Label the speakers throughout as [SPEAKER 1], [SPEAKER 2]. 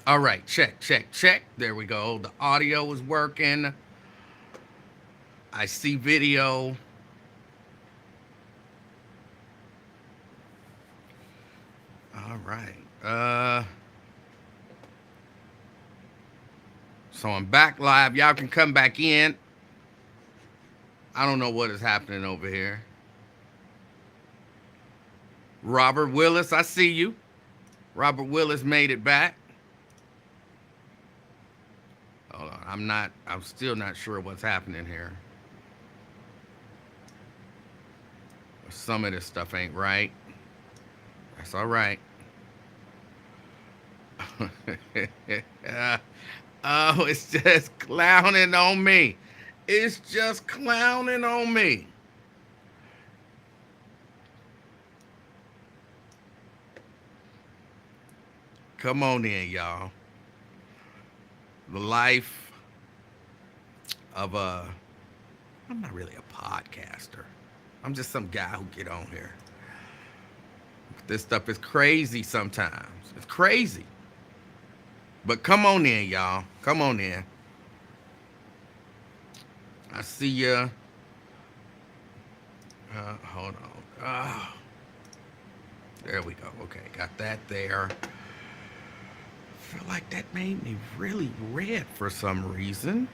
[SPEAKER 1] All right, check, check, check. There we go. The audio is working. I see video. All right. So I'm back live. Y'all can come back in. I don't know what is happening over here. Robert Willis, I see you. Robert Willis made it back. Hold on. I'm still not sure what's happening here. Some of this stuff ain't right. That's all right. Oh, it's just clowning on me. It's just clowning on me. Come on in, y'all. The life of a... I'm not really a podcaster. I'm just some guy who get on here. This stuff is crazy sometimes. It's crazy. But come on in, y'all. Come on in. I see ya. Hold on. There we go. Okay, got that there. I feel like that made me really red for some reason.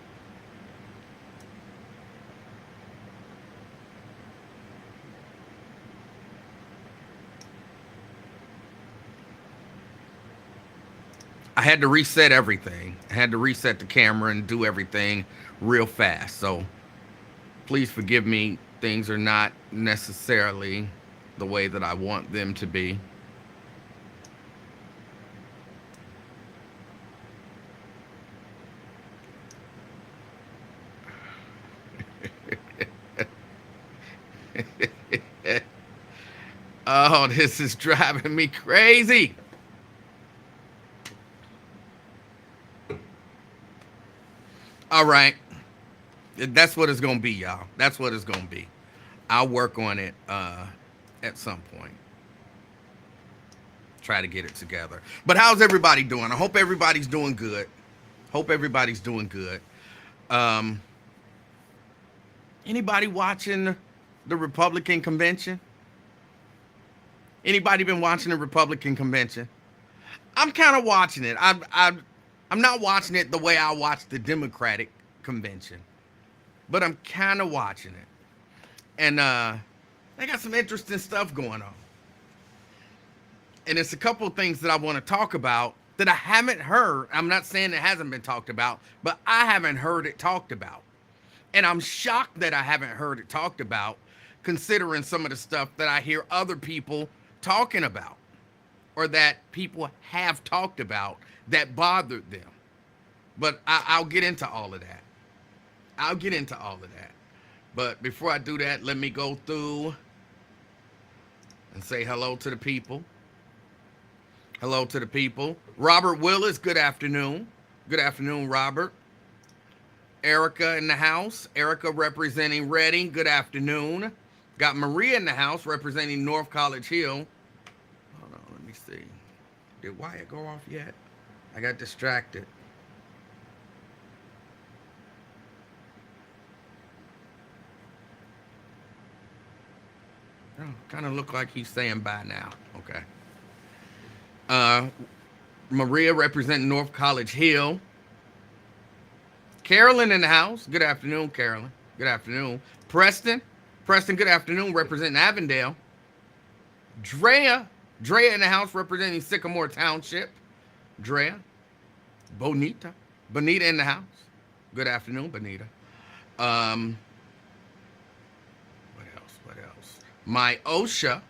[SPEAKER 1] I had to reset everything. I had to reset the camera and do everything real fast. So please forgive me. Things are not necessarily the way that I want them to be. Oh, this is driving me crazy. All right. That's what it's going to be, y'all. That's what it's going to be. I'll work on it at some point. Try to get it together. But how's everybody doing? I hope everybody's doing good. Hope everybody's doing good. Anybody watching the Republican convention? Anybody been watching the Republican convention? I'm kind of watching it. I'm not watching it the way I watch the Democratic convention, but I'm kind of watching it. And they got some interesting stuff going on. And it's a couple of things that I want to talk about that I haven't heard. I'm not saying it hasn't been talked about, but I haven't heard it talked about. And I'm shocked that I haven't heard it talked about, considering some of the stuff that I hear other people talking about, or that people have talked about that bothered them. But I'll get into all of that. I'll get into all of that. But before I do that, let me go through and say hello to the people. Hello to the people. Robert Willis, good afternoon. Good afternoon, Robert. Erica in the house. Erica representing Reading, good afternoon. Got Maria in the house representing North College Hill. Hold on, let me see. Did Wyatt go off yet? I got distracted. Oh, kind of look like he's saying bye now. Okay. Maria representing North College Hill. Carolyn in the house. Good afternoon, Carolyn. Good afternoon. Preston. Preston, good afternoon, representing Avondale. Drea in the house representing Sycamore Township. Drea. Bonita in the house. Good afternoon, Bonita. What else? My OSHA.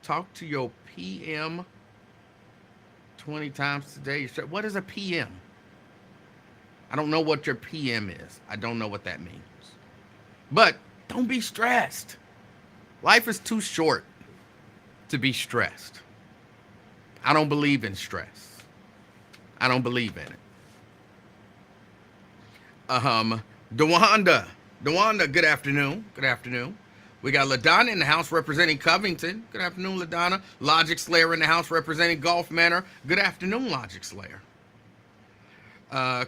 [SPEAKER 1] Talk to your PM 20 times today. What is a PM? I don't know what your PM is. I don't know what that means. But don't be stressed. Life is too short to be stressed. I don't believe in stress. I don't believe in it. Dewanda, good afternoon. Good afternoon. We got LaDonna in the house representing Covington. Good afternoon, LaDonna. Logic Slayer in the house representing Gulf Manor. Good afternoon, Logic Slayer.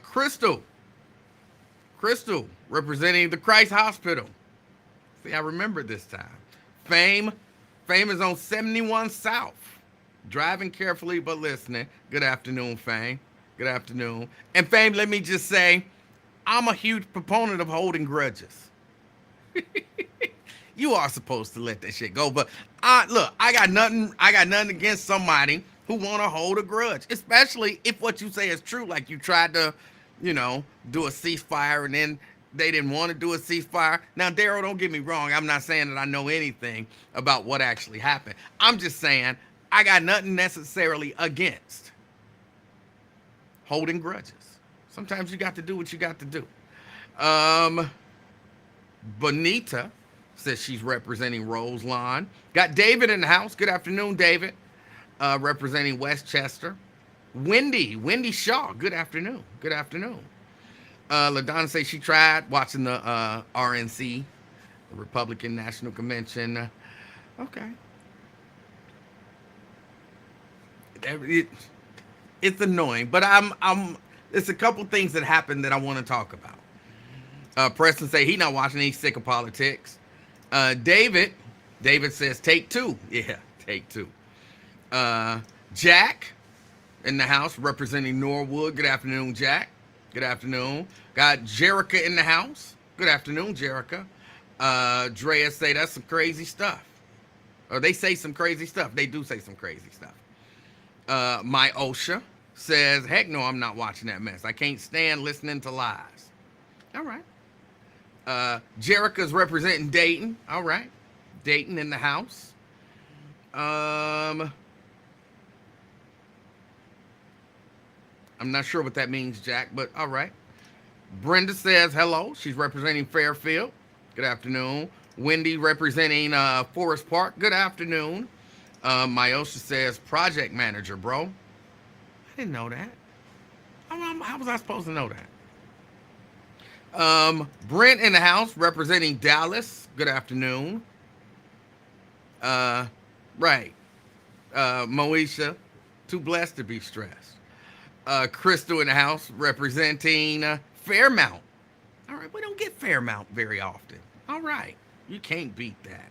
[SPEAKER 1] Crystal representing the Christ Hospital. See, I remember this time. Fame is on 71 South. Driving carefully but listening. Good afternoon, Fame. Good afternoon. And Fame, let me just say, I'm a huge proponent of holding grudges. You are supposed to let that shit go, but I got nothing against somebody who want to hold a grudge, especially if what you say is true. Like you tried to, do a ceasefire and then they didn't want to do a ceasefire. Now, Daryl, don't get me wrong. I'm not saying that I know anything about what actually happened. I'm just saying I got nothing necessarily against holding grudges. Sometimes you got to do what you got to do. Bonita says she's representing Roselawn. Got David in the house. Good afternoon, David. Representing Westchester. Wendy Shaw. Good afternoon. Good afternoon. LaDonna says she tried watching the RNC, the Republican National Convention. Okay. It's annoying, but it's a couple things that happened that I want to talk about. Preston say he not watching, he's sick of politics. David says take two. Yeah, take two. Jack in the house representing Norwood. Good afternoon, Jack. Good afternoon. Got Jerica in the house. Good afternoon, Jerica. Drea say that's some crazy stuff. Or they say some crazy stuff. They do say some crazy stuff. My OSHA says, heck no, I'm not watching that mess. I can't stand listening to lies. All right. Jerica's representing Dayton. All right. Dayton in the house. I'm not sure what that means, Jack, but all right. Brenda says hello. She's representing Fairfield. Good afternoon. Wendy representing Forest Park. Good afternoon. Myosha says project manager, bro. I didn't know that. How was I supposed to know that? Brent in the house representing Dallas. Good afternoon. Right. Moesha, too blessed to be stressed. Crystal in the house representing Fairmount. All right, we don't get Fairmount very often. All right, you can't beat that.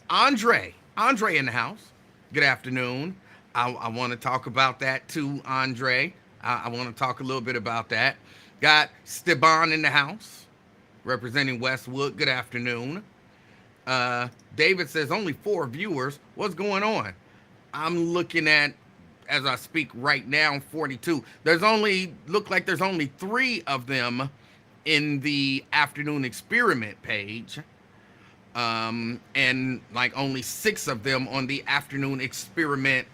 [SPEAKER 1] Andre in the house. Good afternoon. I want to talk about that too, Andre. I want to talk a little bit about that. Got Steban in the house representing Westwood. Good afternoon. David says only 4 viewers. What's going on? I'm looking at, as I speak right now, 42. Look like there's only 3 of them in the afternoon experiment page. And like only 6 of them on the afternoon experiment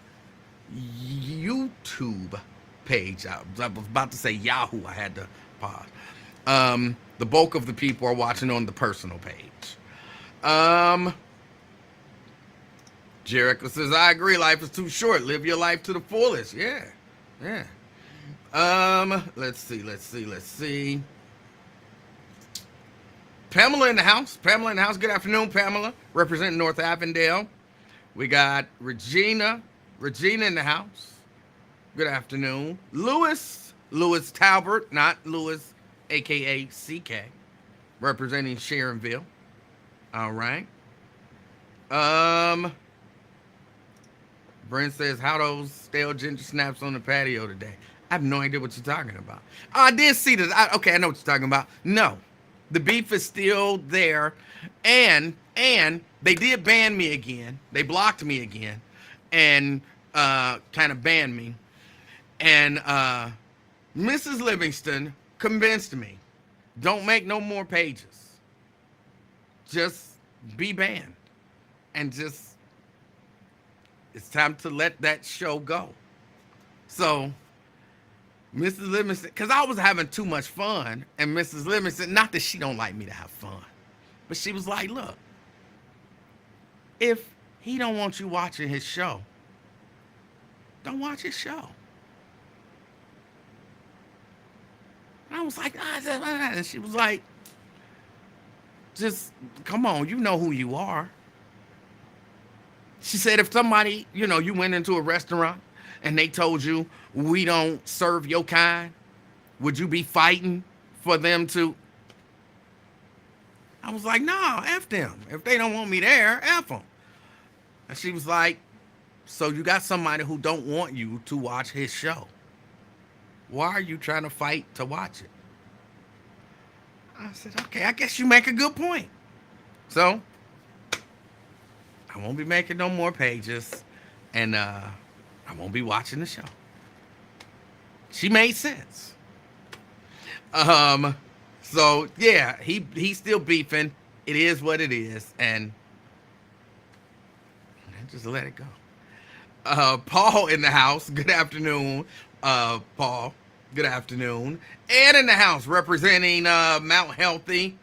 [SPEAKER 1] YouTube page. I was about to say Yahoo. I had to pause. The bulk of the people are watching on the personal page. Jericho says, I agree, life is too short. Live your life to the fullest. Yeah. Let's see. Pamela in the house. Good afternoon, Pamela. Representing North Avondale. We got Regina in the house. Good afternoon. Lewis Talbert, not Lewis, a.k.a. CK. Representing Sharonville. All right. Brent says, how those stale ginger snaps on the patio today? I have no idea what you're talking about. Oh, I did see this. Okay, I know what you're talking about. No, the beef is still there. And they did ban me again. They blocked me again and kind of banned me. And Mrs. Livingston convinced me, don't make no more pages. Just be banned. And it's time to let that show go. So, Mrs. Livingston, because I was having too much fun, and Mrs. Livingston, not that she don't like me to have fun, but she was like, look, if he don't want you watching his show, don't watch his show. And I was like, and she was like, Just come on, you know who you are. She said if somebody, you went into a restaurant and they told you we don't serve your kind, would you be fighting for them to? I was like, nah, F them. If they don't want me there, F them. And she was like, so you got somebody who don't want you to watch his show. Why are you trying to fight to watch it? I said, okay, I guess you make a good point. So I won't be making no more pages, and I won't be watching the show. She made sense. So yeah, he's still beefing. It is what it is, and just let it go. Paul in the house. Good afternoon, Paul. Good afternoon. Ed in the house, representing Mount Healthy.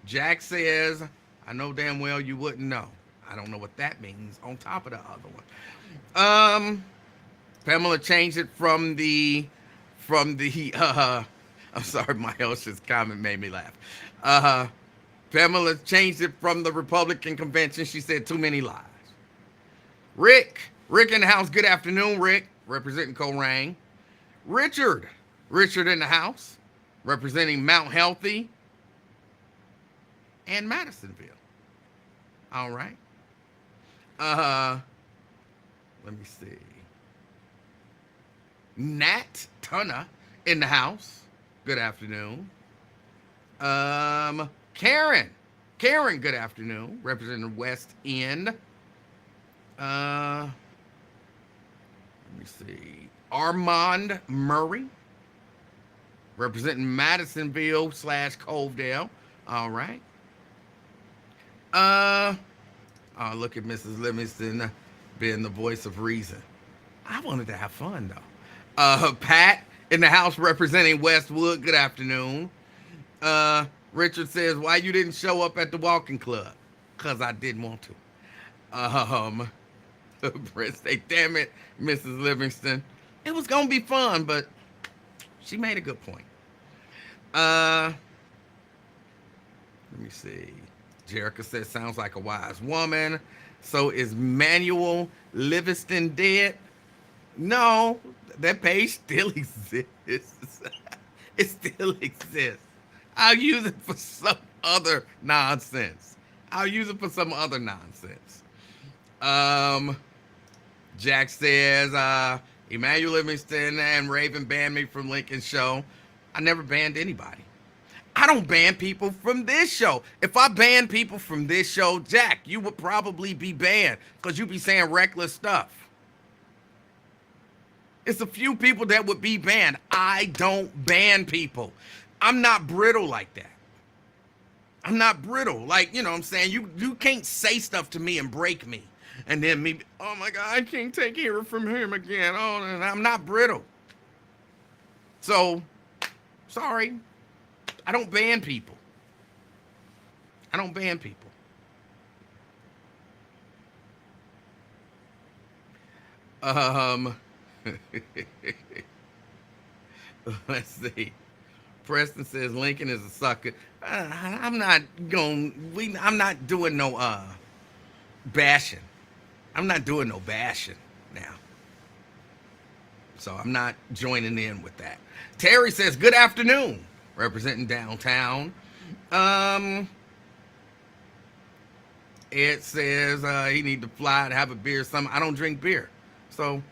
[SPEAKER 1] Jack says, I know damn well you wouldn't know. I don't know what that means on top of the other one. Pamela changed it from the I'm sorry, my Elsha's comment made me laugh. Pamela changed it from the Republican convention. She said too many lies. Rick in the house. Good afternoon, Rick, representing Colerain. Richard in the house, representing Mount Healthy and Madisonville. All right. Let me see. Nat Tunna in the house. Good afternoon. Karen, good afternoon, representing West End. Let me see. Armand Murray, representing Madisonville / Covedale. All right. Look at Mrs. Livingston being the voice of reason. I wanted to have fun though. Pat in the house, representing Westwood. Good afternoon. Richard says, why you didn't show up at the walking club? Because I didn't want to. Brent say, damn it, Mrs. Livingston. It was going to be fun, but she made a good point. Let me see. Jerica says, sounds like a wise woman. So is Emanuel Livingston dead? No, that page still exists. It still exists. I'll use it for some other nonsense. Jack says, Emanuel Livingston and Raven banned me from Lincoln's show. I never banned anybody. I don't ban people from this show. If I ban people from this show, Jack, you would probably be banned because you'd be saying reckless stuff. It's a few people that would be banned. I don't ban people. I'm not brittle like that. I'm not brittle. Like, you know what I'm saying? You can't say stuff to me and break me. And then me, oh my God, I can't take care from him again. Oh, and I'm not brittle. So, sorry. I don't ban people. Let's see. Preston says Lincoln is a sucker. I'm not doing no bashing. I'm not doing no bashing now. So I'm not joining in with that. Terry says, good afternoon, representing downtown. Ed says he need to fly to have a beer or something. I don't drink beer. So,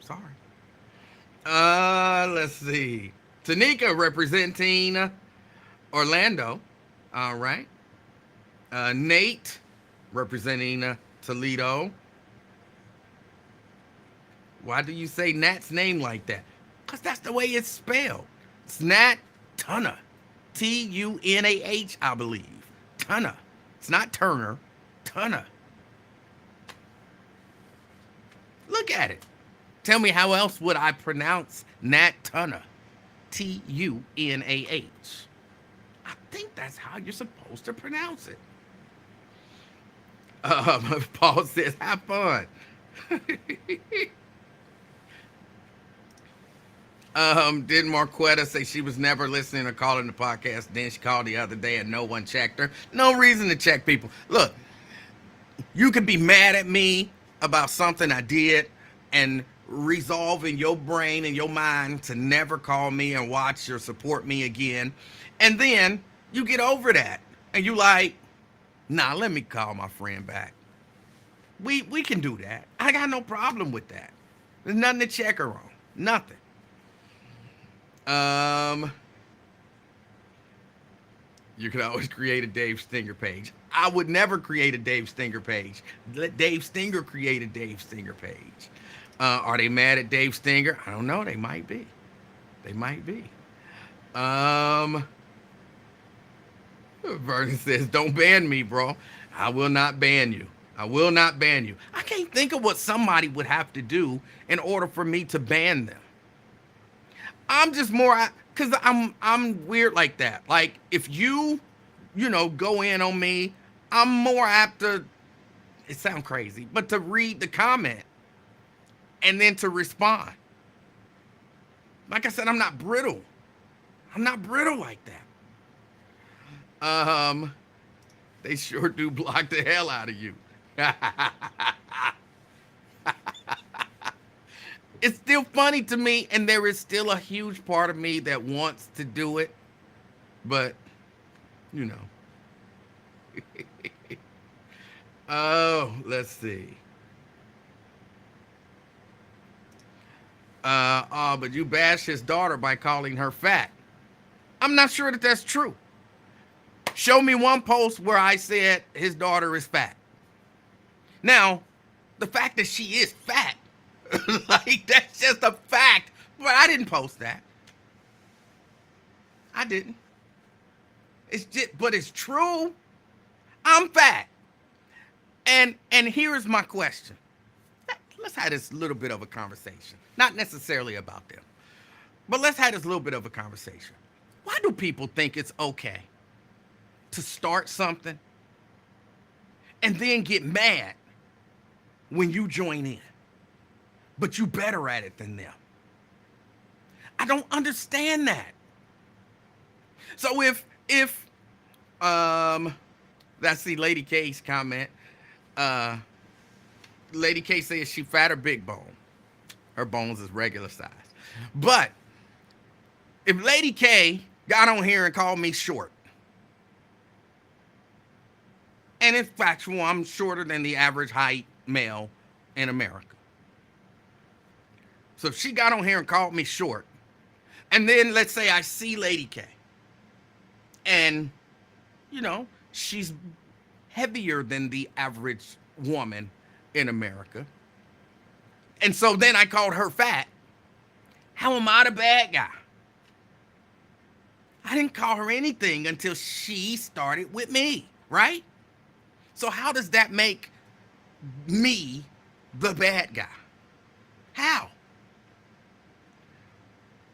[SPEAKER 1] sorry. Let's see. Tanika representing Orlando. All right. Nate representing Toledo. Why do you say Nat's name like that? Because that's the way it's spelled. It's Nat Tunna. Tunah, I believe. Tunna. It's not Turner. Tunna. Look at it. Tell me how else would I pronounce Nat Tunna? Tunah. I think that's how you're supposed to pronounce it. Paul says, have fun. Didn't Marquetta say she was never listening or calling the podcast? Then she called the other day and no one checked her. No reason to check people. Look, you can be mad at me about something I did and resolve in your brain and your mind to never call me and watch or support me again. And then you get over that and you like, nah, let me call my friend back. We can do that. I got no problem with that. There's nothing to check her on. Nothing. You could always create a Dave Stinger page. I would never create a Dave Stinger page. Let Dave Stinger create a Dave Stinger page. Are they mad at Dave Stinger? I don't know. They might be. They might be. Vernon says, don't ban me, bro. I will not ban you. I will not ban you. I can't think of what somebody would have to do in order for me to ban them. I'm just more, because I'm weird like that. Like, if you go in on me, I'm more apt to, it sounds crazy, but to read the comment and then to respond. Like I said, I'm not brittle. I'm not brittle like that. They sure do block the hell out of you. It's still funny to me, and there is still a huge part of me that wants to do it, but, Oh, let's see. But you bashed his daughter by calling her fat. I'm not sure that that's true. Show me one post where I said his daughter is fat. Now, the fact that she is fat, like, that's just a fact. But I didn't post that. I didn't. But it's true. I'm fat. And here is my question. Let's have this little bit of a conversation. Not necessarily about them, but let's have this little bit of a conversation. Why do people think it's okay to start something and then get mad when you join in, but you better at it than them? I don't understand that. So if that's the Lady K's comment. Lady K says she fat or big bone. Her bones is regular size. But if Lady K got on here and called me short, and it's factual, I'm shorter than the average height male in America. So if she got on here and called me short, and then let's say I see Lady K, and, she's heavier than the average woman in America, and so then I called her fat, how am I the bad guy? I didn't call her anything until she started with me, right? So how does that make me the bad guy? How?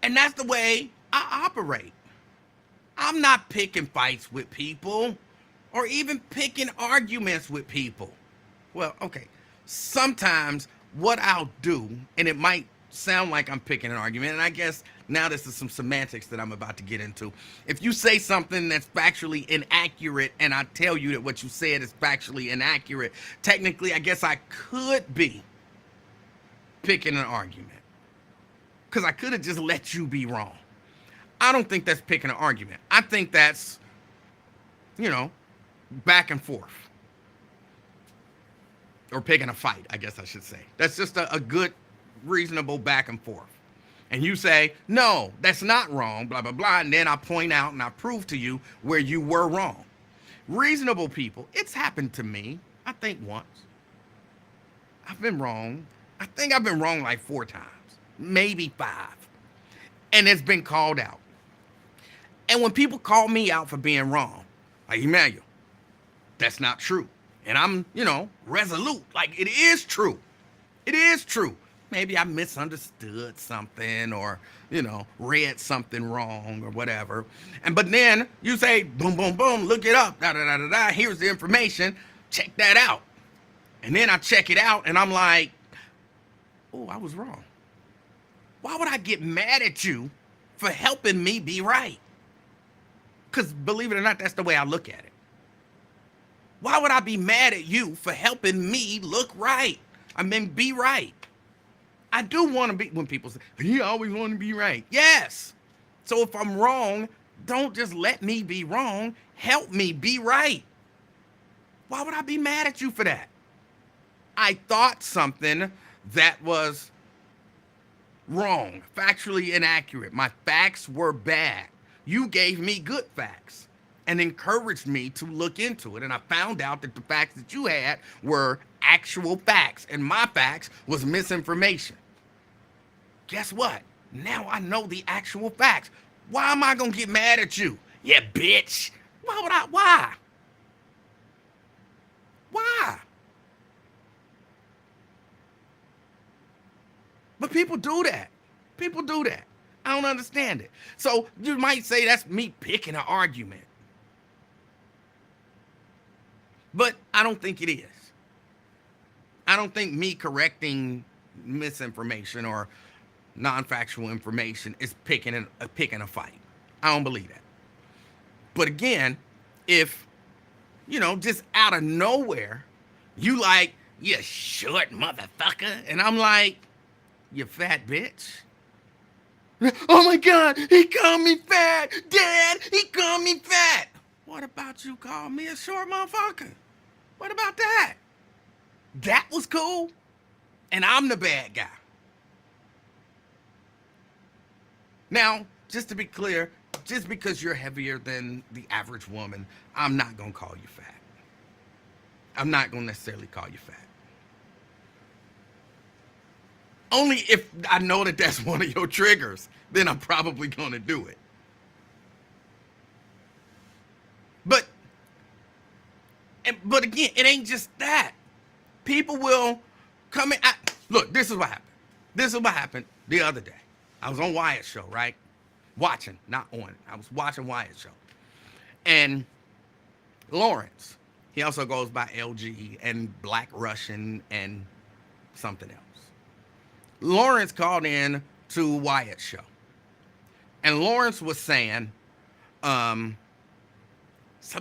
[SPEAKER 1] And that's the way I operate. I'm not picking fights with people or even picking arguments with people. Well, okay, sometimes what I'll do, and it might sound like I'm picking an argument, and I guess now this is some semantics that I'm about to get into. If you say something that's factually inaccurate and I tell you that what you said is factually inaccurate, technically I guess I could be picking an argument, because I could have just let you be wrong. I don't think that's picking an argument. I think that's, back and forth. Or picking a fight, I guess I should say. That's just a good, reasonable back and forth. And you say, no, that's not wrong, blah, blah, blah. And then I point out and I prove to you where you were wrong. Reasonable people, it's happened to me, I think once. I've been wrong. I think I've been wrong like 4 times, maybe 5. And it's been called out. And when people call me out for being wrong, like, Emanuel, that's not true. And I'm, resolute. Like, it is true. It is true. Maybe I misunderstood something or, read something wrong or whatever. But then you say, boom, boom, boom, look it up, da-da-da-da-da, here's the information, check that out. And then I check it out and I'm like, oh, I was wrong. Why would I get mad at you for helping me be right? Because believe it or not, that's the way I look at it. Why would I be mad at you for helping me look right? I mean, be right. I do want to be, when people say, he always want to be right. Yes. So if I'm wrong, don't just let me be wrong. Help me be right. Why would I be mad at you for that? I thought something that was wrong, factually inaccurate. My facts were bad. You gave me good facts and encouraged me to look into it. And I found out that the facts that you had were actual facts, and my facts was misinformation. Guess what? Now I know the actual facts. Why am I gonna get mad at you? Yeah, bitch. Why would I? Why? Why? But people do that. People do that. I don't understand it. So you might say that's me picking an argument. But I don't think it is. I don't think me correcting misinformation or non-factual information is picking a fight. I don't believe that. But again, if, just out of nowhere, you like, you short motherfucker, and I'm like, you fat bitch. Oh my God, he called me fat. Dad, he called me fat. What about you call me a short motherfucker? What about that? That was cool. And I'm the bad guy. Now, just to be clear, just because you're heavier than the average woman, I'm not going to call you fat. I'm not going to necessarily call you fat. Only if I know that that's one of your triggers, then I'm probably going to do it. But again, it ain't just that. People will come in. Look, this is what happened. This is what happened the other day. I was on Wyatt's show, right? Watching, not on. I was watching Wyatt's show. And Lawrence, he also goes by LG and Black Russian and something else. Lawrence called in to Wyatt's show. And Lawrence was saying something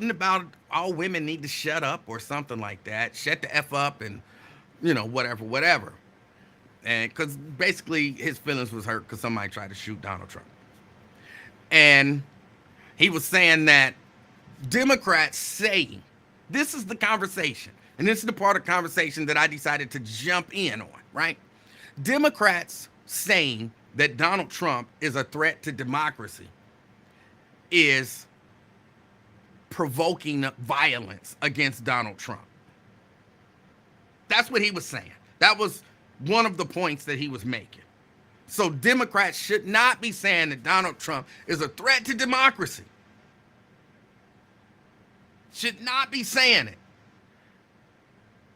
[SPEAKER 1] about all women need to shut up or something like that. Shut the F up and, whatever. And because basically his feelings was hurt because somebody tried to shoot Donald Trump. And he was saying that Democrats say, this is the conversation. And this is the part of the conversation that I decided to jump in on, right? Democrats saying that Donald Trump is a threat to democracy is provoking violence against Donald Trump. That's what he was saying. That was one of the points that he was making. So Democrats should not be saying that Donald Trump is a threat to democracy. Should not be saying it.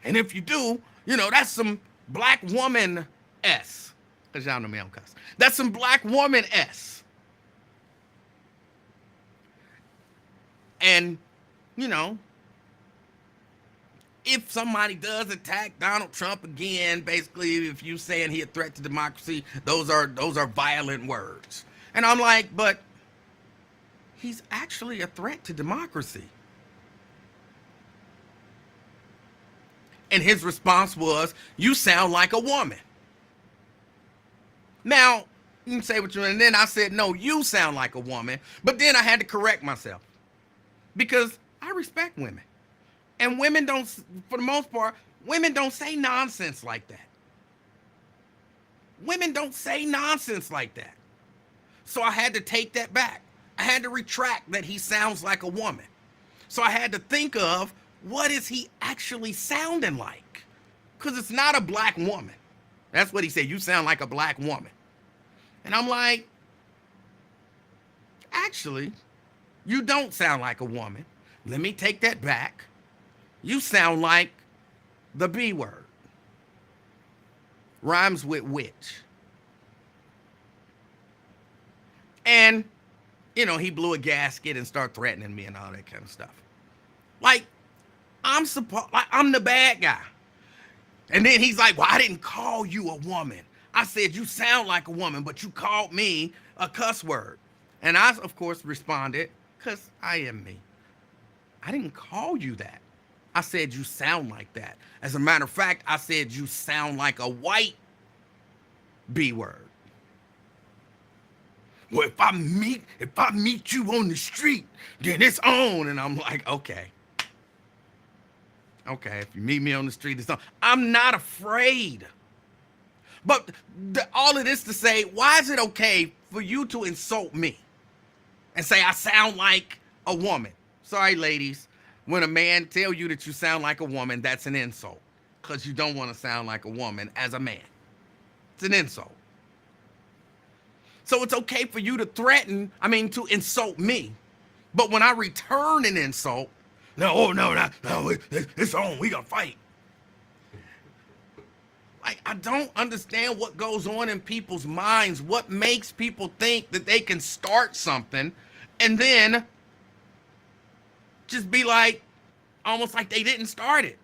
[SPEAKER 1] And if you do, that's some black woman-s. Because y'all know me, I don't cuss. That's some black woman-s. And, if somebody does attack Donald Trump again, basically, if you saying he a threat to democracy, those are violent words. And I'm like, but he's actually a threat to democracy. And his response was, you sound like a woman. Now, you can say what you want. And then I said, no, you sound like a woman. But then I had to correct myself. Because I respect women. And women don't, for the most part, women don't say nonsense like that. Women don't say nonsense like that. So I had to take that back. I had to retract that he sounds like a woman. So I had to think of, what is he actually sounding like? Because it's not a black woman. That's what he said. You sound like a black woman. And I'm like, actually, you don't sound like a woman. Let me take that back. You sound like the B word. Rhymes with witch. And, he blew a gasket and started threatening me and all that kind of stuff. Like, I'm the bad guy. And then he's like, well, I didn't call you a woman. I said, you sound like a woman, but you called me a cuss word. And I, of course, responded, because I am me. I didn't call you that. I said, you sound like that. As a matter of fact, I said, you sound like a white B word. Well, if I meet you on the street, then it's on. And I'm like, okay. Okay, if you meet me on the street, it's on. I'm not afraid. But all of this to say, why is it okay for you to insult me and say I sound like a woman? Sorry, ladies. When a man tell you that you sound like a woman, that's an insult. Because you don't want to sound like a woman as a man. It's an insult. So it's okay for you to to insult me. But when I return an insult, no, it's on, we gonna fight. Like, I don't understand what goes on in people's minds. What makes people think that they can start something and then just be like, almost like they didn't start it.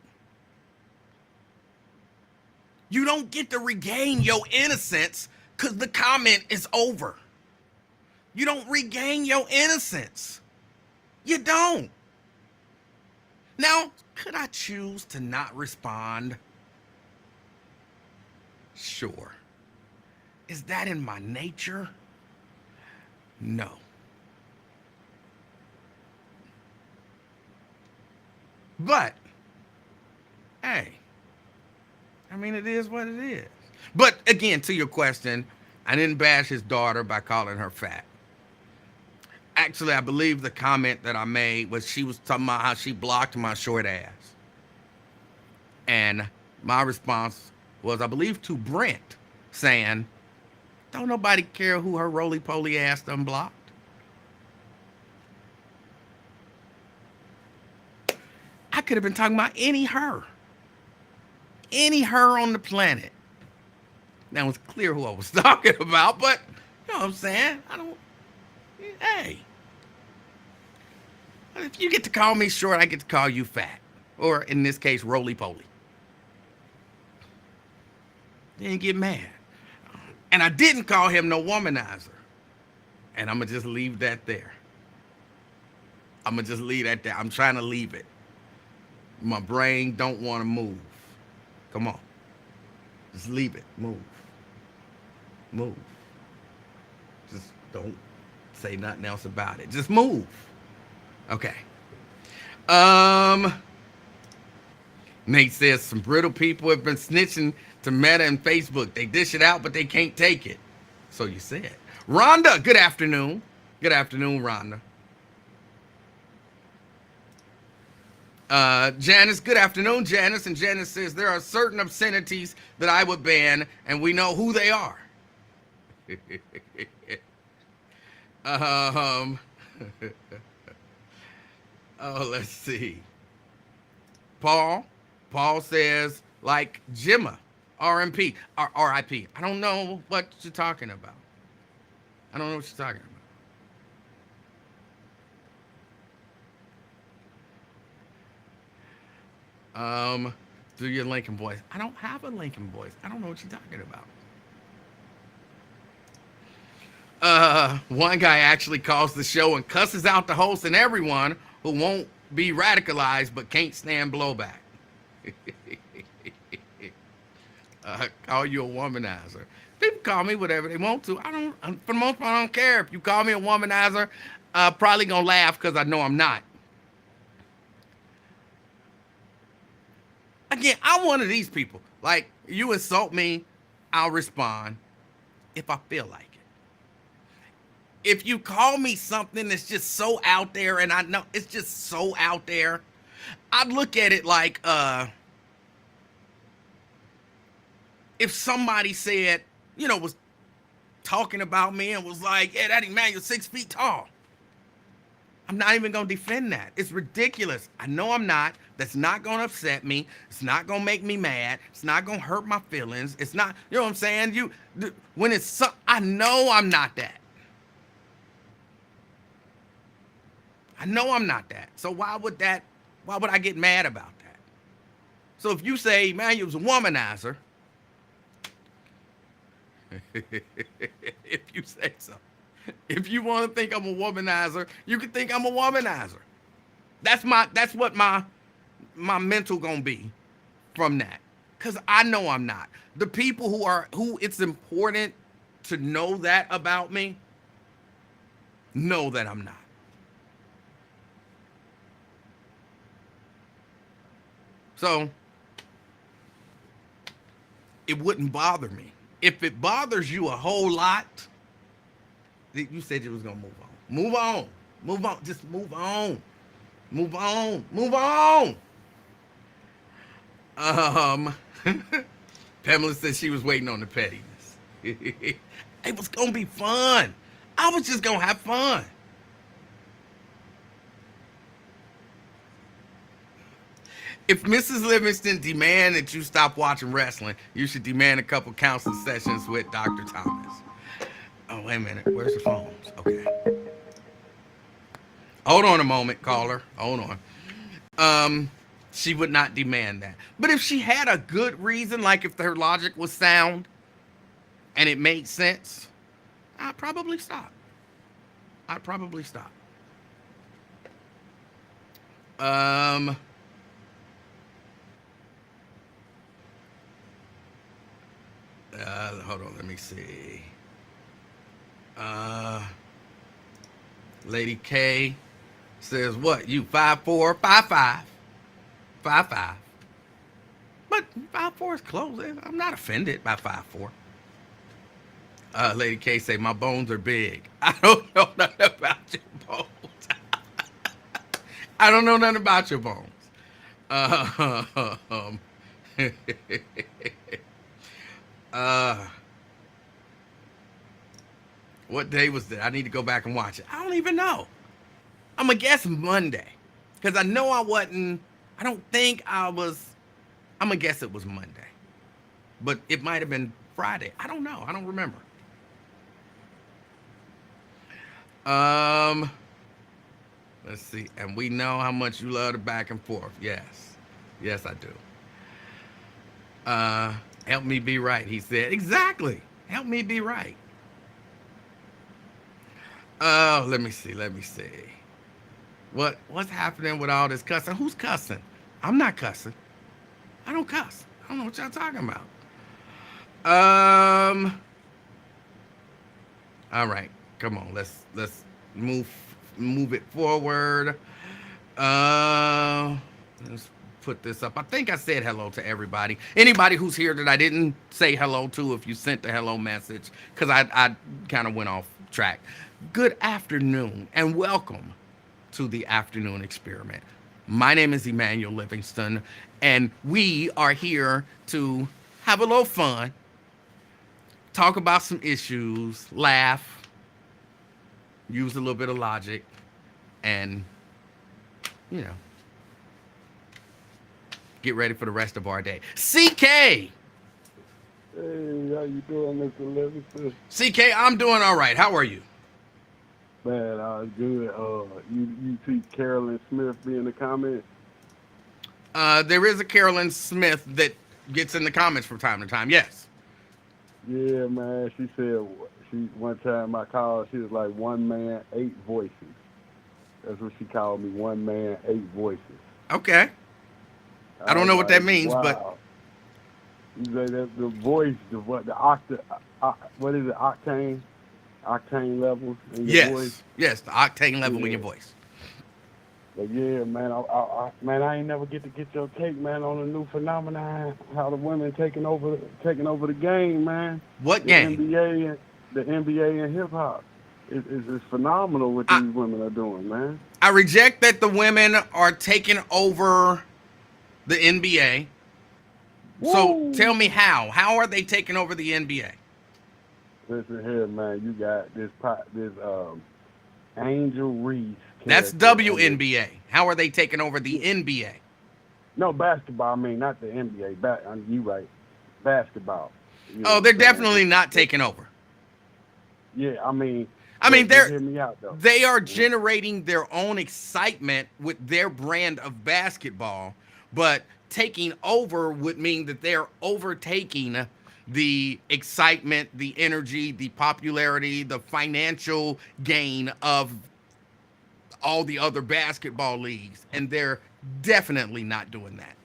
[SPEAKER 1] You don't get to regain your innocence because the comment is over. You don't regain your innocence. You don't. Now, could I choose to not respond? Sure. Is that in my nature? No. But, hey, I mean, it is what it is. But again, to your question, I didn't bash his daughter by calling her fat. Actually, I believe the comment that I made was she was talking about how she blocked my short ass. And my response was, I believe, to Brent, saying, don't nobody care who her roly-poly ass done blocked. I could have been talking about any her on the planet. Now, it's clear who I was talking about, but you know what I'm saying? Hey. If you get to call me short, I get to call you fat. Or, in this case, roly-poly. Didn't get mad. And I didn't call him no womanizer. And I'm going to just leave that there. I'm trying to leave it. My brain don't want to move. Come on. Just leave it. Move. Just don't say nothing else about it. Just move. Okay. Nate says some brittle people have been snitching to Meta and Facebook. They dish it out, but they can't take it. So you said. Rhonda, good afternoon. Good afternoon, Rhonda. Janice, good afternoon, Janice. And Janice says there are certain obscenities that I would ban, and we know who they are. Oh, let's see. Paul says, like Gemma, RMP, or RIP. I don't know what you're talking about. Do your Lincoln voice. I don't have a Lincoln voice. I don't know what you're talking about. One guy actually calls the show and cusses out the host and everyone who won't be radicalized but can't stand blowback. Call you a womanizer. People call me whatever they want to. For the most part, I don't care. If you call me a womanizer, probably gonna laugh because I know I'm not. Again, I'm one of these people. Like, you insult me, I'll respond if I feel like it. If you call me something that's just so out there, and I know it's just so out there, I'd look at it like, if somebody said, was talking about me and was like, yeah, that Emanuel's 6 feet tall. I'm not even going to defend that. It's ridiculous. I know I'm not. That's not going to upset me. It's not going to make me mad. It's not going to hurt my feelings. It's not, you know what I'm saying? I know I'm not that. I know I'm not that. So why would I get mad about that? So if you say Emanuel's a womanizer, If you say so. If you want to think I'm a womanizer, you can think I'm a womanizer. That's what my mental gonna be from that. Cause I know I'm not. The people who it's important to know that about me know that I'm not. So it wouldn't bother me. If it bothers you a whole lot, you said you was gonna move on. Move on. Move on. Just move on. Move on. Move on. Um Pamela said she was waiting on the pettiness. It was gonna be fun. I was just gonna have fun. If Mrs. Livingston demand that you stop watching wrestling, you should demand a couple counseling sessions with Dr. Thomas. Oh, wait a minute. Where's the phones? Okay. Hold on a moment, caller. Hold on. She would not demand that. But if she had a good reason, like if her logic was sound and it made sense, I'd probably stop. I'd probably stop. Hold on, let me see. Lady K says, what, you 5'4", 5'5", 5'5". But 5'4" is close. I'm not offended by 5'4". Lady K say, my bones are big. I don't know nothing about your bones. I don't know nothing about your bones. What day was that? I need to go back and watch it. I don't even know. I'm going to guess Monday. Because I know I wasn't, I don't think I was, I'm going to guess it was Monday. But it might have been Friday. I don't know. I don't remember. Let's see. And we know how much you love the back and forth. Yes. Yes, I do. Help me be right, he said. Exactly. Help me be right. Oh, let me see. What's happening with all this cussing? Who's cussing? I'm not cussing. I don't cuss. I don't know what y'all talking about. All right. Come on. Let's move it forward. Let's put this up. I think I said hello to everybody. Anybody who's here that I didn't say hello to, if you sent the hello message, because I kind of went off track. Good afternoon and welcome to the Afternoon Experiment. My name is Emanuel Livingston, and we are here to have a little fun, talk about some issues, laugh, use a little bit of logic, and, you know, get ready for the rest of our day. CK!
[SPEAKER 2] Hey, how you doing, Mr. Livingston?
[SPEAKER 1] CK, I'm doing all right. How are you?
[SPEAKER 2] Man, good. You see Carolyn Smith be in the comments?
[SPEAKER 1] There is a Carolyn Smith that gets in the comments from time to time. Yes.
[SPEAKER 2] Yeah, man. She said one time I called. She was like 1 man, 8 voices. That's what she called me. 1 man, 8 voices.
[SPEAKER 1] Okay. I don't know what that means,
[SPEAKER 2] wow.
[SPEAKER 1] but
[SPEAKER 2] you say that's the voice, the what is it, octane levels in your voice?
[SPEAKER 1] Yes, the octane level in your voice.
[SPEAKER 2] But yeah, man, I ain't never get your take, man, on the new phenomenon, how the women taking over the game, man.
[SPEAKER 1] What game?
[SPEAKER 2] The NBA and hip hop. It's phenomenal what these women are doing, man.
[SPEAKER 1] I reject that the women are taking over the NBA. Woo! So tell me how. How are they taking over the NBA?
[SPEAKER 2] Listen here, man. You got this Angel Reese.
[SPEAKER 1] That's WNBA. How are they taking over the NBA?
[SPEAKER 2] No, basketball. I mean, not the NBA. You right. Basketball.
[SPEAKER 1] They're definitely not taking over.
[SPEAKER 2] Yeah, I mean,
[SPEAKER 1] hear
[SPEAKER 2] me out, though.
[SPEAKER 1] They are generating their own excitement with their brand of basketball, but taking over would mean that they're overtaking the excitement, the energy, the popularity, the financial gain of all the other basketball leagues. And they're definitely not doing that.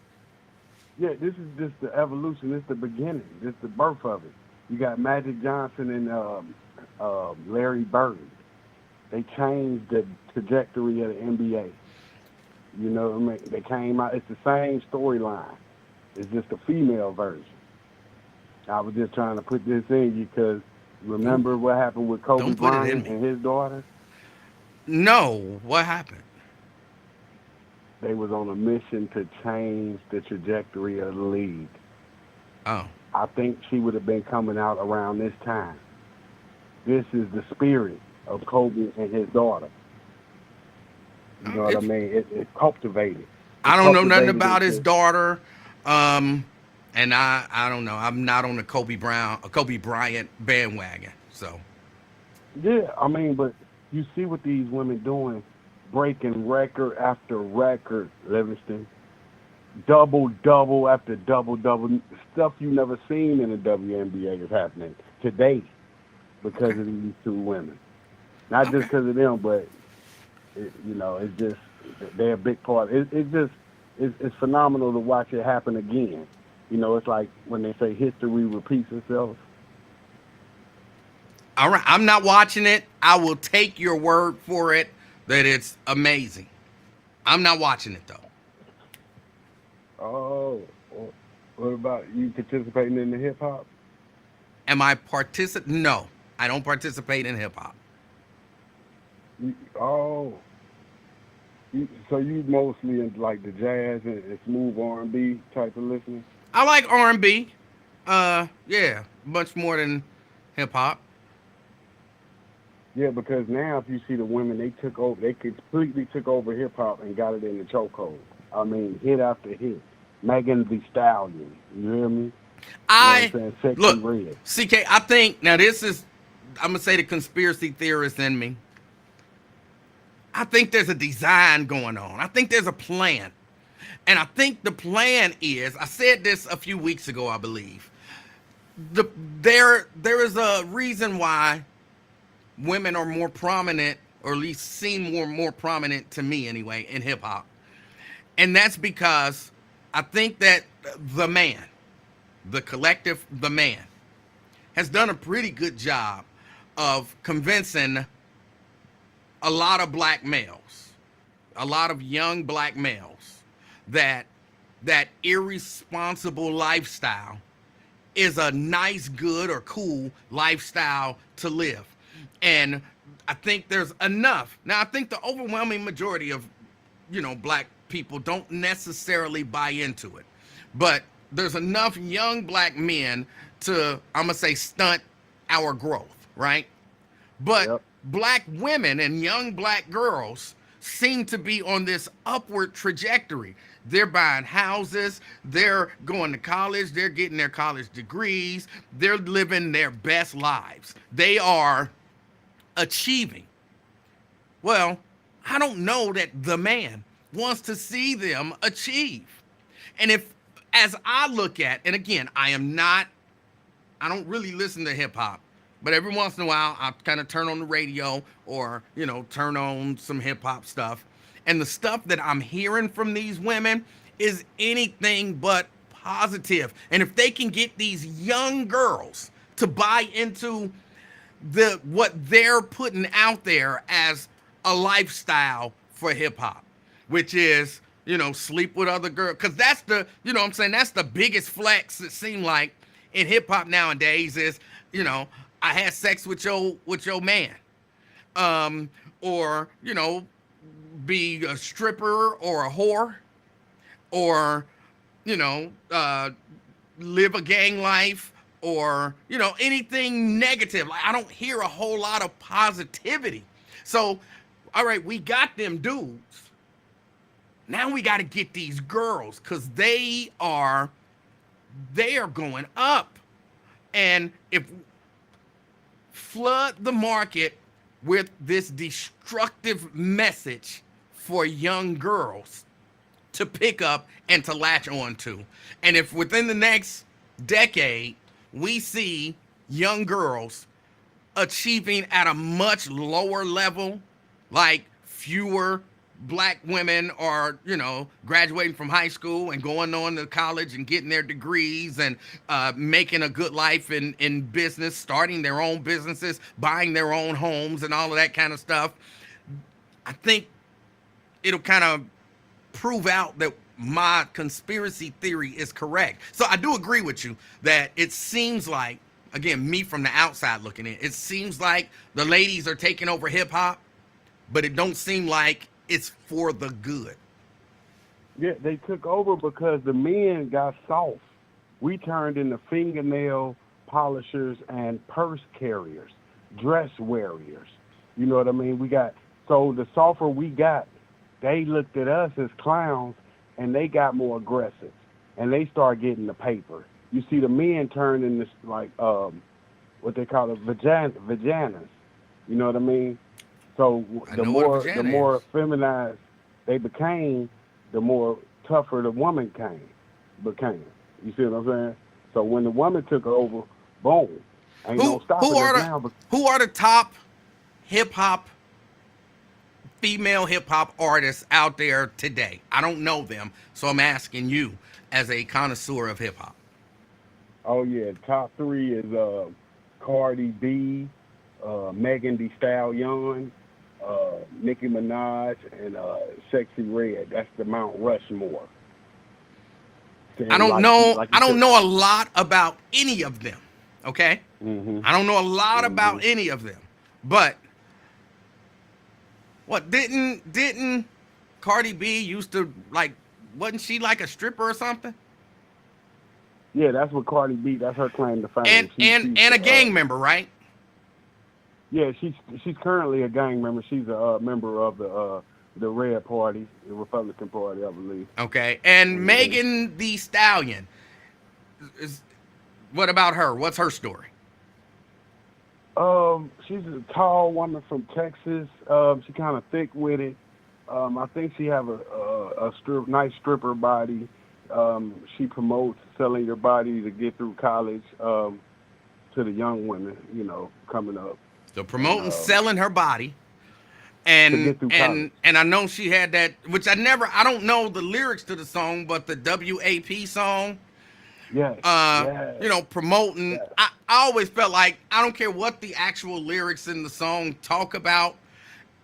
[SPEAKER 2] Yeah, this is just the evolution. This is the beginning. This is the birth of it. You got Magic Johnson and Larry Bird. They changed the trajectory of the NBA. You know what I mean? They came out. It's the same storyline. It's just a female version. I was just trying to put this in you because remember what happened with Kobe
[SPEAKER 1] Don't put it in
[SPEAKER 2] Bryant
[SPEAKER 1] me.
[SPEAKER 2] and his daughter?
[SPEAKER 1] No, what happened?
[SPEAKER 2] They was on a mission to change the trajectory of the league.
[SPEAKER 1] Oh,
[SPEAKER 2] I think she would have been coming out around this time. This is the spirit of Kobe and his daughter. You know what I mean? It's cultivated.
[SPEAKER 1] I
[SPEAKER 2] It's
[SPEAKER 1] don't know nothing
[SPEAKER 2] cultivated
[SPEAKER 1] about his
[SPEAKER 2] into,
[SPEAKER 1] daughter. And I don't know. I'm not on the Kobe Bryant bandwagon. So
[SPEAKER 2] yeah, I mean, but you see what these women doing, breaking record after record, Livingston. Double after double. Stuff you never seen in the WNBA is happening today because
[SPEAKER 1] okay.
[SPEAKER 2] of these two women. Not just
[SPEAKER 1] Okay.
[SPEAKER 2] because of them, but it's just they're a big part. It's phenomenal to watch it happen again. It's like when they say history repeats itself.
[SPEAKER 1] All right. I'm not watching it. I will take your word for it that it's amazing. I'm not watching it though.
[SPEAKER 2] Oh, what about you participating in the hip hop?
[SPEAKER 1] Am I participate? No, I don't participate in hip hop.
[SPEAKER 2] Oh, so you mostly in like the jazz and smooth R&B type of listening?
[SPEAKER 1] I like R&B. Yeah, much more than hip hop.
[SPEAKER 2] Yeah, because now if you see the women, they took over. They completely took over hip hop and got it in the chokehold. I mean, hit after hit. Megan Thee Stallion, you hear me? You know what I'm
[SPEAKER 1] I
[SPEAKER 2] saying? Sexy
[SPEAKER 1] look,
[SPEAKER 2] Red.
[SPEAKER 1] CK. I think now this is. I'm gonna say the conspiracy theorist in me. I think there's a design going on. I think there's a plan. And I think the plan is, I said this a few weeks ago, I believe. There is a reason why women are more prominent, or at least seem more prominent to me anyway, in hip hop. And that's because I think that the man, the collective, the man, has done a pretty good job of convincing a lot of black males, a lot of young black males, that irresponsible lifestyle is a nice, good, or cool lifestyle to live. And I think there's enough. Now, I think the overwhelming majority of, black people don't necessarily buy into it. But there's enough young black men to, I'm going to say, stunt our growth, right? But
[SPEAKER 2] Yep.
[SPEAKER 1] black women and young black girls seem to be on this upward trajectory. They're buying houses, they're going to college, they're getting their college degrees, they're living their best lives. They are achieving. Well, I don't know that the man wants to see them achieve. And if, as I look at, and again, I don't really listen to hip hop, but every once in a while, I kind of turn on the radio or, turn on some hip hop stuff. And the stuff that I'm hearing from these women is anything but positive. And if they can get these young girls to buy into what they're putting out there as a lifestyle for hip hop, which is, sleep with other girls. Because that's what I'm saying, that's the biggest flex it seemed like in hip hop nowadays is, I had sex with your man. Or, be a stripper or a whore, or, live a gang life, or, anything negative. Like, I don't hear a whole lot of positivity. So, all right, we got them dudes. Now we got to get these girls, because they are going up. And if flood the market with this destructive message for young girls to pick up and to latch on to. And if within the next decade we see young girls achieving at a much lower level, like fewer black women are, graduating from high school and going on to college and getting their degrees and making a good life in business, starting their own businesses, buying their own homes and all of that kind of stuff. I think it'll kind of prove out that my conspiracy theory is correct. So I do agree with you that it seems like, again, me from the outside looking in, it seems like the ladies are taking over hip hop, but it don't seem like it's for the good.
[SPEAKER 2] Yeah, they took over because the men got soft. We turned into fingernail polishers and purse carriers, dress warriors. You know what I mean? So the softer we got, they looked at us as clowns and they got more aggressive and they started getting the paper. You see the men turned into like what they call it, vaginas. You know what I mean? So the more feminized they became, the more tougher the woman became. You see what I'm saying? So when the woman took over, boom, ain't no stopping us now.
[SPEAKER 1] Who are the top female hip hop artists out there today? I don't know them, so I'm asking you as a connoisseur of hip hop.
[SPEAKER 2] Oh yeah, top three is Cardi B, Megan Thee Stallion, Nicki Minaj, and Sexy Red. That's the Mount Rushmore.
[SPEAKER 1] I don't know a lot about any of them. Okay, I don't know a lot about any of them. But what didn't Cardi B used to like? Wasn't she like a stripper or something?
[SPEAKER 2] Yeah, that's what Cardi B. That's her claim to fame.
[SPEAKER 1] And a gang member, right?
[SPEAKER 2] Yeah, she's currently a gang member. She's a member of the Red Party, the Republican Party, I believe.
[SPEAKER 1] Okay, and Megan Thee Stallion. What about her? What's her story?
[SPEAKER 2] She's a tall woman from Texas. She kind of thick with it. I think she have a nice stripper body. She promotes selling your body to get through college to the young women, coming up.
[SPEAKER 1] So promoting selling her body. And I know she had that, which I don't know the lyrics to the song, but the WAP song.
[SPEAKER 2] Yes.
[SPEAKER 1] Promoting. Yes. I always felt like I don't care what the actual lyrics in the song talk about.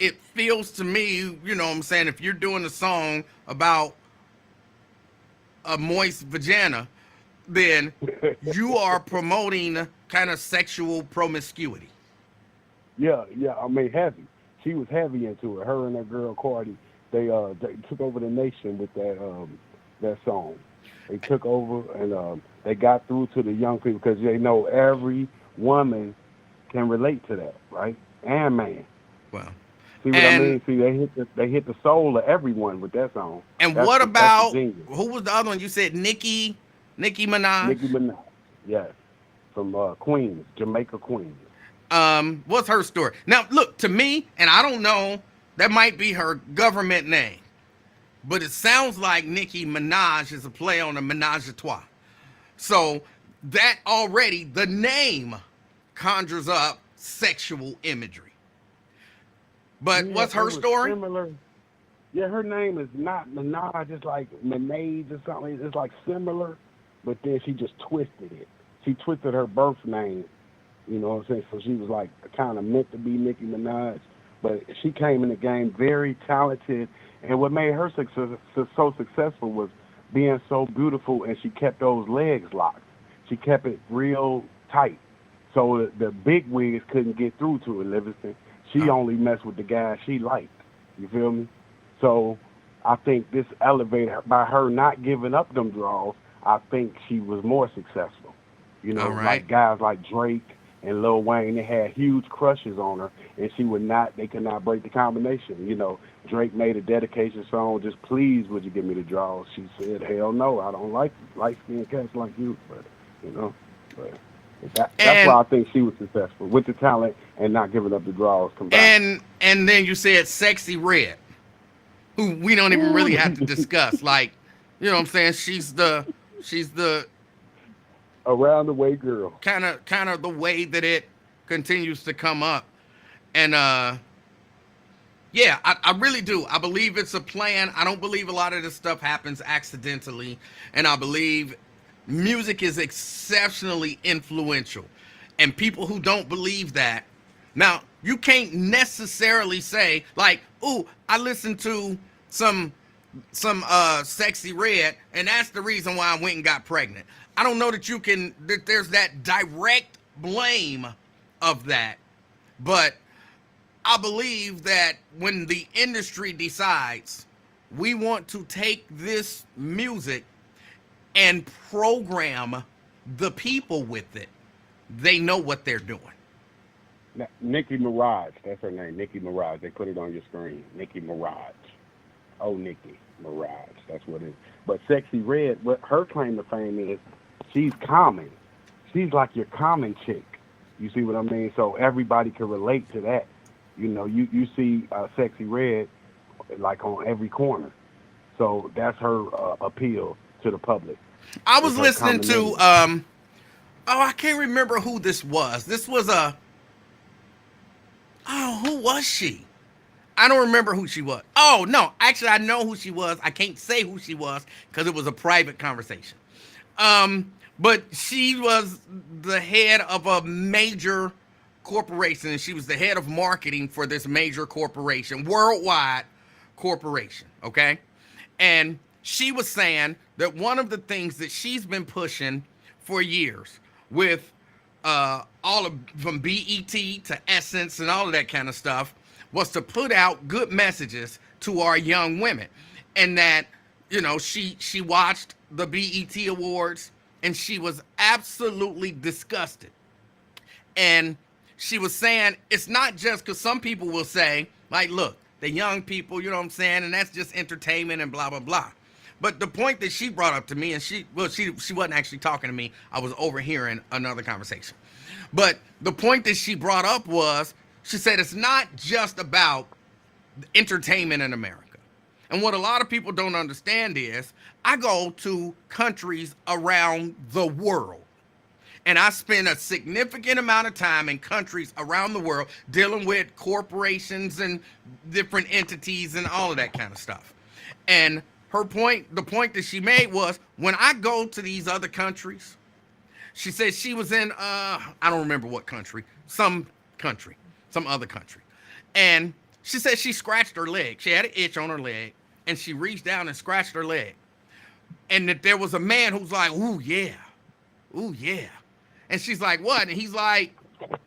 [SPEAKER 1] It feels to me, what I'm saying, if you're doing a song about a moist vagina, then you are promoting kind of sexual promiscuity.
[SPEAKER 2] Yeah. I mean, heavy. She was heavy into it. Her and that girl Cardi, they took over the nation with that song. They took over and they got through to the young people because they know every woman can relate to that, right? And man.
[SPEAKER 1] Well.
[SPEAKER 2] See what I mean? See, they hit the soul of everyone with that song.
[SPEAKER 1] And what about who was the other one? You said Nicki Minaj.
[SPEAKER 2] Nicki Minaj, yes, from Queens, Jamaica, Queens.
[SPEAKER 1] What's her story? Now, look, to me, and I don't know, that might be her government name, but it sounds like Nicki Minaj is a play on a menage a trois. So that already, the name conjures up sexual imagery. But what's her story?
[SPEAKER 2] Similar. Yeah, her name is not Minaj, it's like Minaj or something. It's like similar, but then she just twisted it. She twisted her birth name, you know what I'm saying? So she was like kind of meant to be Nicki Minaj, but she came in the game very talented. And what made her so successful was being so beautiful, and she kept those legs locked. She kept it real tight. So the big wigs couldn't get through to her, Livingston. She only messed with the guys she liked. You feel me? So I think this elevated her. By her not giving up them draws, I think she was more successful. Like guys like Drake and Lil Wayne, they had huge crushes on her, and they could not break the combination. Drake made a dedication song, just please would you give me the draws? She said, hell no, I don't like light-skinned cats like you. That's why I think she was successful, with the talent and not giving up the draws combined.
[SPEAKER 1] And then you said Sexy Red, who we don't even really have to discuss. Like, you know what I'm saying? She's the
[SPEAKER 2] Around the way, girl.
[SPEAKER 1] Kind of the way that it continues to come up. And yeah, I really do. I believe it's a plan. I don't believe a lot of this stuff happens accidentally. And I believe music is exceptionally influential. And people who don't believe that, now, you can't necessarily say, like, ooh, I listened to some Sexy Red, and that's the reason why I went and got pregnant. I don't know that there's that direct blame of that. But I believe that when the industry decides we want to take this music and program the people with it, they know what they're doing.
[SPEAKER 2] Nicki Minaj, that's her name, Nicki Minaj. They put it on your screen, Nicki Minaj. Oh, Nicki Minaj, that's what it is. But Sexy Red, what her claim to fame is, she's common. She's like your common chick. You see what I mean? So everybody can relate to that. You know, you see Sexy Red like on every corner. So that's her appeal to the public.
[SPEAKER 1] I was listening to I can't remember who this was. This was who was she? I don't remember who she was. Oh, no, actually I know who she was. I can't say who she was because it was a private conversation. But she was the head of a major corporation, and she was the head of marketing for this major corporation, worldwide corporation, okay? And she was saying that one of the things that she's been pushing for years with all of from BET to Essence and all of that kind of stuff was to put out good messages to our young women. And that, you know, she watched the BET Awards and she was absolutely disgusted. And she was saying it's not just because some people will say, like, look, the young people, you know what I'm saying, and that's just entertainment and blah, blah, blah. But the point that she brought up to me, and she wasn't actually talking to me. I was overhearing another conversation. But the point that she brought up was, she said it's not just about entertainment in America. And what a lot of people don't understand is I go to countries around the world. And I spend a significant amount of time in countries around the world dealing with corporations and different entities and all of that kind of stuff. And the point that she made was, when I go to these other countries, she said she was in, I don't remember what country, some other country. And she said she scratched her leg. She had an itch on her leg, and she reached down and scratched her leg. And that there was a man who's like, ooh, yeah. And she's like, what? And he's like,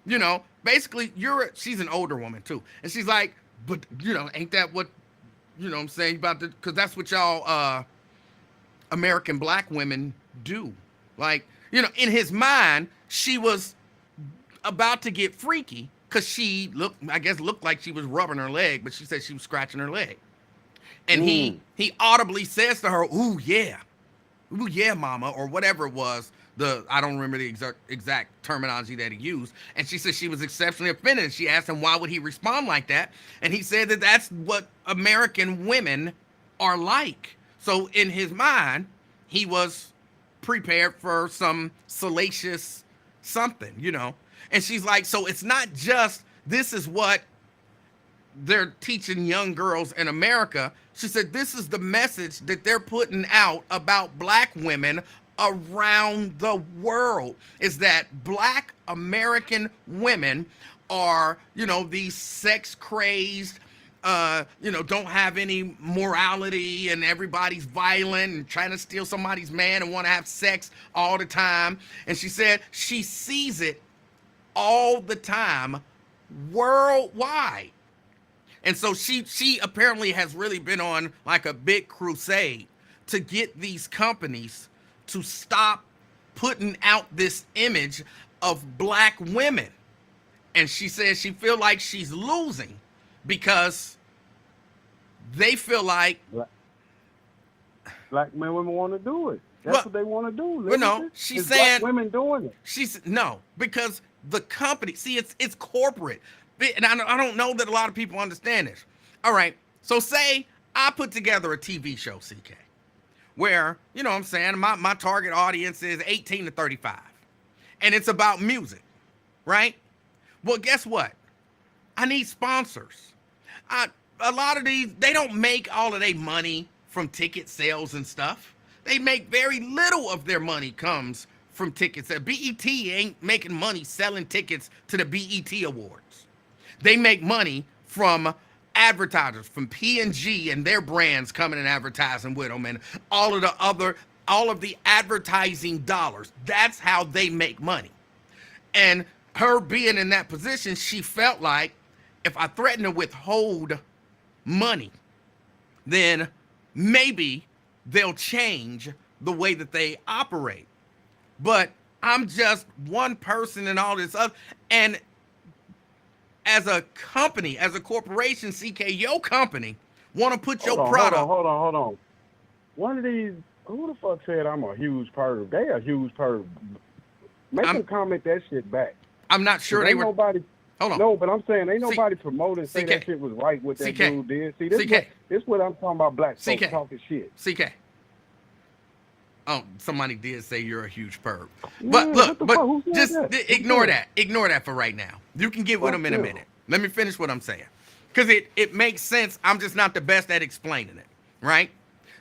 [SPEAKER 1] you know, basically, she's an older woman, too. And she's like, but, you know, ain't that what, you know what I'm saying, because that's what y'all American black women do. Like, you know, in his mind, she was about to get freaky because she looked like she was rubbing her leg, but she said she was scratching her leg. And he audibly says to her, ooh, yeah, mama, or whatever it was. I don't remember the exact terminology that he used. And she said she was exceptionally offended. She asked him, why would he respond like that? And he said that that's what American women are like. So in his mind, he was prepared for some salacious something, you know. And she's like, so it's not just, this is what they're teaching young girls in America. She said, this is the message that they're putting out about black women around the world, is that black American women are, you know, these sex crazed, you know, don't have any morality, and everybody's violent and trying to steal somebody's man and want to have sex all the time. And she said she sees it all the time worldwide. And so she apparently has really been on like a big crusade to get these companies to stop putting out this image of black women. And she says she feel like she's losing because they feel like
[SPEAKER 2] black men women want to do it. That's what they want to do.
[SPEAKER 1] Well, no, she's saying
[SPEAKER 2] black women doing it.
[SPEAKER 1] She's no, because the company, see, it's corporate. And I don't know that a lot of people understand this. All right, so say I put together a TV show, CK. where, you know what I'm saying, my target audience is 18 to 35. And it's about music, right? Well, guess what? I need sponsors. A lot of these, they don't make all of their money from ticket sales and stuff. They make very little of their money comes from tickets. BET ain't making money selling tickets to the BET Awards. They make money from advertisers, from P&G and their brands coming and advertising with them, and all of the advertising dollars. That's how they make money. And her being in that position, she felt like if I threaten to withhold money, then maybe they'll change the way that they operate. But I'm just one person in all this other. And as a company, as a corporation, CK, your company want to put your product.
[SPEAKER 2] Hold on. One of these, who the fuck said I'm a huge perv? They a huge perv. Make them comment that shit back.
[SPEAKER 1] I'm not sure they were.
[SPEAKER 2] Nobody.
[SPEAKER 1] Hold on.
[SPEAKER 2] No, but I'm saying ain't nobody promoting say
[SPEAKER 1] CK.
[SPEAKER 2] that shit was right what that
[SPEAKER 1] CK.
[SPEAKER 2] dude did. See, this
[SPEAKER 1] CK.
[SPEAKER 2] This what I'm talking about. Black folks
[SPEAKER 1] CK.
[SPEAKER 2] talking shit.
[SPEAKER 1] CK. Oh, somebody did say you're a huge perv.
[SPEAKER 2] Yeah,
[SPEAKER 1] But look,
[SPEAKER 2] what the fuck? Who said
[SPEAKER 1] just
[SPEAKER 2] that?
[SPEAKER 1] ignore that. Ignore that for right now. You can get with them in a minute. Let me finish what I'm saying. Because it makes sense. I'm just not the best at explaining it. Right?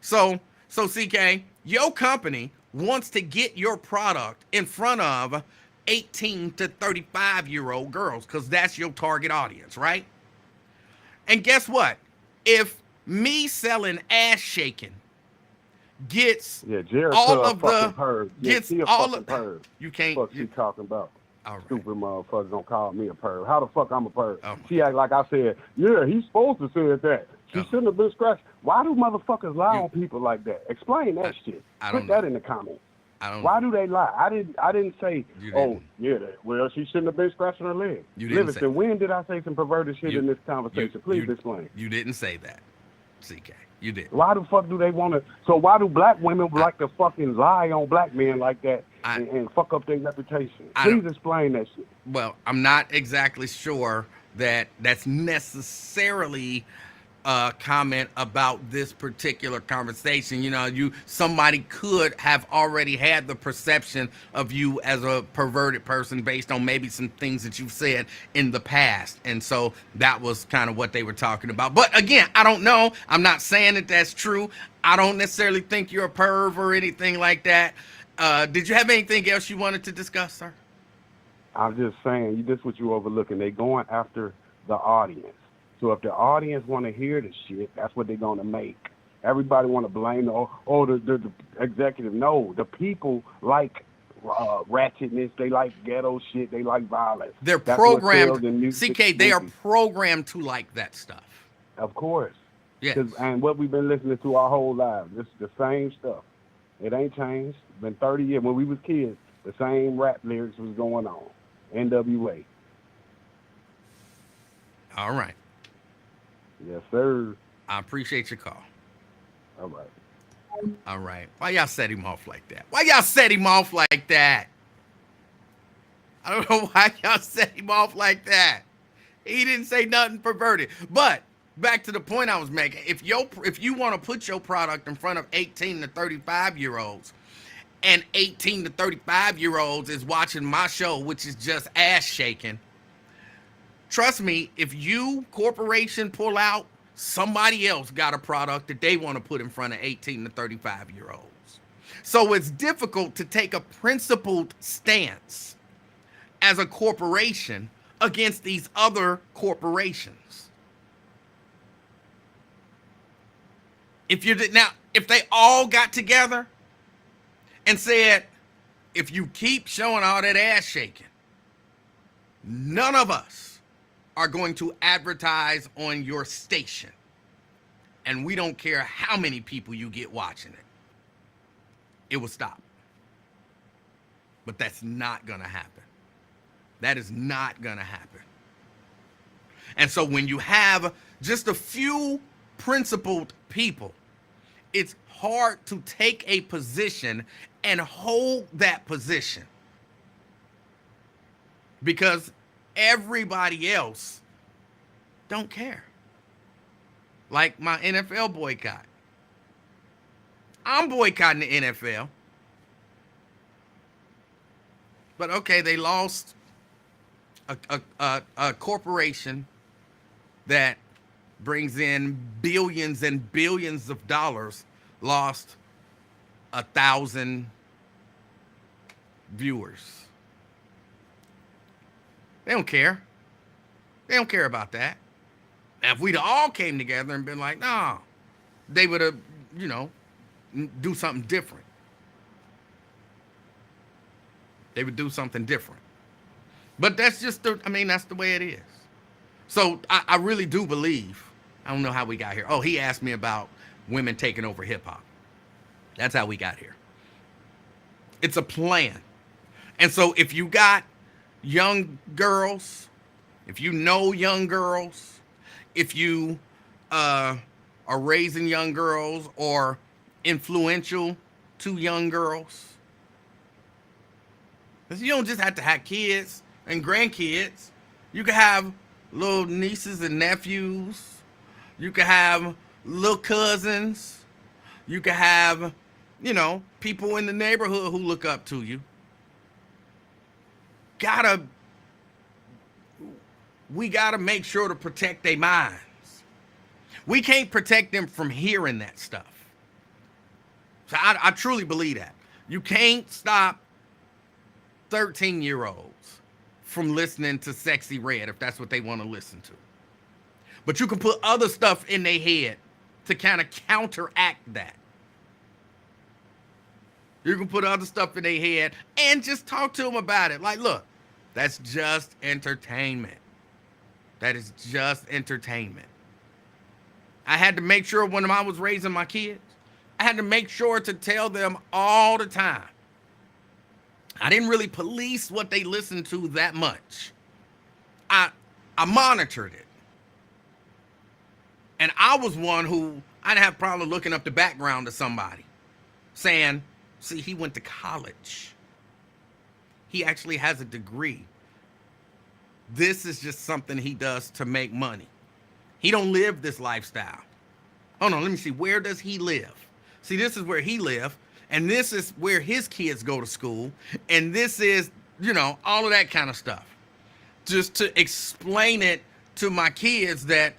[SPEAKER 1] So CK, your company wants to get your product in front of 18 to 35-year-old girls because that's your target audience, right? And guess what? If me selling ass shaking gets all of the
[SPEAKER 2] perv.
[SPEAKER 1] gets
[SPEAKER 2] Yeah,
[SPEAKER 1] all of
[SPEAKER 2] perv.
[SPEAKER 1] you can't
[SPEAKER 2] Fuck she talking about.
[SPEAKER 1] All right.
[SPEAKER 2] Stupid motherfuckers don't call me a perv. How the fuck I'm a perv?
[SPEAKER 1] Oh
[SPEAKER 2] She act like I said, yeah, he's supposed to say that. She shouldn't have been scratched. Why do motherfuckers lie on people like that? Explain that shit. Put that in the comments. Why do they lie? I didn't say, well, she shouldn't have been scratching her leg. Livingston, when did I say some perverted shit in this conversation? Please explain.
[SPEAKER 1] You didn't say that, CK. You did.
[SPEAKER 2] Why the fuck do they want to? So why do black women like to fucking lie on black men like that and fuck up their reputation? Please explain that shit.
[SPEAKER 1] Well, I'm not exactly sure that that's necessarily a comment about this particular conversation. You know, somebody could have already had the perception of you as a perverted person based on maybe some things that you've said in the past. And so that was kind of what they were talking about. But again, I don't know. I'm not saying that that's true. I don't necessarily think you're a perv or anything like that. Did you have anything else you wanted to discuss, sir?
[SPEAKER 2] I'm just saying, this is what you overlooking. They going after the audience. So if the audience want to hear the shit, that's what they're going to make. Everybody want to blame the executive. No, the people like ratchetness. They like ghetto shit. They like violence.
[SPEAKER 1] They're programmed. CK, they are programmed to like that stuff.
[SPEAKER 2] Of course.
[SPEAKER 1] Yes.
[SPEAKER 2] And what we've been listening to our whole lives, it's the same stuff. It ain't changed. It's been 30 years. When we was kids, the same rap lyrics was going on. NWA.
[SPEAKER 1] All right.
[SPEAKER 2] Yes, sir.
[SPEAKER 1] I appreciate your call.
[SPEAKER 2] All right.
[SPEAKER 1] All right. Why y'all set him off like that? Why y'all set him off like that? I don't know why y'all set him off like that. He didn't say nothing perverted. But back to the point I was making. If you want to put your product in front of 18 to 35-year-olds, and 18 to 35-year-olds is watching my show, which is just ass shaking, trust me, if you, corporation, pull out, somebody else got a product that they want to put in front of 18 to 35-year-olds. So it's difficult to take a principled stance as a corporation against these other corporations. If they all got together and said, if you keep showing all that ass shaking, none of us are going to advertise on your station. And we don't care how many people you get watching it. It will stop. But that's not going to happen. That is not going to happen. And so when you have just a few principled people, it's hard to take a position and hold that position. Because everybody else don't care. Like my NFL boycott. I'm boycotting the NFL. But okay, they lost a corporation that brings in billions and billions of dollars, lost 1,000 viewers. They don't care. They don't care about that. Now, if we'd all came together and been like, no, they would have, you know, do something different. They would do something different. But that's just that's the way it is. So I really do believe, I don't know how we got here. Oh, he asked me about women taking over hip hop. That's how we got here. It's a plan. And so if you got young girls, if you know young girls, if you are raising young girls or influential to young girls, because you don't just have to have kids and grandkids. You can have little nieces and nephews. You can have little cousins. You can have, people in the neighborhood who look up to you. We gotta make sure to protect their minds. We can't protect them from hearing that stuff. So I truly believe that. You can't stop 13-year-olds from listening to Sexy Red if that's what they want to listen to. But you can put other stuff in their head to kind of counteract that. You can put other stuff in their head and just talk to them about it. Like, look, that's just entertainment. That is just entertainment. I had to make sure when I was raising my kids, I had to make sure to tell them all the time. I didn't really police what they listened to that much. I monitored it. And I was one who, I'd have problem looking up the background of somebody. Saying, see, he went to college. He actually has a degree. This is just something he does to make money. He don't live this lifestyle. Hold on, let me see. Where does he live? See, this is where he lives. And this is where his kids go to school. And this is, all of that kind of stuff. Just to explain it to my kids that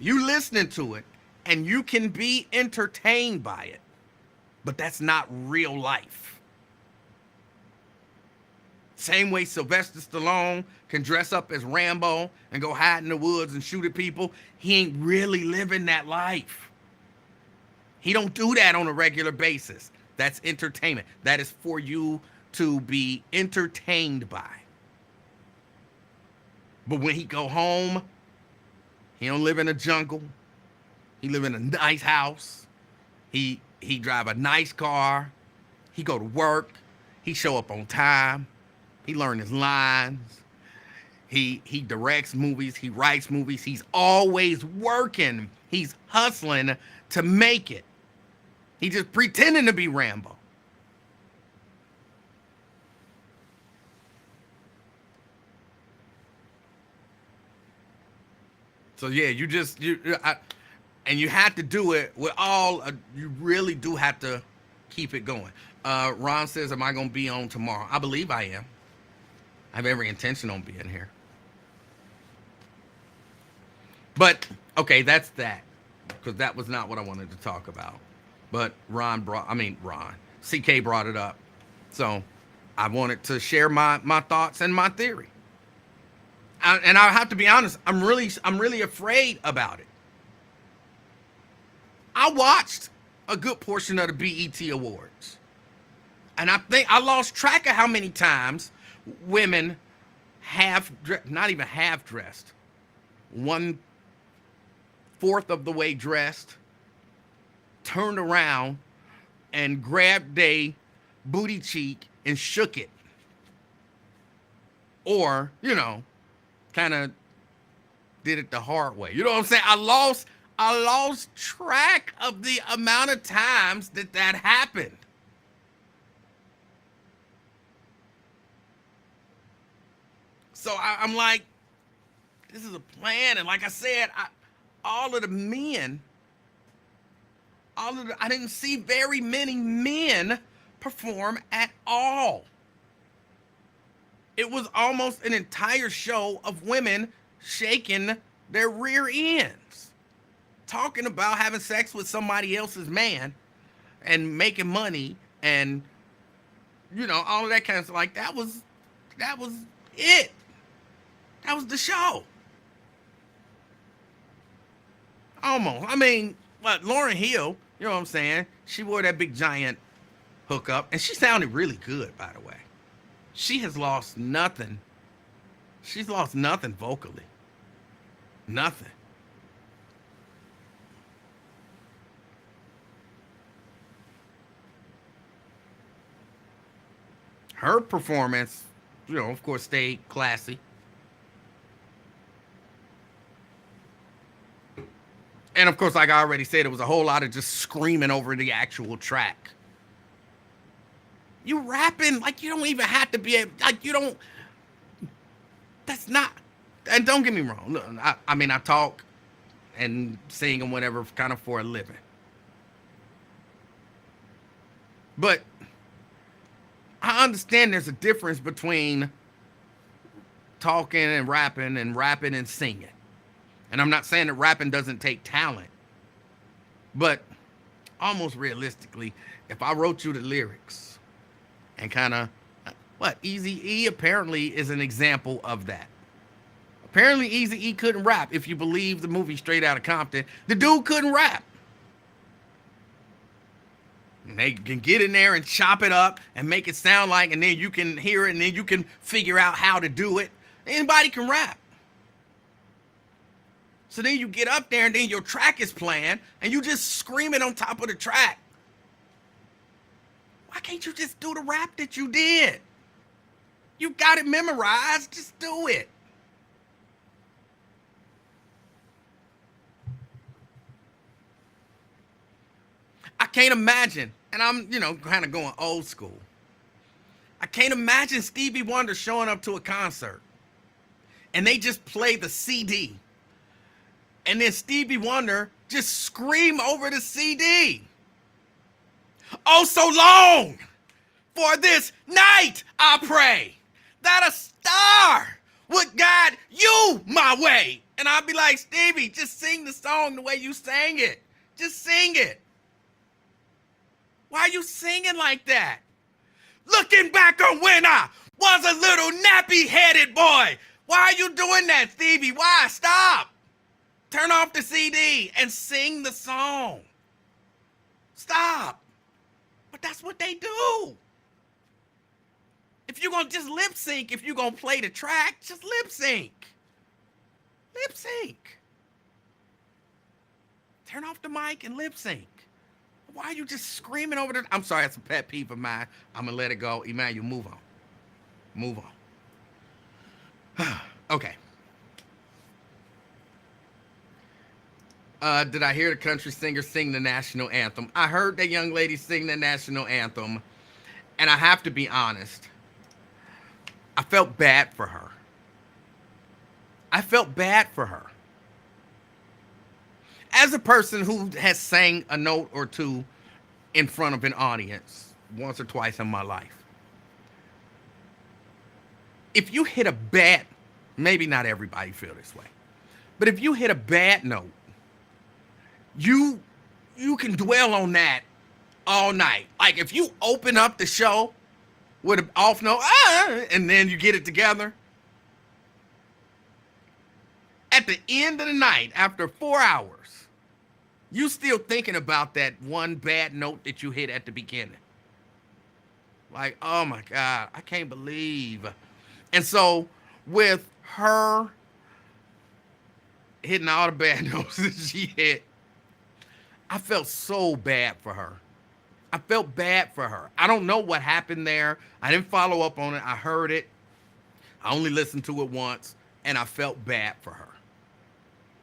[SPEAKER 1] you listening to it and you can be entertained by it. But that's not real life. Same way Sylvester Stallone can dress up as Rambo and go hide in the woods and shoot at people. He ain't really living that life. He don't do that on a regular basis. That's entertainment. That is for you to be entertained by. But when he go home, he don't live in a jungle. He live in a nice house. He drive a nice car. He go to work. He show up on time. He learn his lines. He directs movies. He writes movies. He's always working. He's hustling to make it. He just pretending to be Rambo. So yeah, and you have to do it with all. You really do have to keep it going. Ron says, "Am I going to be on tomorrow?" I believe I am. I have every intention on being here. But okay, that's that, because that was not what I wanted to talk about. But CK brought it up. So I wanted to share my thoughts and my theory. And I have to be honest, I'm really afraid about it. I watched a good portion of the BET Awards. And I think I lost track of how many times women not even half dressed, 1/4 of the way dressed, turned around and grabbed their booty cheek and shook it. Or, kind of did it the hard way. You know what I'm saying? I lost track of the amount of times that happened. So I'm like, this is a plan. And like I said, all of the men I didn't see very many men perform at all. It was almost an entire show of women shaking their rear ends, talking about having sex with somebody else's man and making money and all of that kind of stuff. Like that was it. That was the show. Almost. I mean, what, Lauryn Hill, you know what I'm saying? She wore that big giant hookup and she sounded really good, by the way. She has lost nothing. She's lost nothing vocally. Nothing. Her performance, of course, stayed classy. And of course, like I already said, it was a whole lot of just screaming over the actual track. You rapping, like you don't even have to be able, like you don't, that's not, and don't get me wrong. Look, I mean, I talk and sing and whatever kind of for a living. But I understand there's a difference between talking and rapping and singing. And I'm not saying that rapping doesn't take talent, but almost realistically, if I wrote you the lyrics and kind of, Eazy-E apparently is an example of that. Apparently Eazy-E couldn't rap. If you believe the movie Straight Outta Compton, the dude couldn't rap. And they can get in there and chop it up and make it sound like, and then you can hear it and then you can figure out how to do it. Anybody can rap. So then you get up there and then your track is playing and you just screaming on top of the track. Why can't you just do the rap that you did? You got it memorized, just do it. I can't imagine, and I'm, kind of going old school. I can't imagine Stevie Wonder showing up to a concert and they just play the CD. And then Stevie Wonder just scream over the CD. Oh, so long for this night, I pray that a star would guide you my way. And I'd be like, Stevie, just sing the song the way you sang it. Just sing it. Why are you singing like that? Looking back on when I was a little nappy-headed boy. Why are you doing that, Stevie? Why? Stop. Turn off the CD and sing the song. Stop. But that's what they do. If you're going to just lip sync, if you're going to play the track, just lip sync. Lip sync. Turn off the mic and lip sync. Why are you just screaming over the... I'm sorry, that's a pet peeve of mine. I'm going to let it go. Emanuel, move on. Move on. Okay. Did I hear the country singer sing the national anthem? I heard that young lady sing the national anthem, and I have to be honest. I felt bad for her. I felt bad for her. As a person who has sang a note or two in front of an audience once or twice in my life, if you hit a bad, maybe not everybody feel this way, but if you hit a bad note, you can dwell on that all night. Like if you open up the show with an off note, and then you get it together, at the end of the night, after 4 hours, you still thinking about that one bad note that you hit at the beginning. Like, oh my God, I can't believe. And so with her hitting all the bad notes that she hit, I felt so bad for her. I felt bad for her. I don't know what happened there. I didn't follow up on it. I heard it. I only listened to it once, and I felt bad for her.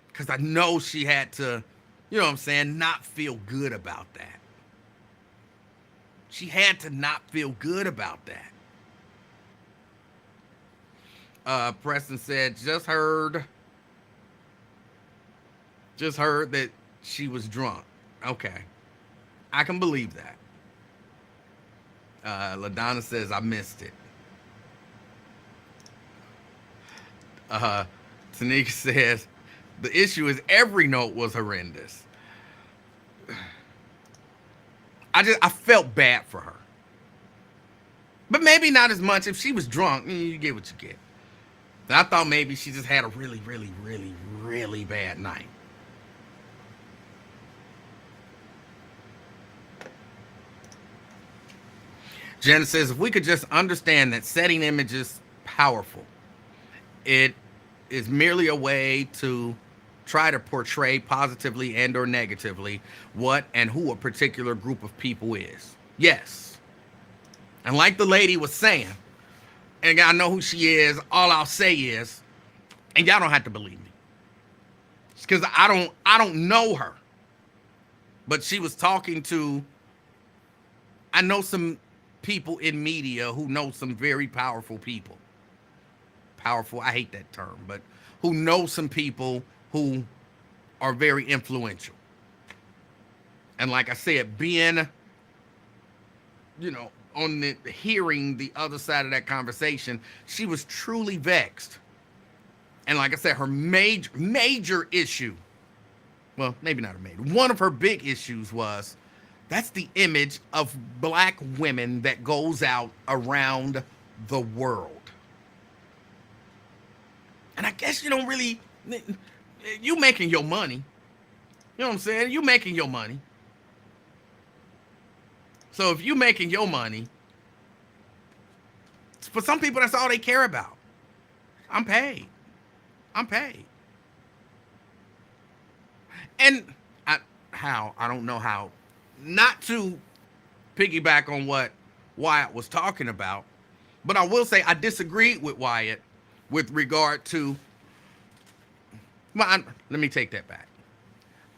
[SPEAKER 1] Because I know she had to, not feel good about that. She had to not feel good about that. Preston said, just heard that she was drunk. Okay. I can believe that. LaDonna says I missed it. Uh, Tanika says the issue is every note was horrendous. I felt bad for her, but maybe not as much. If she was drunk, you get what you get. And I thought maybe she just had a really, really, really, really bad night. Jen says, if we could just understand that setting images is powerful, it is merely a way to try to portray positively and or negatively what and who a particular group of people is. Yes. And like the lady was saying, and I know who she is, all I'll say is, and y'all don't have to believe me, because I don't know her, but she was talking to, I know some people in media who know some very powerful people. Powerful, I hate that term, but who know some people who are very influential. And like I said, being, on the hearing the other side of that conversation, she was truly vexed. And like I said, her major issue, well, maybe not a major, one of her big issues was that's the image of black women that goes out around the world. And I guess you don't really, you making your money. You know what I'm saying? You making your money. So if you making your money, for some people, that's all they care about. I'm paid. And I don't know how, not to piggyback on what Wyatt was talking about, but I will say I disagreed with Wyatt with regard to, let me take that back.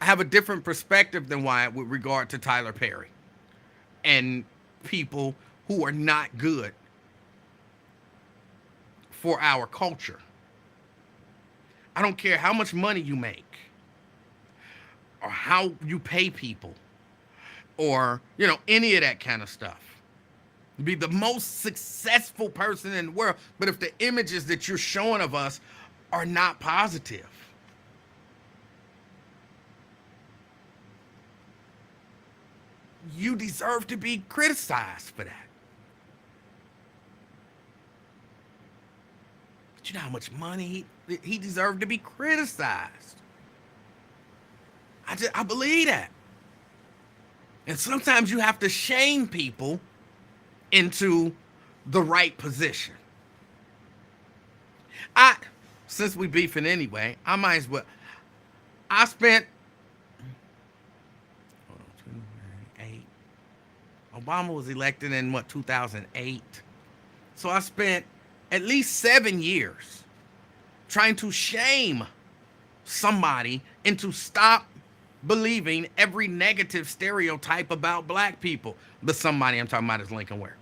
[SPEAKER 1] I have a different perspective than Wyatt with regard to Tyler Perry and people who are not good for our culture. I don't care how much money you make or how you pay people or, any of that kind of stuff. Be the most successful person in the world, but if the images that you're showing of us are not positive, you deserve to be criticized for that. But you know how much money he deserved to be criticized. I believe that. And sometimes you have to shame people into the right position. Since we beefing anyway, I might as well. I spent, Obama was elected in 2008. So I spent at least 7 years trying to shame somebody into stop believing every negative stereotype about black people. The somebody I'm talking about is Lincoln Ware.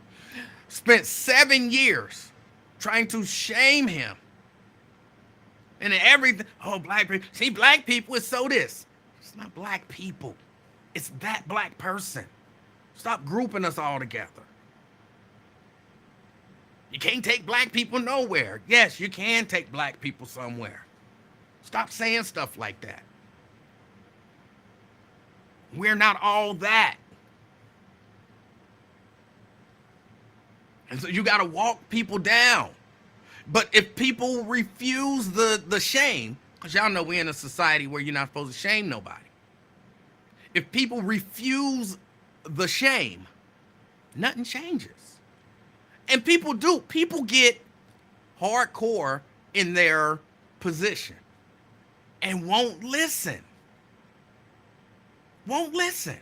[SPEAKER 1] Spent 7 years trying to shame him. And everything, black people. See, black people is so this. It's not black people. It's that black person. Stop grouping us all together. You can't take black people nowhere. Yes, you can take black people somewhere. Stop saying stuff like that. We're not all that. And so you got to walk people down. But if people refuse the shame, because y'all know we're in a society where you're not supposed to shame nobody. If people refuse the shame, nothing changes. And people do. People get hardcore in their position and won't listen. Won't listen.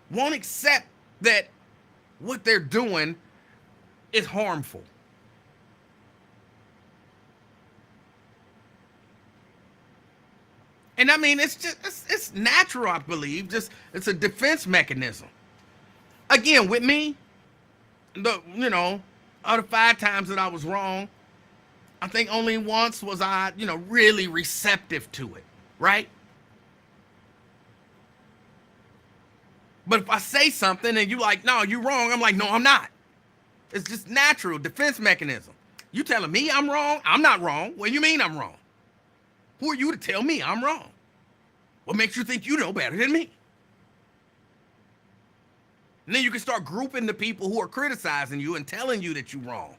[SPEAKER 1] Won't accept that what they're doing is harmful. And I mean, it's natural, I believe. It's a defense mechanism. Again, with me, out of 5 times that I was wrong, I think only once was I, really receptive to it, right? But if I say something and you like, no, you're wrong, I'm like, no, I'm not. It's just natural defense mechanism. You telling me I'm wrong? I'm not wrong. What do you mean I'm wrong? Who are you to tell me I'm wrong? What makes you think you know better than me? And then you can start grouping the people who are criticizing you and telling you that you're wrong.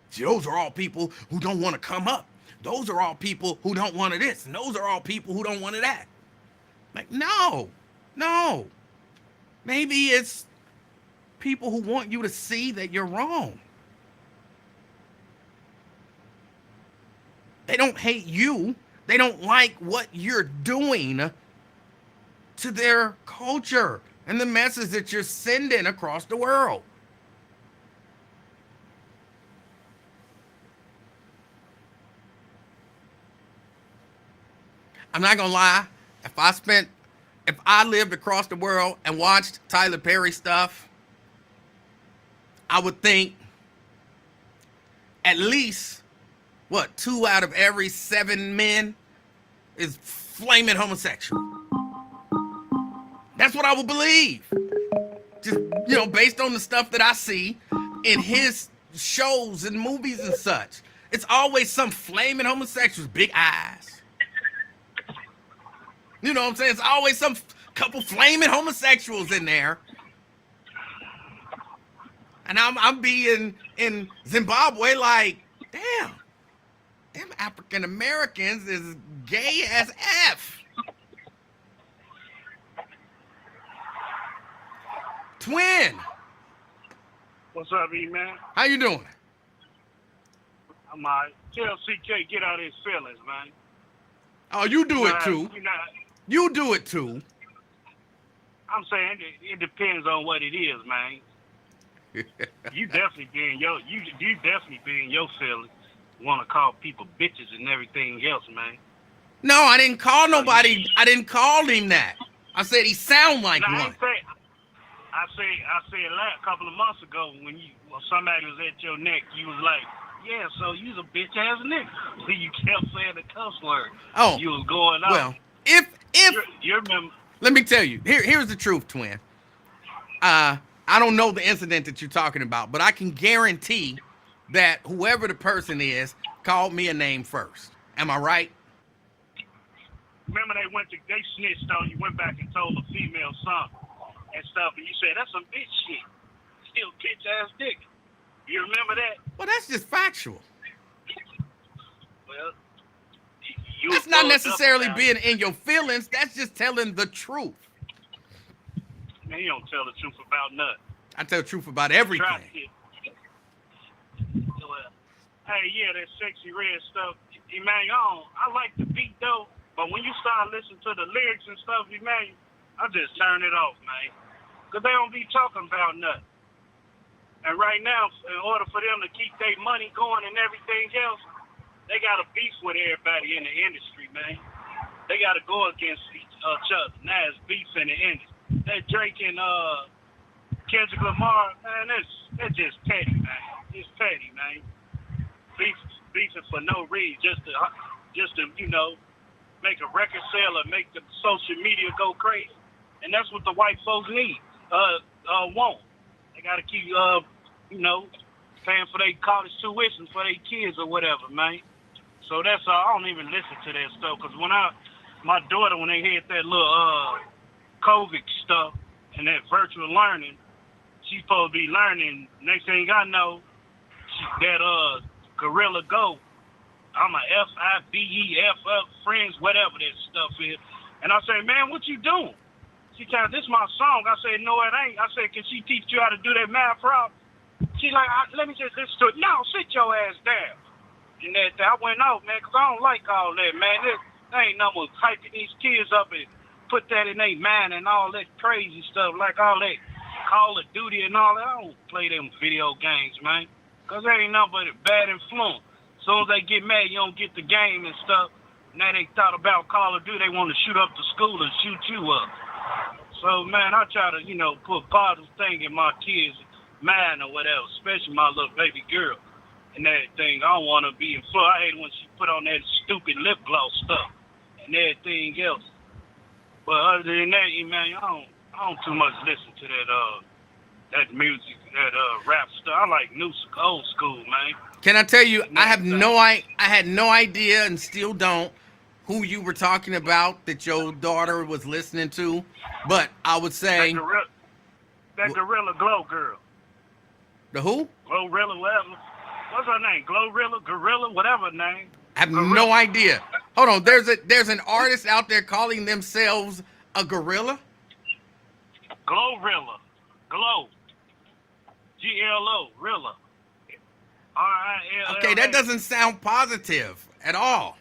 [SPEAKER 1] See, those are all people who don't want to come up. Those are all people who don't want to this. And those are all people who don't want to that. Like, no. Maybe it's people who want you to see that you're wrong. They don't hate you. They don't like what you're doing to their culture and the message that you're sending across the world. I'm not gonna lie. If I lived across the world and watched Tyler Perry stuff, I would think at least, 2 out of every 7 men is flaming homosexual. That's what I would believe. Just, based on the stuff that I see in his shows and movies and such. It's always some flaming homosexuals, big eyes. You know what I'm saying? It's always some couple flaming homosexuals in there. And I'm being in Zimbabwe like, damn, them African Americans is gay as F. Twin.
[SPEAKER 3] What's up, E-Man?
[SPEAKER 1] How you doing?
[SPEAKER 3] I'm all right. Tell CK get out of his feelings, man.
[SPEAKER 1] Oh, you do it too. You do it too.
[SPEAKER 3] I'm saying it depends on what it is, man. You definitely be in your feelings. Want to call people bitches and everything else, man.
[SPEAKER 1] No, I didn't call nobody. I didn't call him that. I said he sound like one.
[SPEAKER 3] I said a couple of months ago when somebody was at your neck, you was like, yeah, so you's a bitch ass nigga. So you kept saying the cuss word.
[SPEAKER 1] Oh,
[SPEAKER 3] you was going out.
[SPEAKER 1] Well, if
[SPEAKER 3] you remember.
[SPEAKER 1] Let me tell you. Here's the truth, Twin. I don't know the incident that you're talking about, but I can guarantee that whoever the person is called me a name first. Am I right?
[SPEAKER 3] Remember they snitched on you, went back and told a female something and stuff, and you said, that's some bitch shit. Still bitch ass nigga. You remember that?
[SPEAKER 1] Well, that's just factual.
[SPEAKER 3] Well,
[SPEAKER 1] that's not necessarily being in your feelings. That's just telling the truth.
[SPEAKER 3] Man, you don't tell the truth about nothing.
[SPEAKER 1] I tell the truth about everything.
[SPEAKER 3] Well, hey, yeah, that sexy red stuff, Emanuel, I like the beat though, but when you start listening to the lyrics and stuff, Emanuel, I just turn it off, man. Because they don't be talking about nothing. And right now, in order for them to keep their money going and everything else, they got to beef with everybody in the industry, man. They got to go against each other. Now it's beef in the industry. That Drake and Kendrick Lamar, man, that's just petty, man. It's petty, man. Beefing for no reason, just to make a record sale or make the social media go crazy. And that's what the white folks need, want. They got to keep, paying for their college tuition for their kids or whatever, man. So that's all. I don't even listen to that stuff. Because my daughter, when they had that little COVID stuff and that virtual learning, she's supposed to be learning. Next thing I know, that Gorilla Go, I'm a FIBEF friends, whatever that stuff is. And I say, man, what you doing? She said, this is my song. I said, no, it ain't. I said, can she teach you how to do that math problem? She's like, let me just listen to it. No, sit your ass down. And that I went out, man, because I don't like all that, man. There ain't nothing with hyping these kids up and put that in their mind and all that crazy stuff, like all that Call of Duty and all that. I don't play them video games, man, because there ain't nothing but a bad influence. As soon as they get mad, you don't get the game and stuff. Now they thought about Call of Duty. They want to shoot up the school and shoot you up. So, man, I try to, put positive thing in my kids' mind or whatever, especially my little baby girl and everything. I don't want to be influenced. I hate when she put on that stupid lip gloss stuff and everything else. But other than that, man, I don't too much listen to that music, that rap stuff. I like old school, man.
[SPEAKER 1] Can I tell you, I had no idea and still don't who you were talking about that your daughter was listening to, but I would say
[SPEAKER 3] that Gorilla Glow girl.
[SPEAKER 1] The who?
[SPEAKER 3] Glorilla, whatever. What's her name? Gorilla, whatever her name.
[SPEAKER 1] I have no idea. Hold on, there's an artist out there calling themselves a gorilla?
[SPEAKER 3] Glorilla. Glow. G-L-O, Rilla. R-I-L-L-A.
[SPEAKER 1] Okay, that doesn't sound positive at all.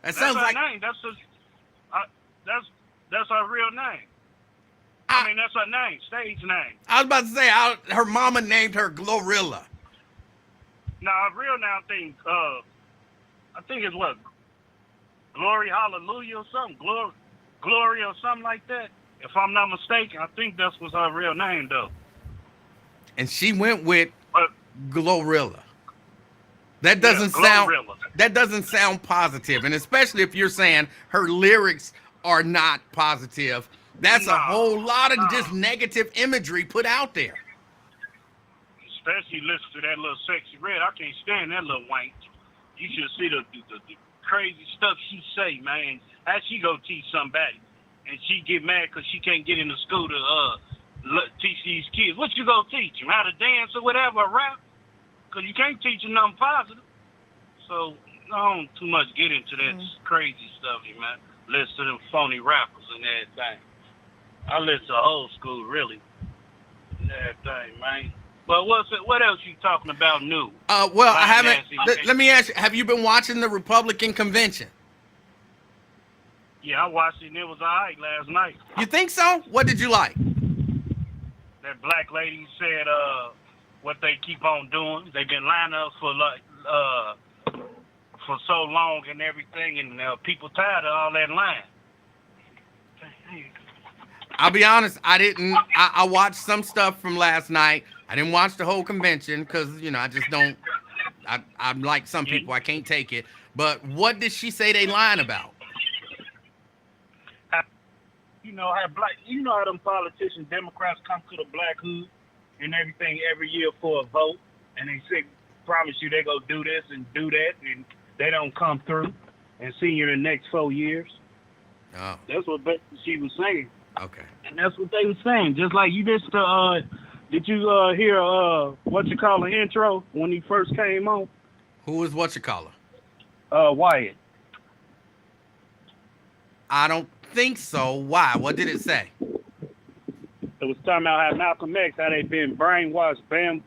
[SPEAKER 1] That sounds like
[SPEAKER 3] name. That's her real name. I mean, that's her name, stage name.
[SPEAKER 1] I was about to say, her mama named her Glorilla.
[SPEAKER 3] No, her real name, I think it's what? Glory Hallelujah or something? Glory or something like that. If I'm not mistaken, I think that's what's her real name, though.
[SPEAKER 1] And she went with Glorilla. That doesn't sound positive, and especially if you're saying her lyrics are not positive. That's a whole lot of just negative imagery put out there.
[SPEAKER 3] Especially listen to that little Sexy Red. I can't stand that little wank. You should see the crazy stuff she say, man. How she go teach somebody, and she get mad because she can't get into school to teach these kids. What you gonna teach them? How to dance or whatever, or rap? Because you can't teach them nothing positive. So I don't too much get into that crazy stuff, man. Listen to them phony rappers and everything. I listen to old school, really. And everything, man. But what else you talking about new?
[SPEAKER 1] Well, I haven't. Let me ask you, have you been watching the Republican convention?
[SPEAKER 3] Yeah, I watched it and it was all right last night.
[SPEAKER 1] You think so? What did you like?
[SPEAKER 3] That black lady said what they keep on doing. They've been lining us for so long and everything, and people tired of all that lying.
[SPEAKER 1] I'll be honest, I watched some stuff from last night. I didn't watch the whole convention because, I just don't, I'm like some people, I can't take it. But what did she say they lying about?
[SPEAKER 3] How them politicians, Democrats come to the black hood and everything every year for a vote, and they say, promise you they go do this and do that, and they don't come through and see you in the next 4 years.
[SPEAKER 1] Oh.
[SPEAKER 3] That's what she was saying.
[SPEAKER 1] Okay.
[SPEAKER 3] And that's what they were saying. Just like you did did you hear the intro when he first came on?
[SPEAKER 1] Who was whatchamacallit?
[SPEAKER 3] Wyatt.
[SPEAKER 1] I don't think so. Why? What did it say?
[SPEAKER 3] It was talking about how Malcolm X, how they been brainwashed,
[SPEAKER 1] Yeah.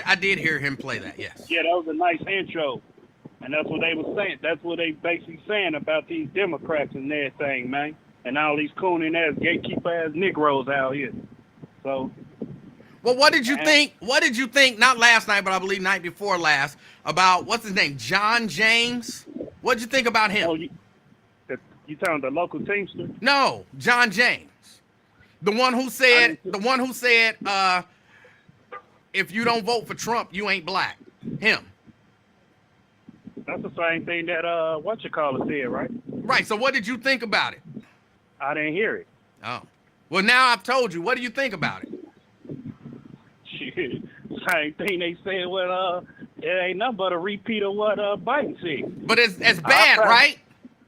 [SPEAKER 1] I did hear him play that. Yes.
[SPEAKER 3] Yeah, that was a nice intro, and that's what they were saying. That's what they basically saying about these Democrats and everything, man, and all these cooning ass, gatekeeper ass Negroes out here. So.
[SPEAKER 1] Well, what did you think? What did you think? Not last night, but I believe night before last, about what's his name, John James. What did you think about him?
[SPEAKER 3] Oh, you talking the local teamster?
[SPEAKER 1] No, John James. The one who said, if you don't vote for Trump, you ain't black. Him.
[SPEAKER 3] That's the same thing that said, right?
[SPEAKER 1] Right. So what did you think about it?
[SPEAKER 3] I didn't hear it.
[SPEAKER 1] Oh. Well, now I've told you. What do you think about it?
[SPEAKER 3] Shit. Same thing they said it ain't nothing but a repeat of what Biden said.
[SPEAKER 1] But it's bad, right?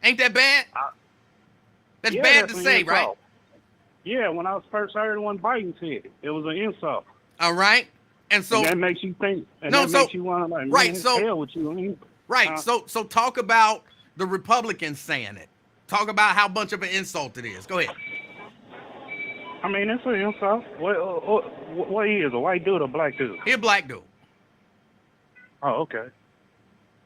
[SPEAKER 1] Ain't that bad? That's bad to say, right?
[SPEAKER 3] Yeah, when I was first heard when Biden said it was an insult.
[SPEAKER 1] All right, and so
[SPEAKER 3] that makes you think. Makes you want to like,
[SPEAKER 1] right. So
[SPEAKER 3] hell with you. I mean,
[SPEAKER 1] right. So talk about the Republicans saying it. Talk about how much of an insult it is. Go ahead.
[SPEAKER 3] I mean, it's an insult. What he is, a white dude or a black dude?
[SPEAKER 1] He a black dude.
[SPEAKER 3] Oh, okay.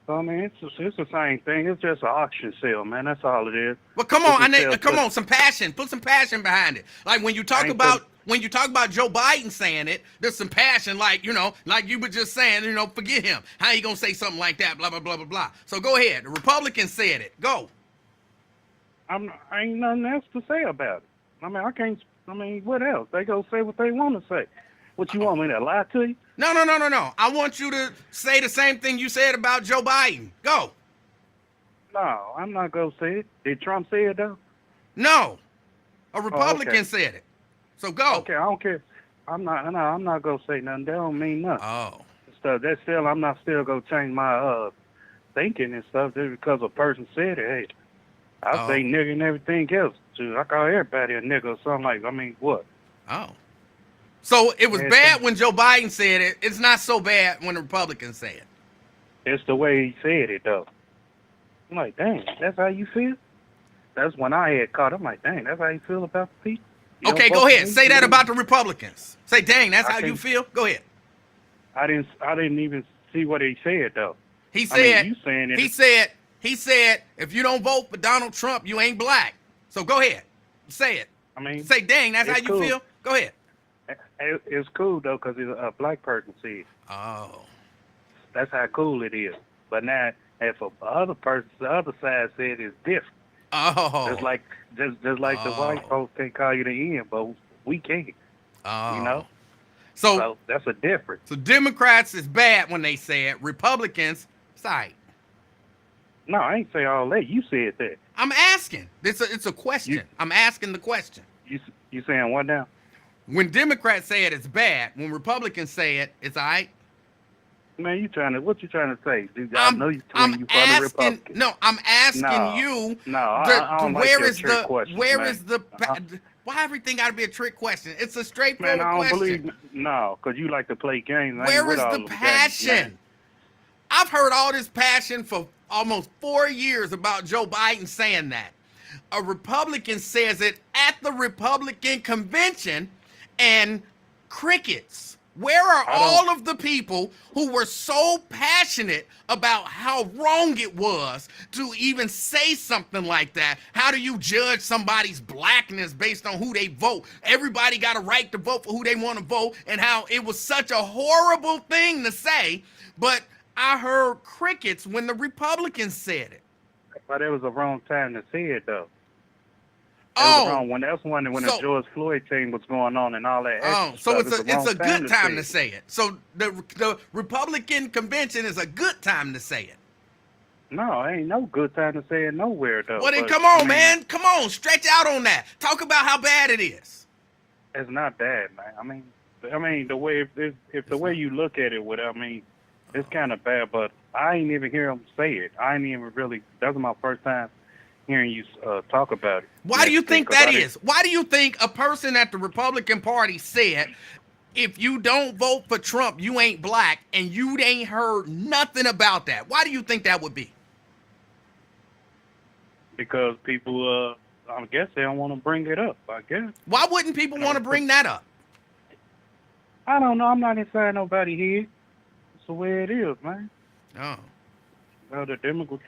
[SPEAKER 3] So, I mean, it's the same thing. It's just an auction sale, man. That's all it is.
[SPEAKER 1] Well, come on, some passion. Put some passion behind it. Like when you talk about Joe Biden saying it, there's some passion. Like like you were just saying, forget him. How you gonna say something like that? Blah blah blah blah blah. So go ahead. The Republicans said it. Go.
[SPEAKER 3] I ain't nothing else to say about it. I mean, I can't. I mean, what else? They go say what they want to say. What you want me to lie to you?
[SPEAKER 1] No. I want you to say the same thing you said about Joe Biden. Go.
[SPEAKER 4] No, I'm not gonna say it. Did Trump say it though?
[SPEAKER 1] No, a
[SPEAKER 4] Oh,
[SPEAKER 1] Republican
[SPEAKER 4] okay.
[SPEAKER 1] said it. So go.
[SPEAKER 4] Okay, I don't care. I'm not. No, I'm not gonna say nothing. That don't mean nothing.
[SPEAKER 1] Oh,
[SPEAKER 4] Stuff. That's still. I'm not still gonna change my thinking and stuff just because a person said it. Hey, I
[SPEAKER 1] oh,
[SPEAKER 4] say nigga and everything else. Too. I call everybody a nigga or something like. I mean, what?
[SPEAKER 1] oh. So it was
[SPEAKER 4] Everything.
[SPEAKER 1] bad when Joe Biden said it. It's not so bad when the Republicans say it.
[SPEAKER 4] It's the way he said it though. I'm like, dang, that's how you feel. That's when I had caught. I'm like, dang, that's how you feel about the people. You
[SPEAKER 1] Okay,
[SPEAKER 4] don't
[SPEAKER 1] go
[SPEAKER 4] fuck
[SPEAKER 1] ahead.
[SPEAKER 4] with
[SPEAKER 1] Say
[SPEAKER 4] me?
[SPEAKER 1] that about the Republicans. Say, dang, that's
[SPEAKER 4] I
[SPEAKER 1] how you
[SPEAKER 4] think-
[SPEAKER 1] feel? Go ahead.
[SPEAKER 4] I didn't even see what he said though.
[SPEAKER 1] He
[SPEAKER 4] I mean,
[SPEAKER 1] said,
[SPEAKER 4] you saying it.
[SPEAKER 1] he said, if you don't vote for Donald Trump, you ain't black. So go ahead. Say it.
[SPEAKER 4] I mean,
[SPEAKER 1] Say, dang, that's how
[SPEAKER 4] it's
[SPEAKER 1] you
[SPEAKER 4] cool.
[SPEAKER 1] feel? Go ahead.
[SPEAKER 4] it's cool though because it's a black person said it.
[SPEAKER 1] Oh.
[SPEAKER 4] That's how cool it is. But now, if a other person, the other side said it's different.
[SPEAKER 1] Oh.
[SPEAKER 4] Just like the white
[SPEAKER 1] Oh.
[SPEAKER 4] folks can call you the end, but we can't.
[SPEAKER 1] Oh.
[SPEAKER 4] You know.
[SPEAKER 1] So,
[SPEAKER 4] So that's a difference.
[SPEAKER 1] so Democrats is bad when they say it. Republicans, it's all right.
[SPEAKER 4] No, I ain't say all that. You said that.
[SPEAKER 1] I'm asking. It's a question.
[SPEAKER 4] You-
[SPEAKER 1] I'm asking the question.
[SPEAKER 4] You saying what now?
[SPEAKER 1] When Democrats say it, it's bad. When Republicans say it, it's all right.
[SPEAKER 4] Man, what you trying to say? Dude, I know you for the
[SPEAKER 1] asking.
[SPEAKER 4] Republicans.
[SPEAKER 1] No, I'm asking
[SPEAKER 4] No.
[SPEAKER 1] you.
[SPEAKER 4] No, I don't like
[SPEAKER 1] where
[SPEAKER 4] your
[SPEAKER 1] is
[SPEAKER 4] trick
[SPEAKER 1] the
[SPEAKER 4] questions,
[SPEAKER 1] where
[SPEAKER 4] man.
[SPEAKER 1] is the why everything got to be a trick question? It's a straightforward
[SPEAKER 4] Man, I don't
[SPEAKER 1] question.
[SPEAKER 4] believe no, because you like to play games. I ain't
[SPEAKER 1] Where
[SPEAKER 4] with
[SPEAKER 1] is
[SPEAKER 4] all
[SPEAKER 1] the
[SPEAKER 4] them games,
[SPEAKER 1] passion?
[SPEAKER 4] man.
[SPEAKER 1] I've heard all this passion for almost 4 years about Joe Biden saying that. A Republican says it at the Republican convention, and crickets. Where are all of the people who were so passionate about how wrong it was to even say something like that? How do you judge somebody's blackness based on who they vote? Everybody got a right to vote for who they want to vote, and how it was such a horrible thing to say. But I heard crickets when the Republicans said it.
[SPEAKER 4] But it was the wrong time to say it though. It was wrong when
[SPEAKER 1] so-
[SPEAKER 4] the George Floyd thing was going on and all that.
[SPEAKER 1] Oh,
[SPEAKER 4] Extra
[SPEAKER 1] so
[SPEAKER 4] stuff.
[SPEAKER 1] it's a
[SPEAKER 4] the wrong
[SPEAKER 1] good time to
[SPEAKER 4] it.
[SPEAKER 1] say it. So the Republican convention is a good time to say it.
[SPEAKER 4] No, ain't no good time to say it nowhere though.
[SPEAKER 1] Well then,
[SPEAKER 4] But,
[SPEAKER 1] come on,
[SPEAKER 4] I mean,
[SPEAKER 1] man. Come on, stretch out on that. Talk about how bad it is.
[SPEAKER 4] It's not bad, man. I mean the way if the way you look at it, it's kind of bad. But I ain't even hear him say it. I ain't even really. That was my first time hearing you talk about it.
[SPEAKER 1] Why do you think that
[SPEAKER 4] Because
[SPEAKER 1] is? Why do you think a person at the Republican Party said, if you don't vote for Trump, you ain't black, and you ain't heard nothing about that? Why do you think that would be?
[SPEAKER 4] Because people, I guess they don't want to bring it up. I guess.
[SPEAKER 1] Why wouldn't people want to bring that up?
[SPEAKER 4] I don't know. I'm not inside nobody here. It's the way it is, man.
[SPEAKER 1] Oh.
[SPEAKER 4] The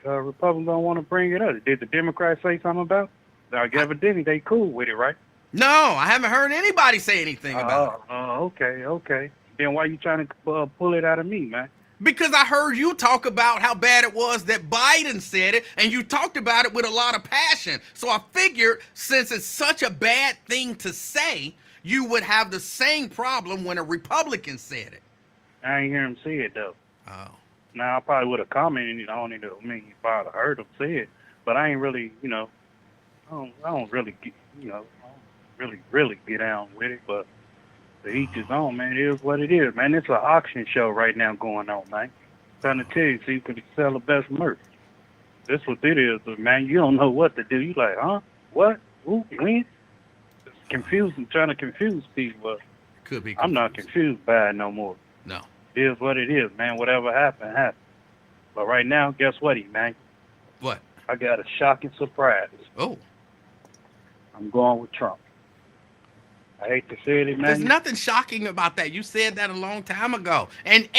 [SPEAKER 4] Republicans don't want to bring it up. Did the Democrats say something about it? Like, evidently, they cool with it, right?
[SPEAKER 1] No, I haven't heard anybody say anything about it.
[SPEAKER 4] Oh, okay. Then why you trying to pull it out of me, man?
[SPEAKER 1] Because I heard you talk about how bad it was that Biden said it, and you talked about it with a lot of passion. So I figured, since it's such a bad thing to say, you would have the same problem when a Republican said it.
[SPEAKER 4] I ain't hear him say it, though.
[SPEAKER 1] Oh.
[SPEAKER 4] Now, I probably would have commented on it. If I'd have heard him say it. But I ain't really, I don't really, really get down with it. But to each his own, man. It is what it is, man. It's an auction show right now going on, man. Trying to tell you so you can sell the best merch. That's what it is, man. You don't know what to do. You like, huh? What? Who? When? It's confusing, trying to confuse people.
[SPEAKER 1] Could be.
[SPEAKER 4] I'm not confused by it no more.
[SPEAKER 1] No.
[SPEAKER 4] It is what it is, man. Whatever happened, happened. But right now, guess what, man?
[SPEAKER 1] What?
[SPEAKER 4] I got a shocking surprise.
[SPEAKER 1] Oh.
[SPEAKER 4] I'm going with Trump. I hate to say it, man.
[SPEAKER 1] There's nothing shocking about that. You said that a long time ago. And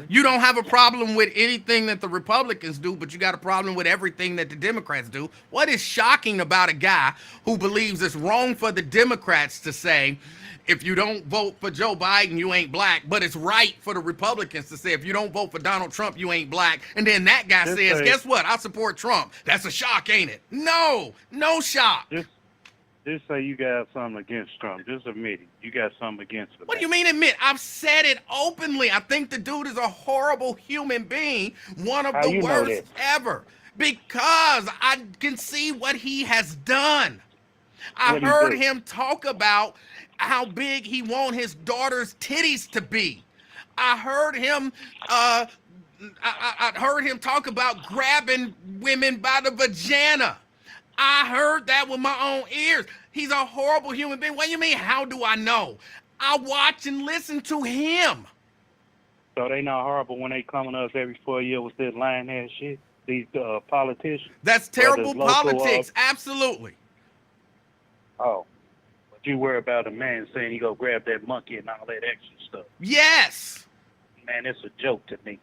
[SPEAKER 1] you don't have a problem with anything that the Republicans do, but you got a problem with everything that the Democrats do. What is shocking about a guy who believes it's wrong for the Democrats to say, if you don't vote for Joe Biden, you ain't black, but it's right for the Republicans to say, if you don't vote for Donald Trump, you ain't black. And then that guy says, guess what? I support Trump. That's a shock, ain't it? No shock.
[SPEAKER 4] Just say you got something against Trump. Just admit it. You got something against him.
[SPEAKER 1] What do you mean admit? I've said it openly. I think the dude is a horrible human being. One of
[SPEAKER 4] How
[SPEAKER 1] the
[SPEAKER 4] you know
[SPEAKER 1] worst
[SPEAKER 4] that?
[SPEAKER 1] ever. Because I can see what he has done. I
[SPEAKER 4] What'd he
[SPEAKER 1] heard
[SPEAKER 4] do?
[SPEAKER 1] him talk about how big he want his daughter's titties to be. I heard him I heard him talk about grabbing women by the vagina. I heard that with my own ears. He's a horrible human being. What do you mean, how do I know? I watch and listen to him.
[SPEAKER 4] So they not horrible when they coming to us every 4 years with this lying ass shit. These politicians.
[SPEAKER 1] That's terrible
[SPEAKER 4] local,
[SPEAKER 1] politics. Absolutely.
[SPEAKER 4] Oh, but you worry about a man saying he go grab that monkey and all that extra stuff.
[SPEAKER 1] Yes.
[SPEAKER 4] Man, it's a joke to me.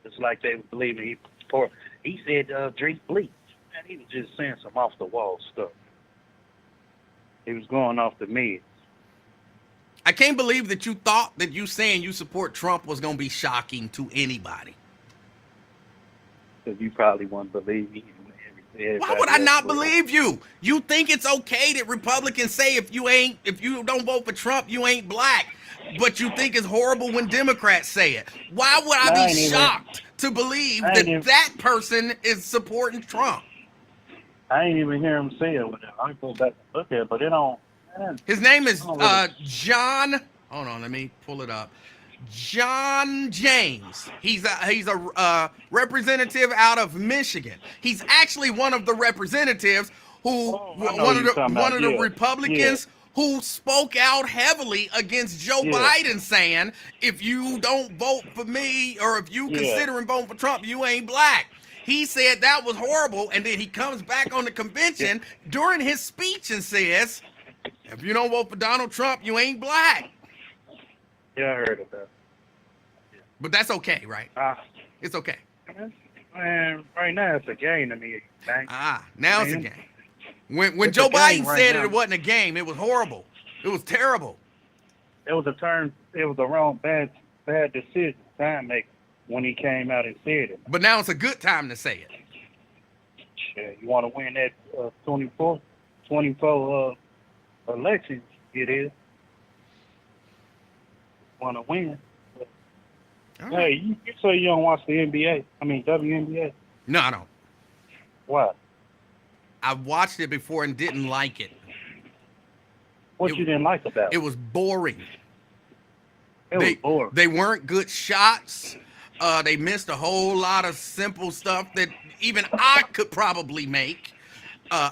[SPEAKER 4] It's like they believe he said drink bleach. Man, he was just saying some off the wall stuff. He was going off the meds.
[SPEAKER 1] I can't believe that you thought that you saying you support Trump was going to be shocking to anybody.
[SPEAKER 4] Because you probably wouldn't believe me.
[SPEAKER 1] Why would I not believe you? You think it's okay that Republicans say if you don't vote for Trump, you ain't black. But you think it's horrible when Democrats say it. Why would I be shocked to believe that person is supporting Trump?
[SPEAKER 4] I ain't even hear him say it. I go back and look at it, but it don't. Man,
[SPEAKER 1] his name is John. Hold on, let me pull it up. John James. He's a representative out of Michigan. He's actually one of the representatives who one of the Republicans who spoke out heavily against Joe Biden, saying if you don't vote for me or if you considering voting for Trump, you ain't black. He said that was horrible, and then he comes back on the convention during his speech and says, if you don't vote for Donald Trump, you ain't black.
[SPEAKER 4] Yeah, I heard of that.
[SPEAKER 1] But that's okay, right? It's okay.
[SPEAKER 4] Man, right now it's a game to me, man.
[SPEAKER 1] Now it's a game. When Joe Biden said it wasn't a game. It was horrible. It was terrible.
[SPEAKER 4] It was the wrong bad decision, time maker when he came out and said it.
[SPEAKER 1] But now it's a good time to say it.
[SPEAKER 4] Shit, you want to win that 24 elections, it is. Want to win. Hey, you say you don't watch the NBA? I mean, WNBA?
[SPEAKER 1] No, I don't.
[SPEAKER 4] Why?
[SPEAKER 1] I watched it before and didn't like it.
[SPEAKER 4] What you didn't like about it?
[SPEAKER 1] It was boring.
[SPEAKER 4] It was boring.
[SPEAKER 1] They weren't good shots. They missed a whole lot of simple stuff that even I could probably make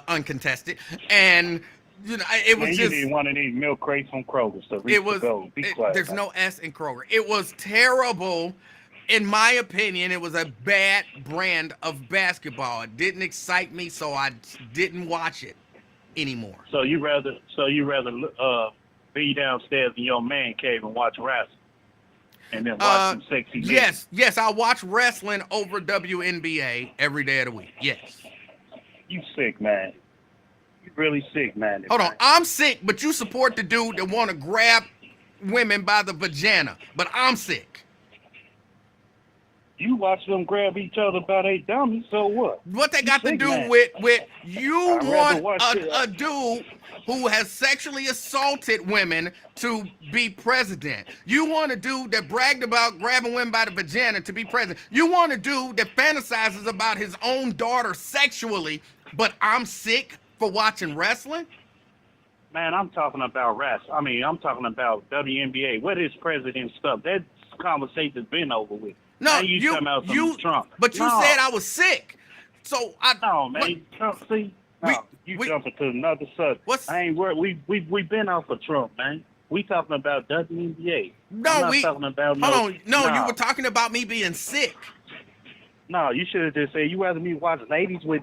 [SPEAKER 1] uncontested. And you know, it was
[SPEAKER 4] you need one of these milk crates from Kroger. So be quiet.
[SPEAKER 1] There's no S in Kroger. It was terrible. In my opinion, it was a bad brand of basketball. It didn't excite me, so I didn't watch it anymore.
[SPEAKER 4] So you rather be downstairs in your man cave and watch wrestling, and then watch some sexy.
[SPEAKER 1] Yes, I watch wrestling over WNBA every day of the week. Yes.
[SPEAKER 4] You sick, man. You really sick, man.
[SPEAKER 1] Hold on, I'm sick, but you support the dude that want to grab women by the vagina, but I'm sick.
[SPEAKER 4] You watch them grab each other by their dummies, so what?
[SPEAKER 1] What they got to do with you want a dude who has sexually assaulted women to be president. You want a dude that bragged about grabbing women by the vagina to be president. You want a dude that fantasizes about his own daughter sexually, but I'm sick for watching wrestling?
[SPEAKER 4] Man, I'm talking about wrestling. I mean, I'm talking about WNBA. What is president stuff? That conversation's been over with.
[SPEAKER 1] No,
[SPEAKER 4] Trump.
[SPEAKER 1] But you said I was sick, so
[SPEAKER 4] No, man. Trump. See, you jumping to another subject. I ain't worried. We been off of Trump, man. We talking about WNBA.
[SPEAKER 1] No,
[SPEAKER 4] talking about.
[SPEAKER 1] You were talking about me being sick.
[SPEAKER 4] No, you should have just said you rather me watch ladies with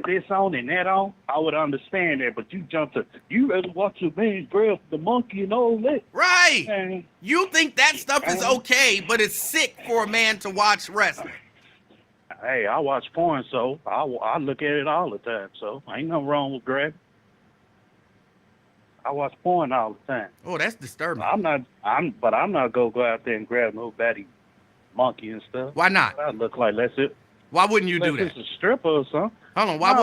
[SPEAKER 4] this on and that on. I would understand that, but you jumped to you rather watch a man grab the monkey and all that.
[SPEAKER 1] Right.
[SPEAKER 4] Man.
[SPEAKER 1] You think that stuff is okay, but it's sick for a man to watch wrestling.
[SPEAKER 4] Hey, I watch porn, so I look at it all the time. So ain't nothing wrong with grabbing. I watch porn all the time.
[SPEAKER 1] Oh, that's disturbing.
[SPEAKER 4] I'm not gonna go out there and grab nobody monkey and stuff.
[SPEAKER 1] Why not?
[SPEAKER 4] I look like that's it.
[SPEAKER 1] Why wouldn't you do that?
[SPEAKER 4] It's a stripper or something.
[SPEAKER 1] Hold on. Why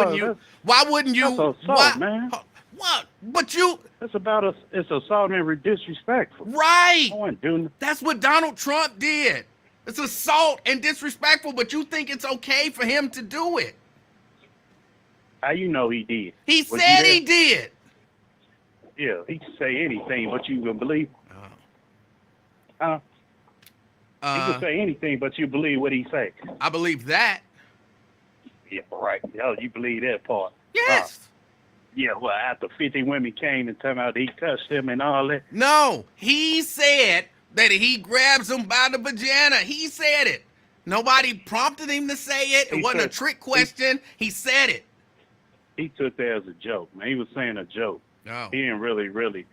[SPEAKER 1] wouldn't you?
[SPEAKER 4] That's assault, man.
[SPEAKER 1] What? But you.
[SPEAKER 4] It's assault and disrespectful.
[SPEAKER 1] Right.
[SPEAKER 4] I wasn't doing.
[SPEAKER 1] That's what Donald Trump did. It's assault and disrespectful, but you think it's okay for him to do it.
[SPEAKER 4] How you know he did?
[SPEAKER 1] He
[SPEAKER 4] Was
[SPEAKER 1] said
[SPEAKER 4] you
[SPEAKER 1] he did.
[SPEAKER 4] Yeah, he can say anything, but you will believe. Huh? He can say anything, but you believe what he say.
[SPEAKER 1] I believe that.
[SPEAKER 4] Yeah, right. Oh, you believe that part?
[SPEAKER 1] Yes.
[SPEAKER 4] Yeah. Well, after 50 women came and told out he touched him and all that.
[SPEAKER 1] No, he said that he grabs him by the vagina. He said it. Nobody prompted him to say it. It wasn't a trick question. He said it.
[SPEAKER 4] He took that as a joke, man. He was saying a joke.
[SPEAKER 1] Oh.
[SPEAKER 4] He didn't really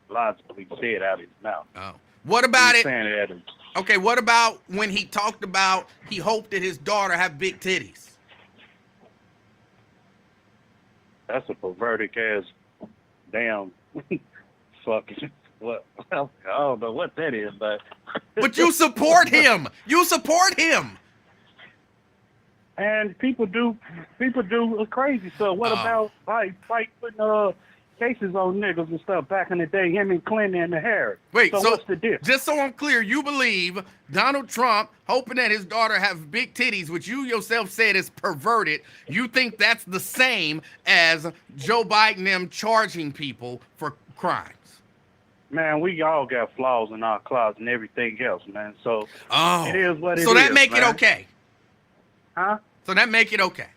[SPEAKER 4] logically say it out of his mouth.
[SPEAKER 1] Oh. What about it?
[SPEAKER 4] Saying it
[SPEAKER 1] Okay, what about when he talked about he hoped that his daughter have big titties?
[SPEAKER 4] That's a perverted ass damn fucking what I don't know what that is, but
[SPEAKER 1] you support him. You support him.
[SPEAKER 4] And people do crazy stuff. What about like putting cases on niggas and stuff back in the day, him and Clinton and the Harris?
[SPEAKER 1] Wait, so
[SPEAKER 4] what's the difference?
[SPEAKER 1] Just so I'm clear, you believe Donald Trump hoping that his daughter have big titties, which you yourself said is perverted, you think that's the same as Joe Biden them charging people for crimes?
[SPEAKER 4] Man, we all got flaws in our closet and everything else, man. So it is what it is.
[SPEAKER 1] So that make
[SPEAKER 4] man.
[SPEAKER 1] it okay?
[SPEAKER 4] Huh?
[SPEAKER 1] So that make it okay?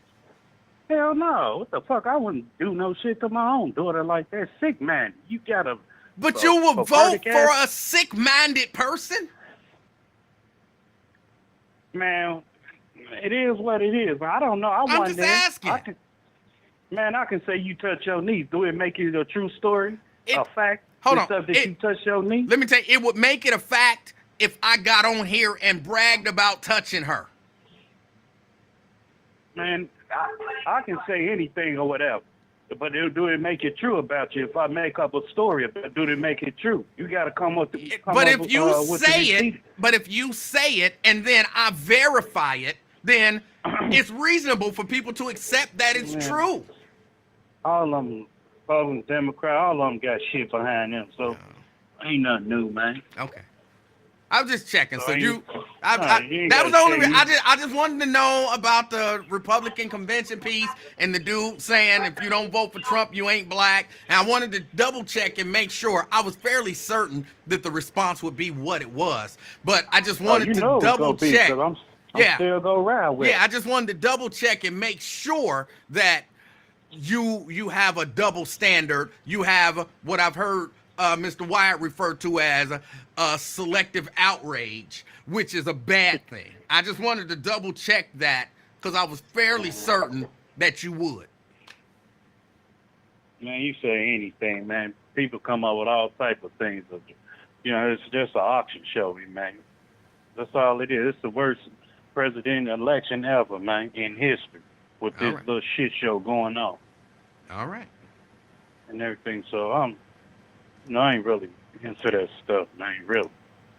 [SPEAKER 4] Hell no. What the fuck? I wouldn't do no shit to my own daughter like that. Sick man. You gotta.
[SPEAKER 1] But you will vote for a sick-minded person?
[SPEAKER 4] Man, it is what it is. I don't know.
[SPEAKER 1] I'm just asking.
[SPEAKER 4] I can say you touch your knee. Do it make it a true story? A fact?
[SPEAKER 1] Hold on.
[SPEAKER 4] Stuff that you touch your knee?
[SPEAKER 1] Let me tell you, it would make it a fact if I got on here and bragged about touching her.
[SPEAKER 4] Man, I can say anything or whatever, but do it make it true about you? If I make up a story about it, do it make it true? You got to come up with.
[SPEAKER 1] But if you say it and then I verify it, then it's reasonable for people to accept that it's true.
[SPEAKER 4] All of them, Republican, Democrat, all of them got shit behind them, so ain't nothing new, man.
[SPEAKER 1] Okay. I was just checking. So
[SPEAKER 4] you
[SPEAKER 1] that was the only reason. I just wanted to know about the Republican convention piece and the dude saying if you don't vote for Trump, you ain't black. And I wanted to double check and make sure. I was fairly certain that the response would be what it was, but I just wanted to double check.
[SPEAKER 4] I'm still go around with.
[SPEAKER 1] Yeah, I just wanted to double check and make sure that you have a double standard. You have what I've heard Mr. Wyatt referred to as a selective outrage, which is a bad thing. I just wanted to double check that because I was fairly certain that you would.
[SPEAKER 4] Man, you say anything, man. People come up with all type of things. It's just an auction show, man. That's all it is. It's the worst president election ever, man, in history with this little shit show going on.
[SPEAKER 1] All right.
[SPEAKER 4] And everything. So I ain't really into that stuff, man. Really.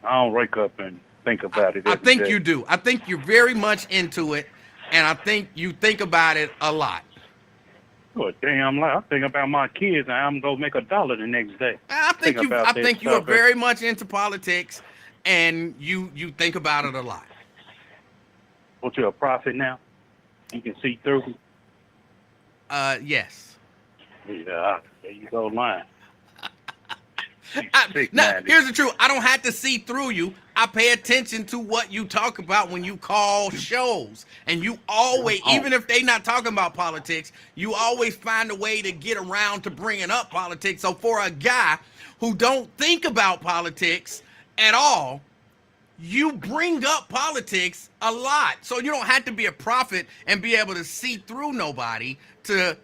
[SPEAKER 4] I don't wake up and think about it.
[SPEAKER 1] I think you do. I think you're very much into it, and I think you think about it a lot.
[SPEAKER 4] Oh, damn, I think about my kids, and I'm going to make $1 the next day.
[SPEAKER 1] I think you are very much into politics, and you think about it a lot.
[SPEAKER 4] What, you're a prophet now? You can see through?
[SPEAKER 1] Yes.
[SPEAKER 4] Yeah, there you go, lying.
[SPEAKER 1] Now, here's the truth. I don't have to see through you. I pay attention to what you talk about when you call shows. And you always, even if they not talking about politics, you always find a way to get around to bringing up politics. So for a guy who don't think about politics at all, you bring up politics a lot. So you don't have to be a prophet and be able to see through nobody to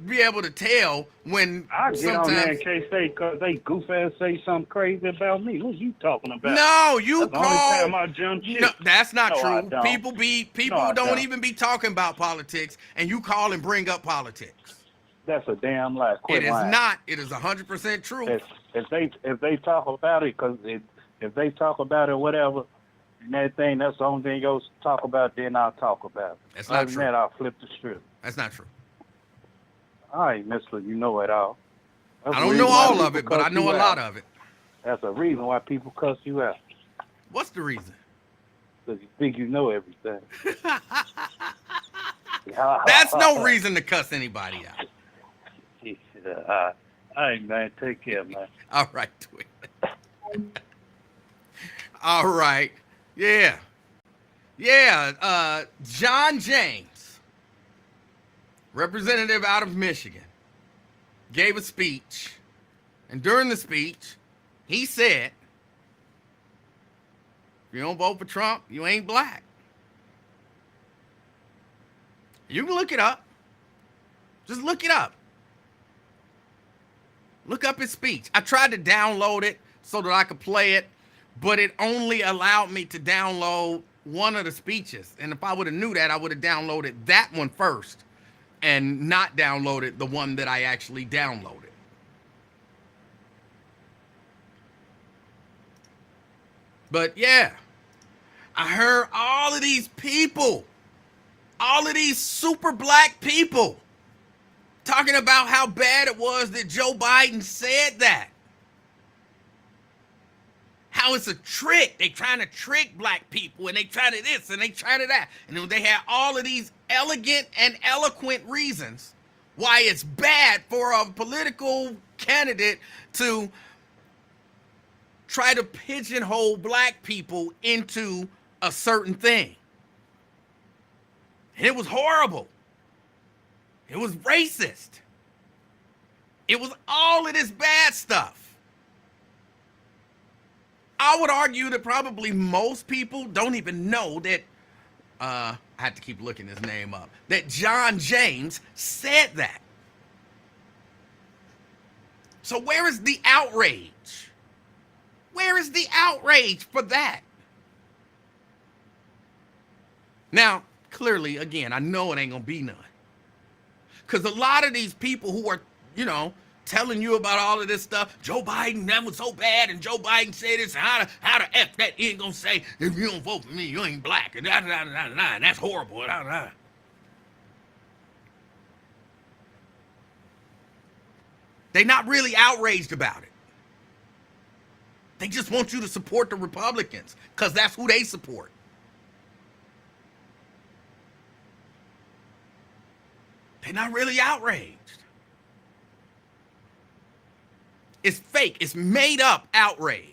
[SPEAKER 1] be able to tell when
[SPEAKER 4] I get on there in case they goof ass say something crazy about me. What are you talking about?
[SPEAKER 1] No, you
[SPEAKER 4] that's
[SPEAKER 1] call.
[SPEAKER 4] The only time I jump shit.
[SPEAKER 1] No, that's not
[SPEAKER 4] no,
[SPEAKER 1] true. People don't even be talking about politics, and you call and bring up politics.
[SPEAKER 4] That's a damn lie. Quit
[SPEAKER 1] it
[SPEAKER 4] lying.
[SPEAKER 1] Is not. It is 100% true.
[SPEAKER 4] If they talk about it, because if they talk about it, whatever, and that thing, that's the only thing you'll talk about. Then I'll talk about it.
[SPEAKER 1] That's not true.
[SPEAKER 4] That, I'll flip the script.
[SPEAKER 1] That's not true.
[SPEAKER 4] All right, mister, you know it all.
[SPEAKER 1] I don't know all of it, but I know a lot of it.
[SPEAKER 4] That's a reason why people cuss you out.
[SPEAKER 1] What's the reason?
[SPEAKER 4] Because you think you know everything.
[SPEAKER 1] That's no reason to cuss anybody out.
[SPEAKER 4] All right, man. Take care, man.
[SPEAKER 1] All right, Twin. All right. Yeah. Yeah. John James, representative out of Michigan, gave a speech. And during the speech, he said, if you don't vote for Trump, you ain't black. You can look it up. Just look it up. Look up his speech. I tried to download it so that I could play it, but it only allowed me to download one of the speeches. And if I would have knew that, I would have downloaded that one first and not downloaded the one that I actually downloaded. But yeah, I heard all of these people, all of these super black people talking about how bad it was that Joe Biden said that. How it's a trick. They trying to trick black people, and they try to this and they try to that. And they had all of these elegant and eloquent reasons why it's bad for a political candidate to try to pigeonhole black people into a certain thing. And it was horrible. It was racist. It was all of this bad stuff. I would argue that probably most people don't even know that, I had to keep looking his name up, that John James said that. So where is the outrage? Where is the outrage for that? Now, clearly, again, I know it ain't gonna be none. Because a lot of these people who are, telling you about all of this stuff, Joe Biden, that was so bad, and Joe Biden said this, and how the F that he ain't gonna say, if you don't vote for me, you ain't black, and and that's horrible, They're not really outraged about it. They just want you to support the Republicans, because that's who they support. They're not really outraged. It's fake. It's made up outrage.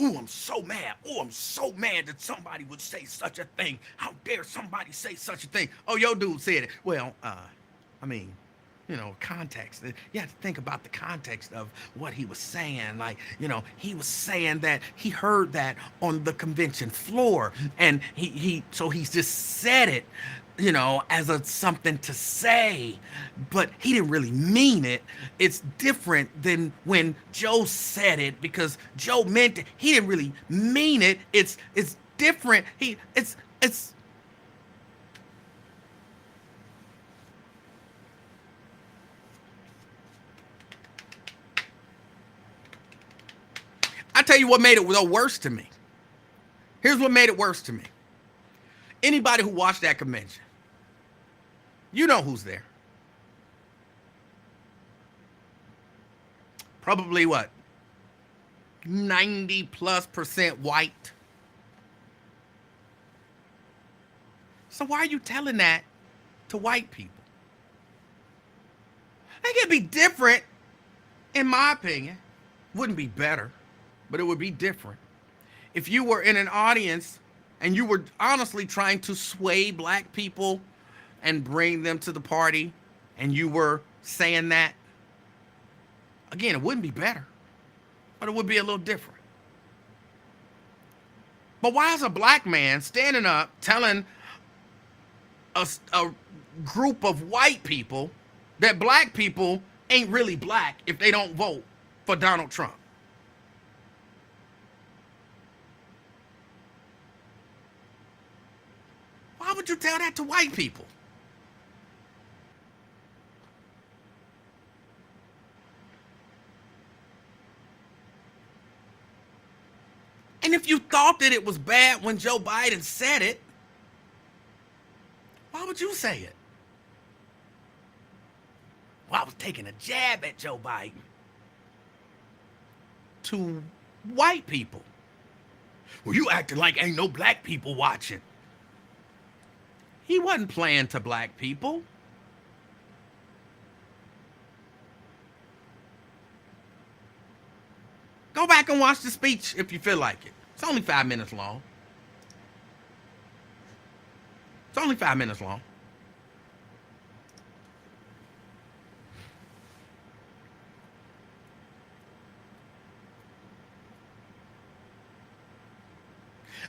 [SPEAKER 1] Ooh, I'm so mad. Oh, I'm so mad that somebody would say such a thing. How dare somebody say such a thing? Oh, your dude said it. Well, context. You have to think about the context of what he was saying. Like, he was saying that he heard that on the convention floor, and so he's just said it, as something to say, but he didn't really mean it. It's different than when Joe said it, because Joe meant it. He didn't really mean it. It's different. It's I tell you what made it worse to me. Here's what made it worse to me. Anybody who watched that convention, you know who's there. Probably what? 90+% white. So why are you telling that to white people? It could be different, in my opinion. Wouldn't be better, but it would be different if you were in an audience and you were honestly trying to sway black people and bring them to the party, and you were saying that. Again, it wouldn't be better, but it would be a little different. But why is a black man standing up telling a group of white people that black people ain't really black if they don't vote for Donald Trump? Why would you tell that to white people? And if you thought that it was bad when Joe Biden said it, why would you say it? Well, I was taking a jab at Joe Biden. To White people. Well, you acting like ain't no black people watching. He wasn't playing to black people. Go back and watch the speech if you feel like it. It's only 5 minutes long. It's only 5 minutes long.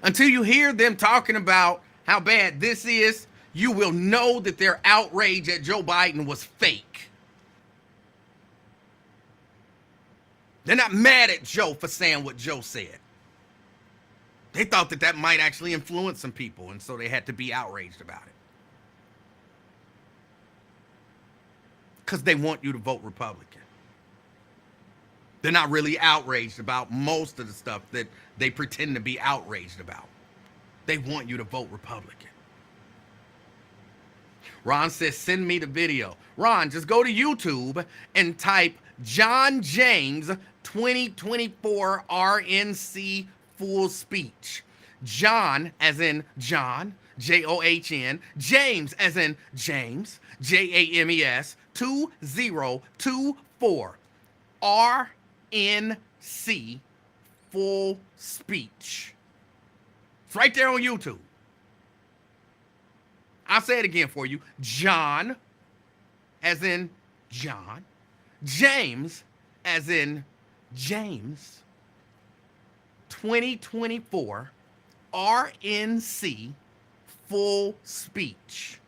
[SPEAKER 1] Until you hear them talking about how bad this is, you will know that their outrage at Joe Biden was fake. They're not mad at Joe for saying what Joe said. They thought that that might actually influence some people, and so they had to be outraged about it. Because they want you to vote Republican. They're not really outraged about most of the stuff that they pretend to be outraged about. They want you to vote Republican. Ron says, send me the video. Ron, just go to YouTube and type John James 2024 RNC full speech. John as in John, John, James as in James, James, 2024 RNC full speech. It's right there on YouTube. I'll say it again for you. John, as in John. James, as in James. 2024 RNC full speech.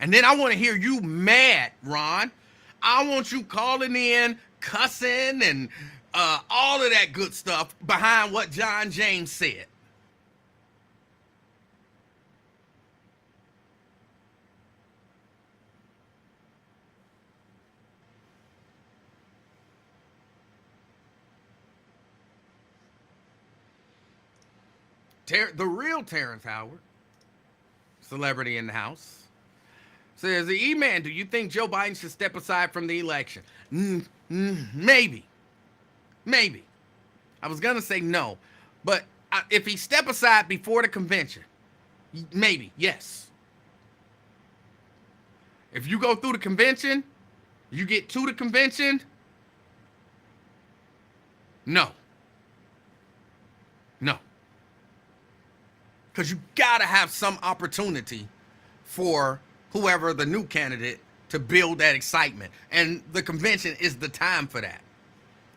[SPEAKER 1] And then I want to hear you mad, Ron. I want you calling in, cussing, and all of that good stuff behind what John James said. The real Terrence Howard, celebrity in the house, says, the E-Man, do you think Joe Biden should step aside from the election? Maybe. Maybe. I was going to say no. But if he step aside before the convention, maybe, yes. If you go through the convention, you get to the convention, no. No. Because you got to have some opportunity for whoever the new candidate to build that excitement. And the convention is the time for that.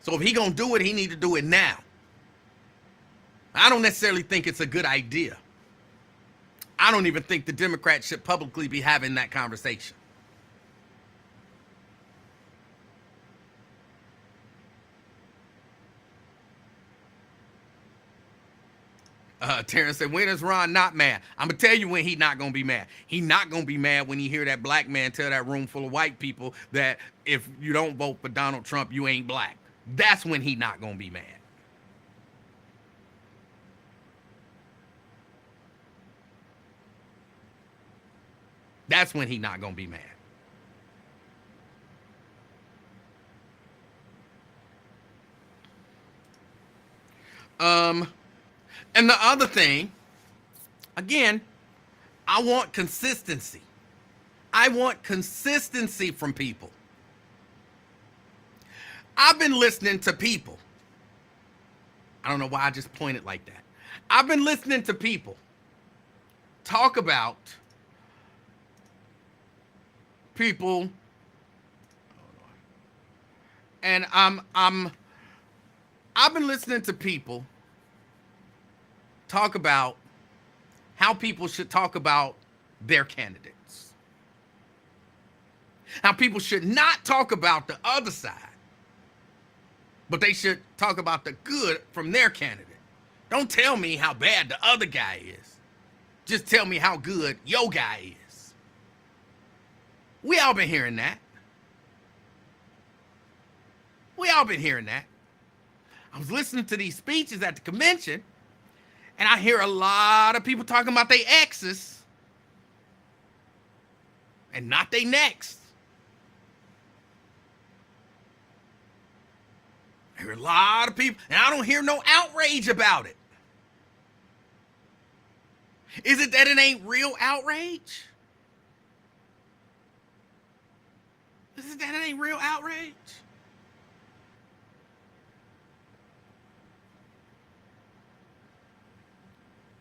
[SPEAKER 1] So if he going to do it, he need to do it now. I don't necessarily think it's a good idea. I don't even think the Democrats should publicly be having that conversation. Terrence said, when is Ron not mad? I'm going to tell you when he not going to be mad. He not going to be mad when he hear that black man tell that room full of white people that if you don't vote for Donald Trump, you ain't black. That's when he not going to be mad. That's when he not going to be mad. And the other thing, again, I want consistency. I want consistency from people. I've been listening to people. I don't know why I just pointed like that. I've been listening to people talk about people, and I've been listening to people talk about how people should talk about their candidates. How people should not talk about the other side, but they should talk about the good from their candidate. Don't tell me how bad the other guy is. Just tell me how good your guy is. We all been hearing that. We all been hearing that. I was listening to these speeches at the convention, and I hear a lot of people talking about their exes and not their next. I hear a lot of people, and I don't hear no outrage about it. Is it that it ain't real outrage? Is it that it ain't real outrage?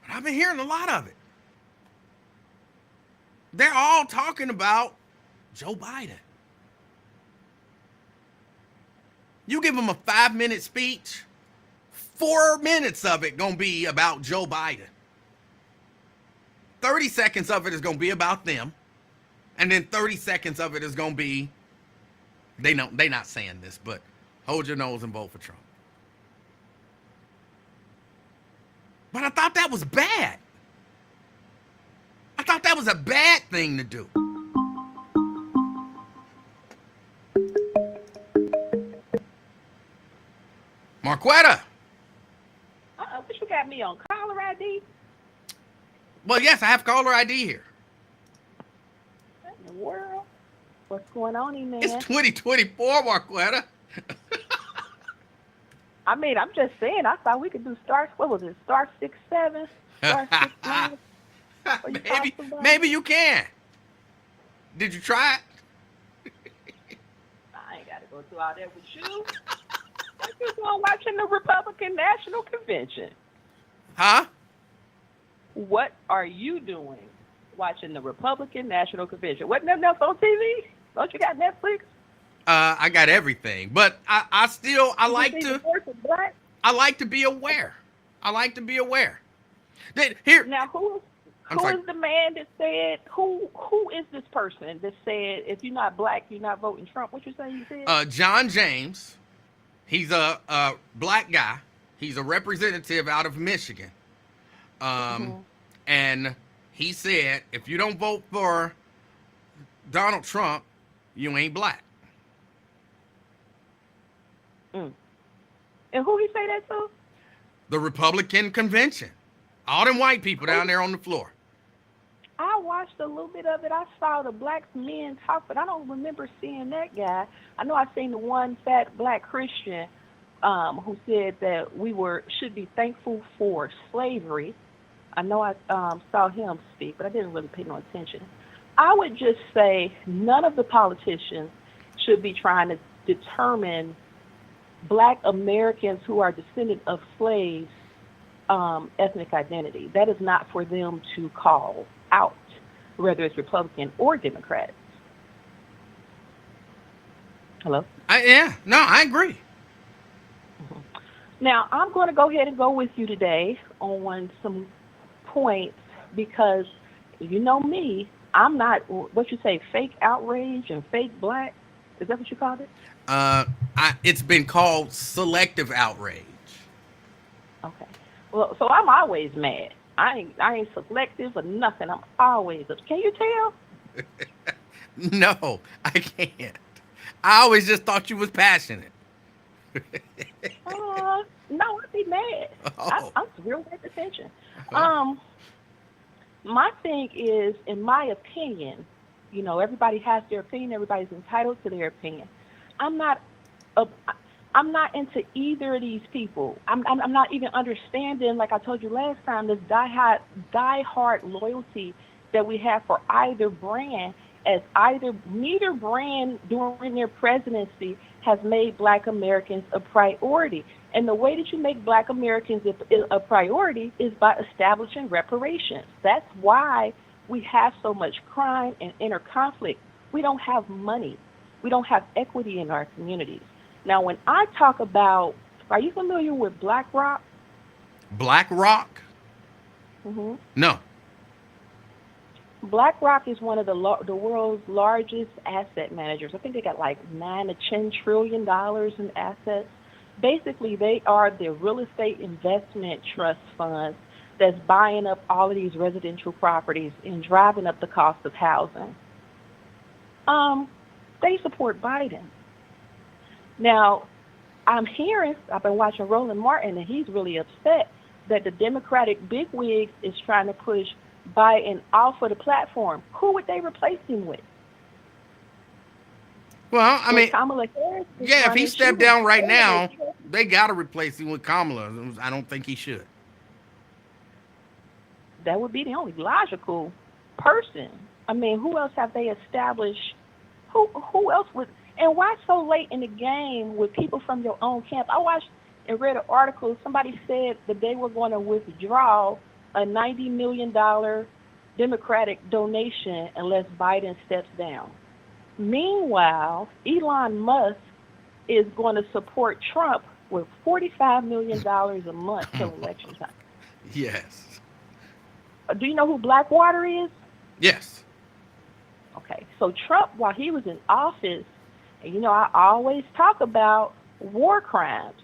[SPEAKER 1] But I've been hearing a lot of it. They're all talking about Joe Biden. You give them a 5-minute speech, 4 minutes of it gonna be about Joe Biden. 30 seconds of it is gonna be about them, and then 30 seconds of it is gonna be they not saying this, but hold your nose and vote for Trump. But I thought that was bad. I thought that was a bad thing to do. Marquetta.
[SPEAKER 5] But you got me on caller ID?
[SPEAKER 1] Well, yes, I have caller ID here.
[SPEAKER 5] What in the world? What's going on, man?
[SPEAKER 1] It's 2024, Marquetta.
[SPEAKER 5] I mean, I'm just saying, I thought we could do what was it, star 67? Star 69?
[SPEAKER 1] Maybe you can. Did you try it?
[SPEAKER 5] I ain't got to go through all that with you. What you doing watching the Republican National Convention?
[SPEAKER 1] Huh?
[SPEAKER 5] What are you doing watching the Republican National Convention? Wasn't nothing else on TV? Don't you got Netflix?
[SPEAKER 1] I got everything, but I like to be aware. I like to be aware. Here
[SPEAKER 5] now, who is the man that said who is this person that said if you're not black you're not voting Trump? What you say you said?
[SPEAKER 1] John James. He's a black guy. He's a representative out of Michigan. And he said if you don't vote for Donald Trump, you ain't black.
[SPEAKER 5] And who he say that to?
[SPEAKER 1] The Republican convention. All them white people down there on the floor.
[SPEAKER 5] I watched a little bit of it. I saw the black men talk, but I don't remember seeing that guy. I know I seen the one fat black Christian who said that should be thankful for slavery. I know I saw him speak, but I didn't really pay no attention. I would just say none of the politicians should be trying to determine black Americans who are descendants of slaves ethnic identity. That is not for them to call out, whether it's Republican or Democrat. Hello?
[SPEAKER 1] I agree.
[SPEAKER 5] Now, I'm going to go ahead and go with you today on some points because you know me, I'm not, what you say, fake outrage and fake black? Is that what you called it?
[SPEAKER 1] It's been called selective outrage.
[SPEAKER 5] Okay. Well, so I'm always mad. I ain't selective or nothing. I'm always upset. Can you tell?
[SPEAKER 1] No, I can't. I always just thought you was passionate.
[SPEAKER 5] No, I'd be mad.
[SPEAKER 1] Oh.
[SPEAKER 5] I'm real paying attention. My thing is, in my opinion, you know, everybody has their opinion. Everybody's entitled to their opinion. I'm not into either of these people. I'm not even understanding, like I told you last time, this die-hard loyalty that we have for either brand, as neither brand during their presidency has made black Americans a priority. And the way that you make black Americans a priority is by establishing reparations. That's why we have so much crime and inner conflict. We don't have money. We don't have equity in our communities. Now, when I talk about, are you familiar with BlackRock?
[SPEAKER 1] BlackRock?
[SPEAKER 5] Mm-hmm.
[SPEAKER 1] No.
[SPEAKER 5] BlackRock is one of the world's largest asset managers. I think they got like $9 to $10 trillion in assets. Basically, they are the real estate investment trust funds that's buying up all of these residential properties and driving up the cost of housing. They support Biden. Now, I've been watching Roland Martin, and he's really upset that the Democratic bigwigs is trying to push Biden off of the platform. Who would they replace him with?
[SPEAKER 1] Well, I
[SPEAKER 5] If
[SPEAKER 1] mean,
[SPEAKER 5] Kamala Harris is
[SPEAKER 1] yeah, if he
[SPEAKER 5] running, she
[SPEAKER 1] stepped
[SPEAKER 5] would
[SPEAKER 1] down right
[SPEAKER 5] always.
[SPEAKER 1] now, they got to replace him with Kamala. I don't think he should.
[SPEAKER 5] That would be the only logical person. I mean, who else have they established? Who else would? And why so late in the game with people from your own camp? I watched and read an article. Somebody said that they were going to withdraw a $90 million Democratic donation unless Biden steps down. Meanwhile, Elon Musk is going to support Trump with $45 million a month till election time.
[SPEAKER 1] Yes.
[SPEAKER 5] Do you know who Blackwater is?
[SPEAKER 1] Yes.
[SPEAKER 5] Okay, so Trump, while he was in office, and I always talk about war crimes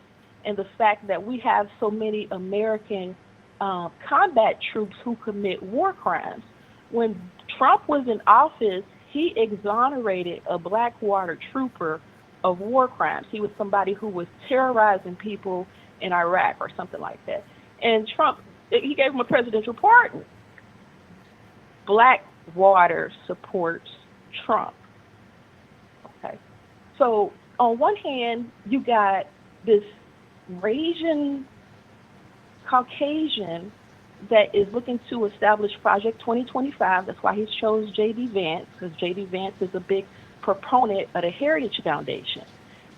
[SPEAKER 5] and the fact that we have so many American combat troops who commit war crimes. When Trump was in office, he exonerated a Blackwater trooper of war crimes. He was somebody who was terrorizing people in Iraq or something like that. And Trump, he gave him a presidential pardon. Blackwater supports Trump. Okay. So on one hand, you got this Asian Caucasian that is looking to establish Project 2025. That's why he chose J.D. Vance, because J.D. Vance is a big proponent of the Heritage Foundation.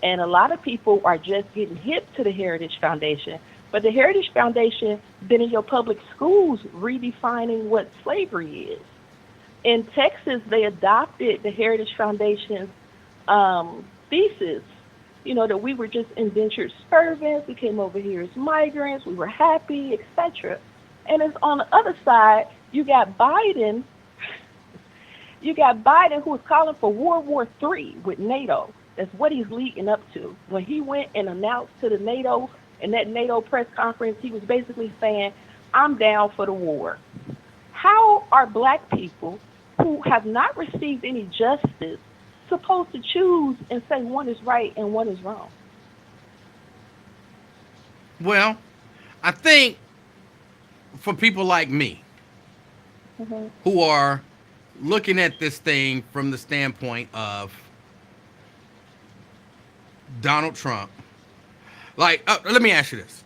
[SPEAKER 5] And a lot of people are just getting hip to the Heritage Foundation. But the Heritage Foundation been in your public schools redefining what slavery is. In Texas, they adopted the Heritage Foundation's thesis, that we were just indentured servants, we came over here as migrants, we were happy, etc. And it's on the other side, you got Biden who is calling for World War III with NATO. That's what he's leading up to. When he went and announced to the NATO, in that NATO press conference, he was basically saying, I'm down for the war. How are black people who have not received any justice supposed to choose and say one is right and one is wrong?
[SPEAKER 1] Well, I think for people like me who are looking at this thing from the standpoint of Donald Trump, let me ask you this.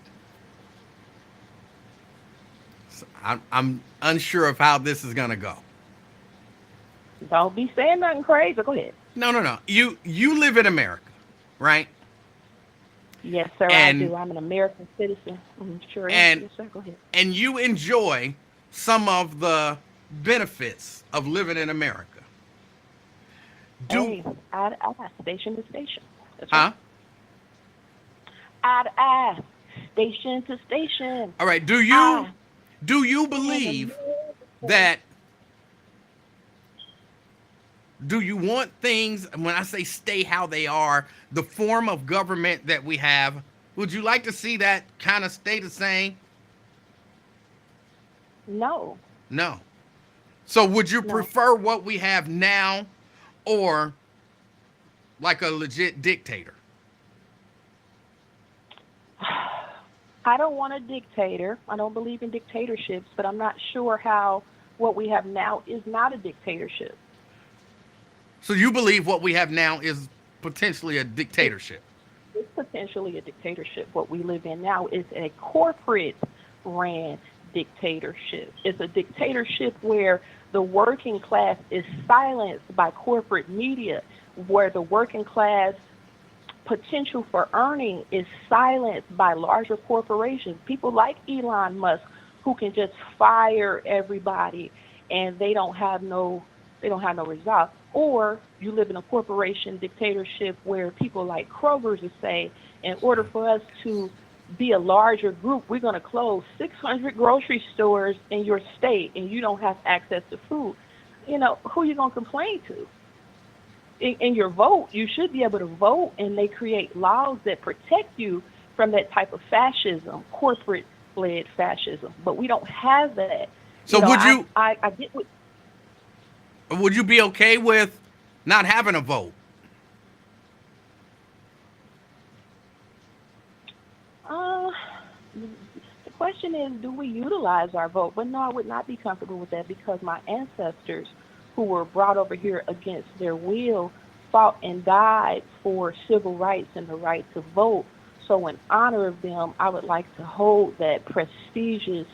[SPEAKER 1] I'm unsure of how this is going to go.
[SPEAKER 5] Don't be saying nothing crazy. Go ahead.
[SPEAKER 1] No. You live in America, right?
[SPEAKER 5] Yes, sir, I do. I'm an American citizen. Sure. Yes, sir. Go ahead.
[SPEAKER 1] And you enjoy some of the benefits of living in America.
[SPEAKER 5] Eye to eye, station to station. That's
[SPEAKER 1] huh?
[SPEAKER 5] Right. Eye to eye, station to station.
[SPEAKER 1] All right. Do you believe that? Do you want things, when I say stay how they are, the form of government that we have, would you like to see that kind of stay the same?
[SPEAKER 5] No.
[SPEAKER 1] No. So would you
[SPEAKER 5] No.
[SPEAKER 1] prefer what we have now or like a legit dictator?
[SPEAKER 5] I don't want a dictator. I don't believe in dictatorships, but I'm not sure how what we have now is not a dictatorship.
[SPEAKER 1] So you believe what we have now is potentially a dictatorship?
[SPEAKER 5] It's potentially a dictatorship. What we live in now is a corporate ran dictatorship. It's a dictatorship where the working class is silenced by corporate media, where the working class potential for earning is silenced by larger corporations. People like Elon Musk who can just fire everybody and they don't have no resolve. Or you live in a corporation dictatorship where people like Kroger's will say, in order for us to be a larger group, we're going to close 600 grocery stores in your state and you don't have access to food. Who are you going to complain to? In your vote, you should be able to vote, and they create laws that protect you from that type of fascism, corporate-led fascism. But we don't have that.
[SPEAKER 1] So
[SPEAKER 5] I get what.
[SPEAKER 1] Would you be okay with not having a vote?
[SPEAKER 5] The question is, do we utilize our vote? But no, I would not be comfortable with that because my ancestors, who were brought over here against their will, fought and died for civil rights and the right to vote. So, in honor of them, I would like to hold that prestigious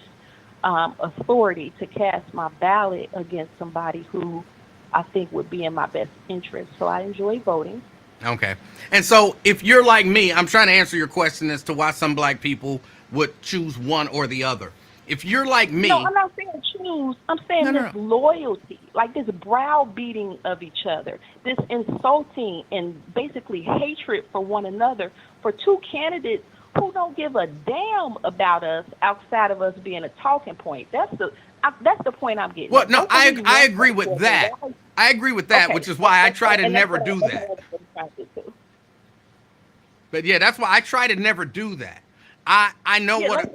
[SPEAKER 5] authority to cast my ballot against somebody who I think would be in my best interest. So, I enjoy voting.
[SPEAKER 1] Okay. And so if you're like me, I'm trying to answer your question as to why some black people would choose one or the other. If you're like
[SPEAKER 5] No,
[SPEAKER 1] me,
[SPEAKER 5] I'm not saying choose. I'm
[SPEAKER 1] no,
[SPEAKER 5] saying
[SPEAKER 1] no,
[SPEAKER 5] this
[SPEAKER 1] no.
[SPEAKER 5] loyalty, like this browbeating of each other, this insulting and basically hatred for one another for two candidates who don't give a damn about us outside of us being a talking point. That's the point I'm getting
[SPEAKER 1] Well,
[SPEAKER 5] at.
[SPEAKER 1] no,
[SPEAKER 5] Both of these
[SPEAKER 1] I
[SPEAKER 5] young
[SPEAKER 1] agree with
[SPEAKER 5] folks
[SPEAKER 1] that.
[SPEAKER 5] are
[SPEAKER 1] I agree with that,
[SPEAKER 5] okay.
[SPEAKER 1] which is why I try to
[SPEAKER 5] And that's
[SPEAKER 1] never do
[SPEAKER 5] that's
[SPEAKER 1] that.
[SPEAKER 5] what I'm trying to get to.
[SPEAKER 1] But yeah, that's why I try to never do that. I know
[SPEAKER 5] Yeah,
[SPEAKER 1] what.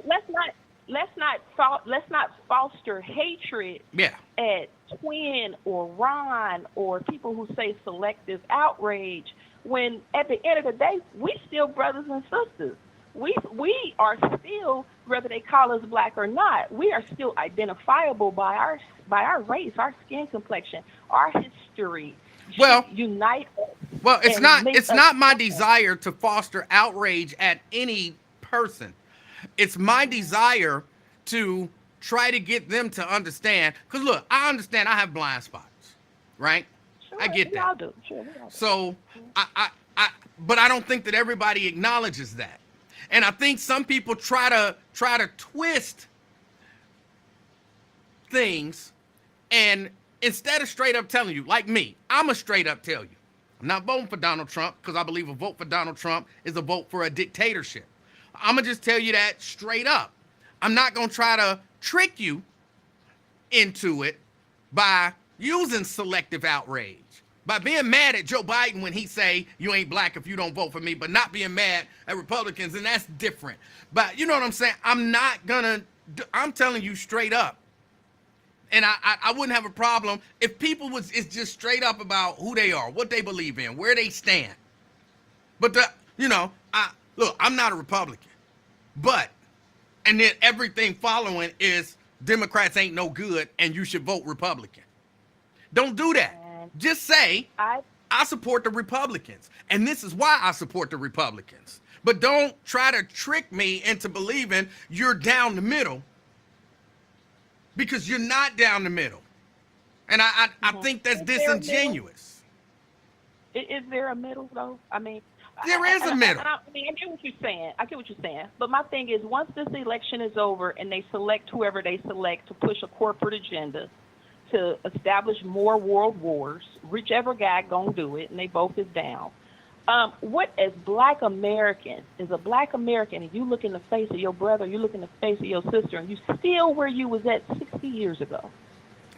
[SPEAKER 5] let's not foster hatred
[SPEAKER 1] Yeah.
[SPEAKER 5] at Twin or Ron or people who say selective outrage when at the end of the day we still brothers and sisters. We are still, whether they call us black or not, we are still identifiable by our race, our skin complexion, our history should
[SPEAKER 1] Well,
[SPEAKER 5] unite us
[SPEAKER 1] well,
[SPEAKER 5] and make
[SPEAKER 1] it's
[SPEAKER 5] us
[SPEAKER 1] not my
[SPEAKER 5] strong.
[SPEAKER 1] desire to foster outrage at any person. It's my desire to try to get them to understand. Cause look, I understand I have blind spots, right? I
[SPEAKER 5] Sure,
[SPEAKER 1] get
[SPEAKER 5] we
[SPEAKER 1] that.
[SPEAKER 5] all do. Sure, we all
[SPEAKER 1] So
[SPEAKER 5] do.
[SPEAKER 1] but I don't think that everybody acknowledges that. And I think some people try to twist things, and instead of straight up telling you, like me, I'm a straight up tell you. I'm not voting for Donald Trump because I believe a vote for Donald Trump is a vote for a dictatorship. I'm going to just tell you that straight up. I'm not going to try to trick you into it by using selective outrage, by being mad at Joe Biden when he say you ain't black if you don't vote for me, but not being mad at Republicans, and that's different. But you know what I'm saying? I'm telling you straight up. And I wouldn't have a problem if people is just straight up about who they are, what they believe in, where they stand. But I'm not a Republican. But and then everything following is Democrats ain't no good and you should vote Republican. Don't do that.
[SPEAKER 5] And
[SPEAKER 1] Just say
[SPEAKER 5] I
[SPEAKER 1] I support the Republicans, and this is why I support the Republicans. But don't try to trick me into believing you're down the middle, because you're not down the middle. And I
[SPEAKER 5] mhm.
[SPEAKER 1] think that's
[SPEAKER 5] Is there a middle?
[SPEAKER 1] disingenuous.
[SPEAKER 5] Is there a middle though? I mean,
[SPEAKER 1] There is a middle.
[SPEAKER 5] I mean, I get what you're saying. I get what you're saying. But my thing is, once this election is over and they select whoever they select to push a corporate agenda to establish more world wars, whichever guy gonna do it, and they both is down. What as Black Americans, as a Black American, and you look in the face of your brother, you look in the face of your sister, and you still where you was at 60 years ago.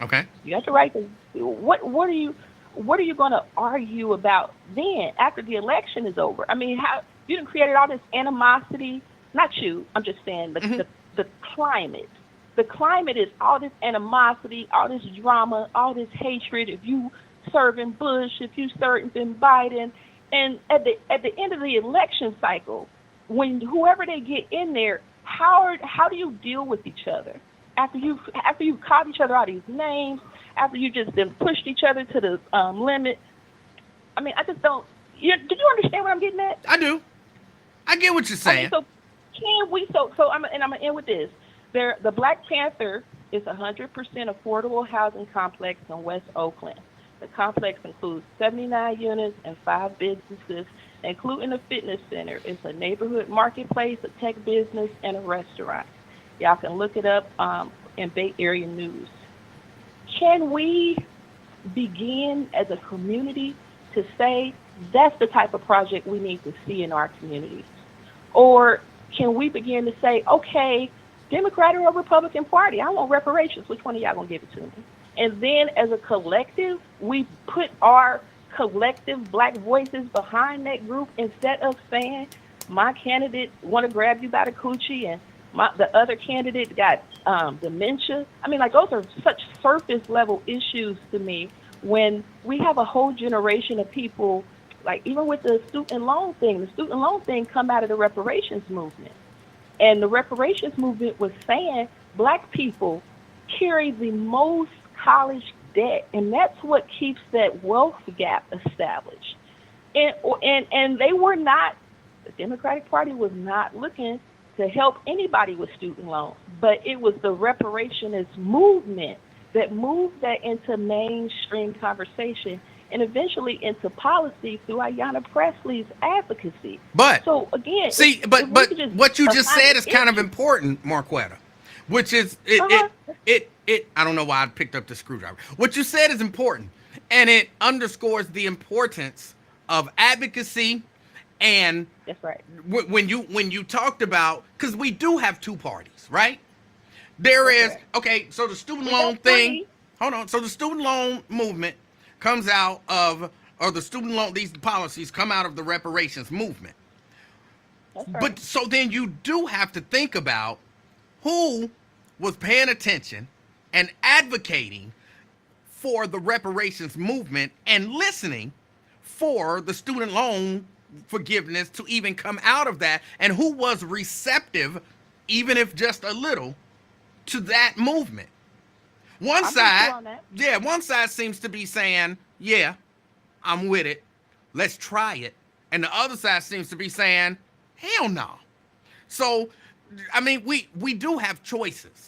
[SPEAKER 1] Okay.
[SPEAKER 5] You got the right to. What are you going to argue about then after the election is over? I mean, how you done created all this animosity? Not you. I'm just saying the climate. The climate is all this animosity, all this drama, all this hatred. If you serving Bush, if you serving Biden, and at the end of the election cycle, when whoever they get in there, how do you deal with each other after you called each other out these names, after you just then pushed each other to the limit? I mean, I just don't. Did you understand what I'm getting at?
[SPEAKER 1] I do. I get what you're
[SPEAKER 5] I mean,
[SPEAKER 1] saying.
[SPEAKER 5] so can we? So I'm gonna end with this. The Black Panther is a 100% affordable housing complex in West Oakland. The complex includes 79 units and 5 businesses, including a fitness center. It's a neighborhood marketplace, a tech business, and a restaurant. Y'all can look it up in Bay Area News. Can we begin as a community to say that's the type of project we need to see in our communities? Or can we begin to say, okay, Democrat or Republican Party, I want reparations. Which one of y'all gonna give it to me? And then as a collective, we put our collective Black voices behind that group instead of saying my candidate want to grab you by the coochie and the other candidate got dementia. I mean, like, those are such surface level issues to me when we have a whole generation of people, like even with the student loan thing come out of the reparations movement. And the reparations movement was saying Black people carry the most college debt, and that's what keeps that wealth gap established. and they were not, the Democratic Party was not looking to help anybody with student loans, but it was the reparationist movement that moved that into mainstream conversation and eventually into policy through Ayanna Presley's advocacy.
[SPEAKER 1] But
[SPEAKER 5] So again,
[SPEAKER 1] see,
[SPEAKER 5] if we could just
[SPEAKER 1] what you just
[SPEAKER 5] define
[SPEAKER 1] said
[SPEAKER 5] the
[SPEAKER 1] is kind of
[SPEAKER 5] issue.
[SPEAKER 1] important, Marquetta, which is it. I don't know why I picked up the screwdriver. What you said is important, and it underscores the importance of advocacy. And
[SPEAKER 5] That's right.
[SPEAKER 1] when you talked about, because we do have two parties, right? There is, okay, so the student
[SPEAKER 5] We
[SPEAKER 1] loan
[SPEAKER 5] got
[SPEAKER 1] thing,
[SPEAKER 5] three.
[SPEAKER 1] hold on. So the student loan movement comes out of, or the student loan, these policies come out of the reparations movement.
[SPEAKER 5] That's right.
[SPEAKER 1] But so then you do have to think about who was paying attention and advocating for the reparations movement and listening for the student loan forgiveness to even come out of that, and who was receptive, even if just a little, to that movement. One
[SPEAKER 5] I'm with
[SPEAKER 1] side,
[SPEAKER 5] you on that.
[SPEAKER 1] yeah, one side seems to be saying, yeah, I'm with it, let's try it. And the other side seems to be saying, hell no. So, I mean, we do have choices,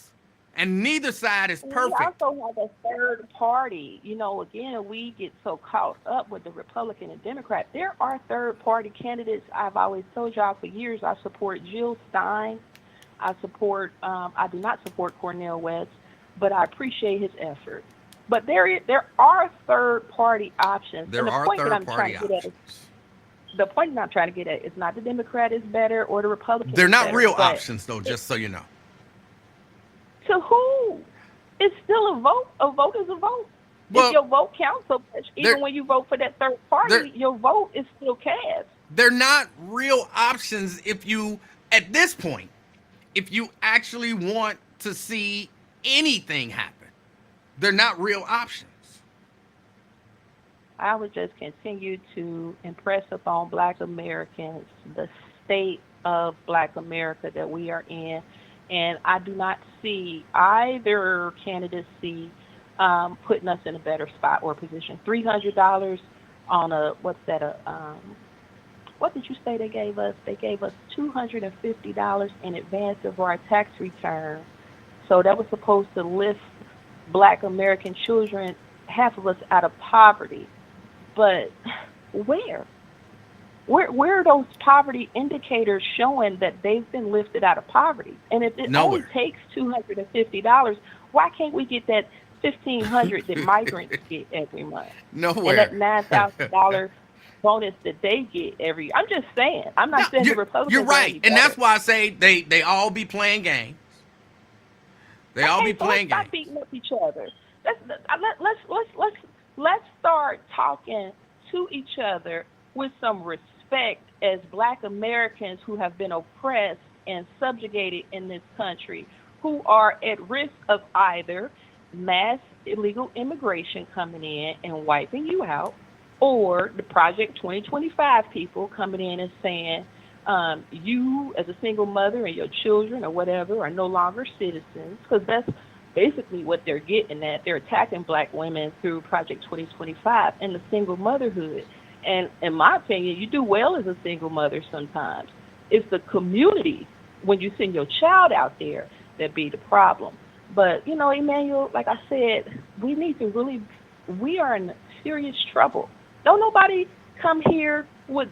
[SPEAKER 1] and neither side is
[SPEAKER 5] We
[SPEAKER 1] perfect.
[SPEAKER 5] also have a third party. You know, again, we get so caught up with the Republican and Democrat. There are third party candidates. I've always told y'all for years I support Jill Stein. I do not support Cornel West, but I appreciate his effort. But there are third party options.
[SPEAKER 1] There
[SPEAKER 5] and the
[SPEAKER 1] are
[SPEAKER 5] point that
[SPEAKER 1] third
[SPEAKER 5] I'm trying
[SPEAKER 1] party
[SPEAKER 5] to get at
[SPEAKER 1] options.
[SPEAKER 5] the point that I'm trying to get at is not the Democrat is better or the Republican
[SPEAKER 1] They're
[SPEAKER 5] is
[SPEAKER 1] not
[SPEAKER 5] better,
[SPEAKER 1] real
[SPEAKER 5] but
[SPEAKER 1] options, though, just so you know.
[SPEAKER 5] to who? It's still a vote. A vote is a vote.
[SPEAKER 1] Well,
[SPEAKER 5] If your vote counts so much,
[SPEAKER 1] they're-
[SPEAKER 5] even when you vote for that third
[SPEAKER 1] they're-
[SPEAKER 5] party, your vote is still cast.
[SPEAKER 1] They're not real options if you, at this point, if you actually want to see anything happen. They're not real options.
[SPEAKER 5] I would just continue to impress upon Black Americans the state of Black America that we are in. And I do not see either candidacy putting us in a better spot or position. $300 on what did you say they gave us? They gave us $250 in advance of our tax return. So that was supposed to lift Black American children, half of us, out of poverty. But where? Where are those poverty indicators showing that they've been lifted out of poverty? And if it only
[SPEAKER 1] Nowhere.
[SPEAKER 5] takes $250, why can't we get that $1,500 that migrants get every month? And that
[SPEAKER 1] Nowhere.
[SPEAKER 5] $9,000 bonus that they get every year? I'm just saying. I'm not saying the Republicans
[SPEAKER 1] You're
[SPEAKER 5] are
[SPEAKER 1] right,
[SPEAKER 5] any
[SPEAKER 1] and that's
[SPEAKER 5] better.
[SPEAKER 1] why I say they all be playing games. They all be
[SPEAKER 5] Okay, so
[SPEAKER 1] playing
[SPEAKER 5] let's
[SPEAKER 1] games.
[SPEAKER 5] stop beating up each other. Let's start talking to each other with some respect as Black Americans who have been oppressed and subjugated in this country, who are at risk of either mass illegal immigration coming in and wiping you out, or the Project 2025 people coming in and saying, you as a single mother and your children or whatever are no longer citizens, because that's basically what they're getting at. They're attacking Black women through Project 2025 and the single motherhood. And in my opinion, you do well as a single mother sometimes. It's the community, when you send your child out there, that be the problem. But, you know, Emanuel, like I said, we are in serious trouble. Don't nobody come here with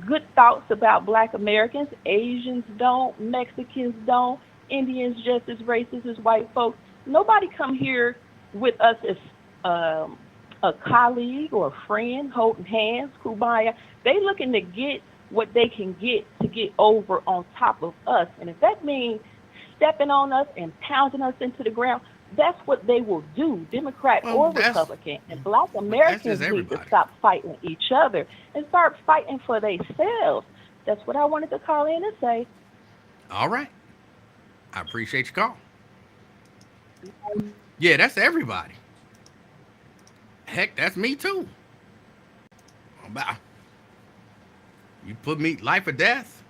[SPEAKER 5] good thoughts about Black Americans. Asians don't, Mexicans don't, Indians just as racist as white folks. Nobody come here with us as a colleague or a friend, holding hands, kumbaya. They looking to get what they can get to get over on top of us. And if that means stepping on us and pounding us into the ground, that's what they will do, Democrat or Republican. And Black Americans need to stop fighting each other and start fighting for themselves. That's what I wanted to call in and say.
[SPEAKER 1] All right. I appreciate your call. Yeah, that's everybody. Heck, that's me too. You put me life or death.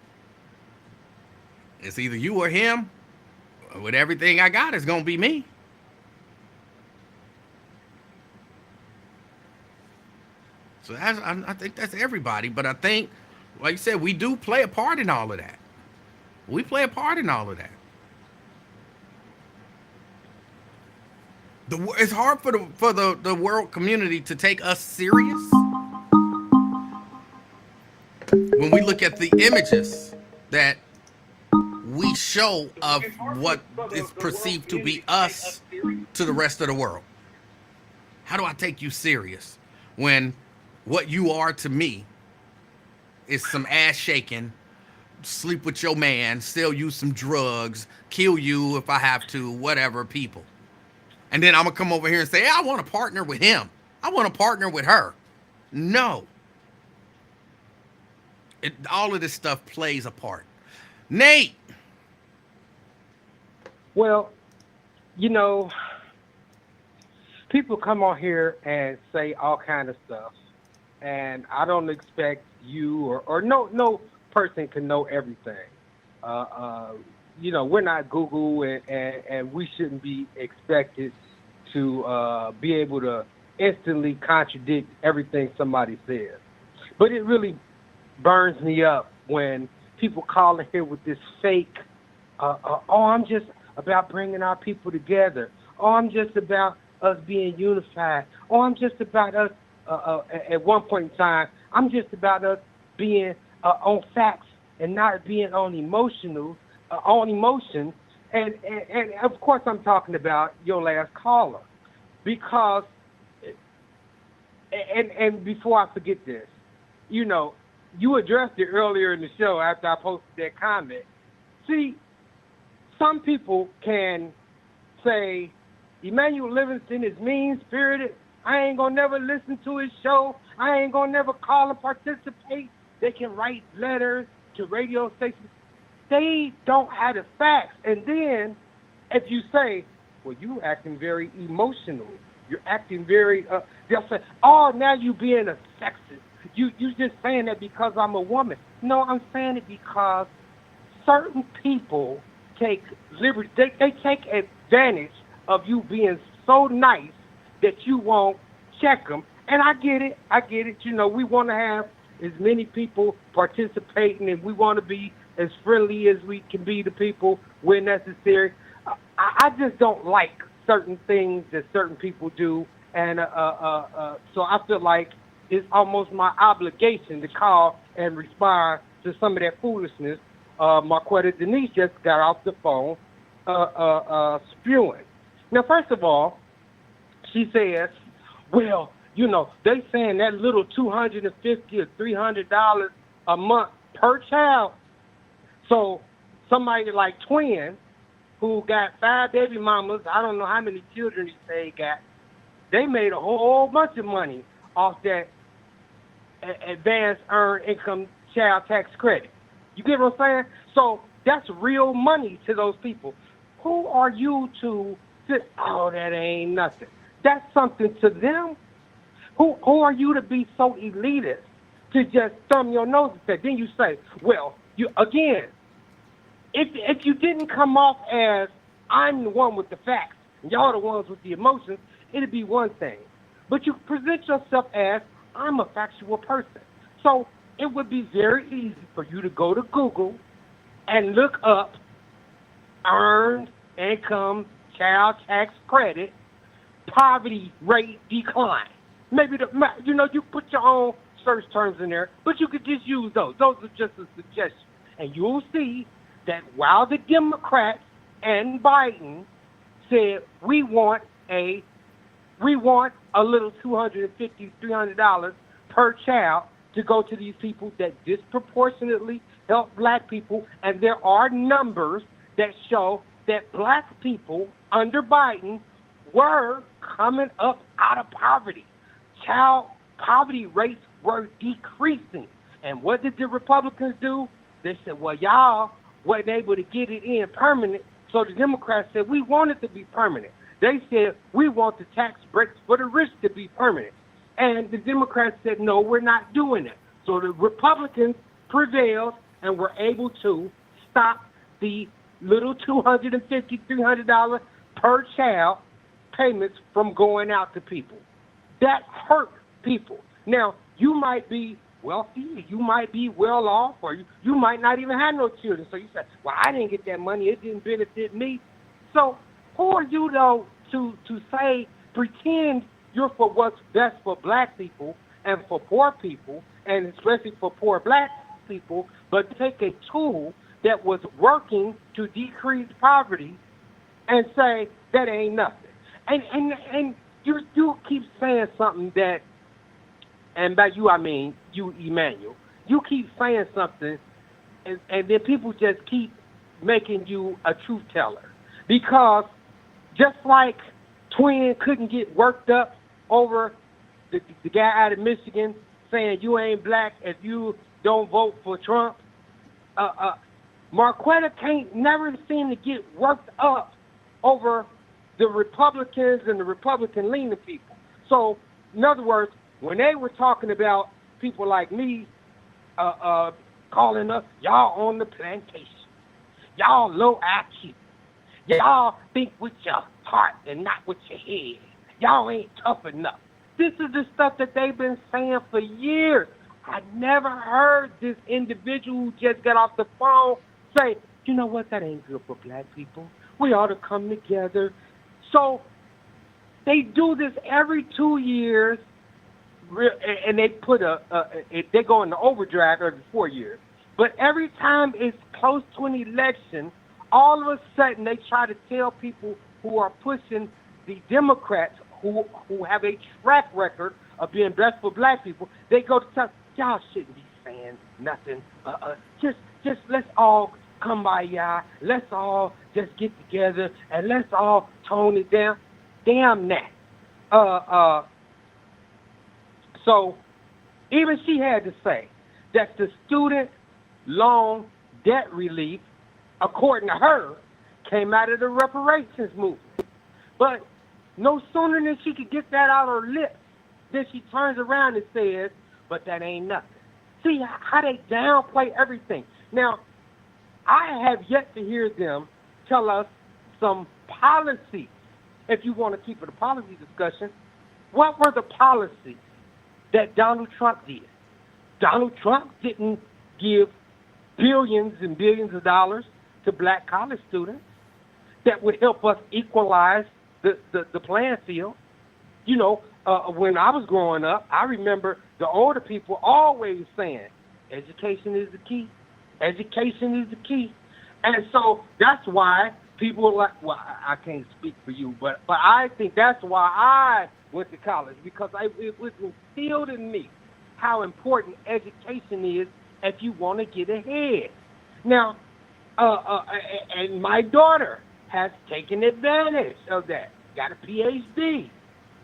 [SPEAKER 1] It's either you or him. With everything I got, it's gonna be me. So I think that's everybody. But I think, like you said, we do play a part in all of that. We play a part in all of that. It's hard for the world community to take us serious when we look at the images that we show of what is perceived to be us to the rest of the world. How do I take you serious when what you are to me is some ass shaking, sleep with your man, sell you some drugs, kill you if I have to, whatever people. And then I'm going to come over here and say, hey, I want to partner with him. I want to partner with her. No. All of this stuff plays a part. Nate.
[SPEAKER 6] Well, you know, people come on here and say all kind of stuff, and I don't expect you or no person can know everything. You know, we're not Google, and we shouldn't be expected to be able to instantly contradict everything somebody says. But it really burns me up when people call in here with this fake, oh, I'm just about bringing our people together. Oh, I'm just about us being unified. Oh, I'm just about us, at one point in time, I'm just about us being on facts and not being on emotion. And of course I'm talking about your last caller. Because, and before I forget this, you know, you addressed it earlier in the show after I posted that comment. See, some people can say, Emanuel Livingston is mean-spirited. I ain't going to never listen to his show. I ain't going to never call and participate. They can write letters to radio stations. They don't have the facts. And then if you say, well, you acting very emotional. You're acting very, they'll say, oh, now you being a sexist. You just saying that because I'm a woman. No, I'm saying it because certain people take liberty. They take advantage of you being so nice that you won't check them. And I get it. You know, we want to have as many people participating, and we want to be as friendly as we can be to people when necessary. I just don't like certain things that certain people do, and so I feel like it's almost my obligation to call and respond to some of that foolishness. Marquetta Denise just got off the phone spewing. Now, first of all, she says, well, you know, they saying that little $250 or $300 a month per child. So somebody like Twin, who got 5 baby mamas, I don't know how many children he said he got, they made a whole bunch of money off that advanced earned income child tax credit. You get what I'm saying? So that's real money to those people. Who are you to say, oh, that ain't nothing? That's something to them. Who are you to be so elitist to just thumb your nose at that? Then you say, well, you again, if you didn't come off as I'm the one with the facts, and y'all the ones with the emotions, it'd be one thing. But you present yourself as I'm a factual person. So it would be very easy for you to go to Google and look up earned income child tax credit poverty rate decline. Maybe you put your own search terms in there, but you could just use those. Those are just a suggestion. And you'll see that while the Democrats and Biden said we want a little $250, $300 per child to go to these people that disproportionately help black people, and there are numbers that show that black people under Biden were coming up out of poverty. Child poverty rates were decreasing. And what did the Republicans do? They said, well, y'all wasn't able to get it in permanent, so the Democrats said, we want it to be permanent. They said, we want the tax breaks for the rich to be permanent. And the Democrats said, no, we're not doing it. So the Republicans prevailed and were able to stop the little $250, $300 per child payments from going out to people. That hurt people. Now, You might be wealthy, you might be well off, or you might not even have no children. So you say, well, I didn't get that money, it didn't benefit me. So who are you, though, to say, pretend you're for what's best for black people and for poor people, and especially for poor black people, but take a tool that was working to decrease poverty and say that ain't nothing. And you keep saying something that, and by you I mean you, Emanuel. You keep saying something, and then people just keep making you a truth teller, because just like Twin couldn't get worked up over the guy out of Michigan saying you ain't black if you don't vote for Trump, Marquetta can't never seem to get worked up over the Republicans and the Republican-leaning people. So, in other words, when they were talking about people like me calling us, y'all on the plantation, y'all low IQ, y'all think with your heart and not with your head, y'all ain't tough enough. This is the stuff that they've been saying for years. I never heard this individual who just got off the phone say, you know what, that ain't good for black people. We ought to come together. So they do this every 2 years, and they put they go into overdrive every 4 years. But every time it's close to an election, all of a sudden they try to tell people who are pushing the Democrats, who have a track record of being best for black people, they go to tell, y'all shouldn't be saying nothing. Just let's all come by, y'all. Let's all just get together and let's all tone it down. Damn that. So even she had to say that the student loan debt relief, according to her, came out of the reparations movement. But no sooner than she could get that out of her lips, then she turns around and says, but that ain't nothing. See how they downplay everything. Now, I have yet to hear them tell us some policies. If you want to keep it a policy discussion, what were the policies that Donald Trump did? Donald Trump didn't give billions and billions of dollars to black college students that would help us equalize the playing field. You know, when I was growing up, I remember the older people always saying, education is the key. Education is the key. And so that's why people are like, well, I can't speak for you, but I think that's why I went to college, because it was instilled in me how important education is if you want to get ahead. Now, and my daughter has taken advantage of that, got a PhD,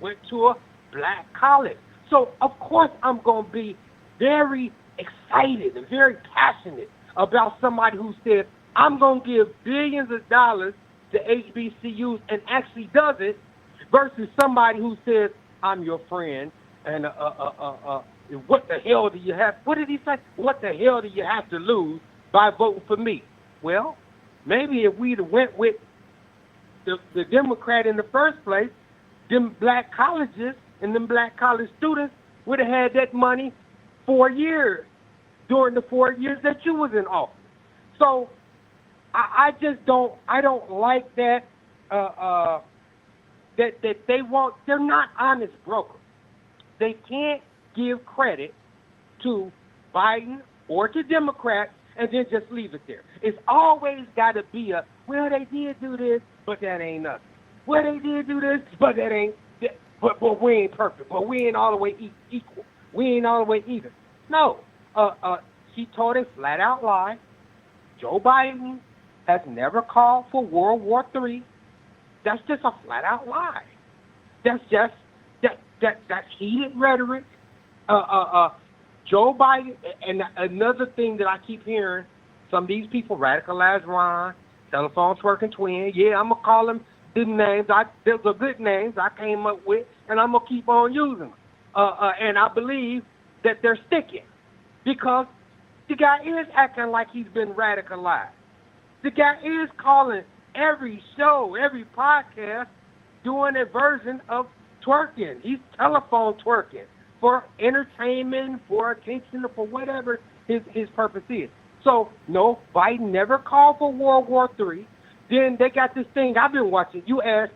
[SPEAKER 6] went to a black college. So, of course, I'm going to be very excited and very passionate about somebody who says, I'm going to give billions of dollars to HBCUs and actually does it, versus somebody who says, I'm your friend, and what the hell do you have, what did he say? What the hell do you have to lose by voting for me? Well, maybe if we'd have went with the Democrat in the first place, them black colleges and them black college students would have had that money 4 years during the 4 years that you was in office. So I don't like that that they want. They're not honest brokers. They can't give credit to Biden or to Democrats and then just leave it there. It's always got to be well, they did do this, but that ain't nothing. Well, they did do this, but that ain't. But we ain't perfect. But we ain't all the way equal. We ain't all the way even. No. She told a flat out lie. Joe Biden has never called for World War III. That's just a flat out lie. That's just that's heated rhetoric. Joe Biden, and another thing that I keep hearing, some of these people radicalize Ron, telephone twerking twin. Yeah, I'm gonna call them the names. Those are good names I came up with, and I'm gonna keep on using them. And I believe that they're sticking, because the guy is acting like he's been radicalized. The guy is calling every show, every podcast, doing a version of twerking. He's telephone twerking for entertainment, for attention, or for whatever his purpose is. So, no, Biden never called for World War III. Then they got this thing I've been watching. You asked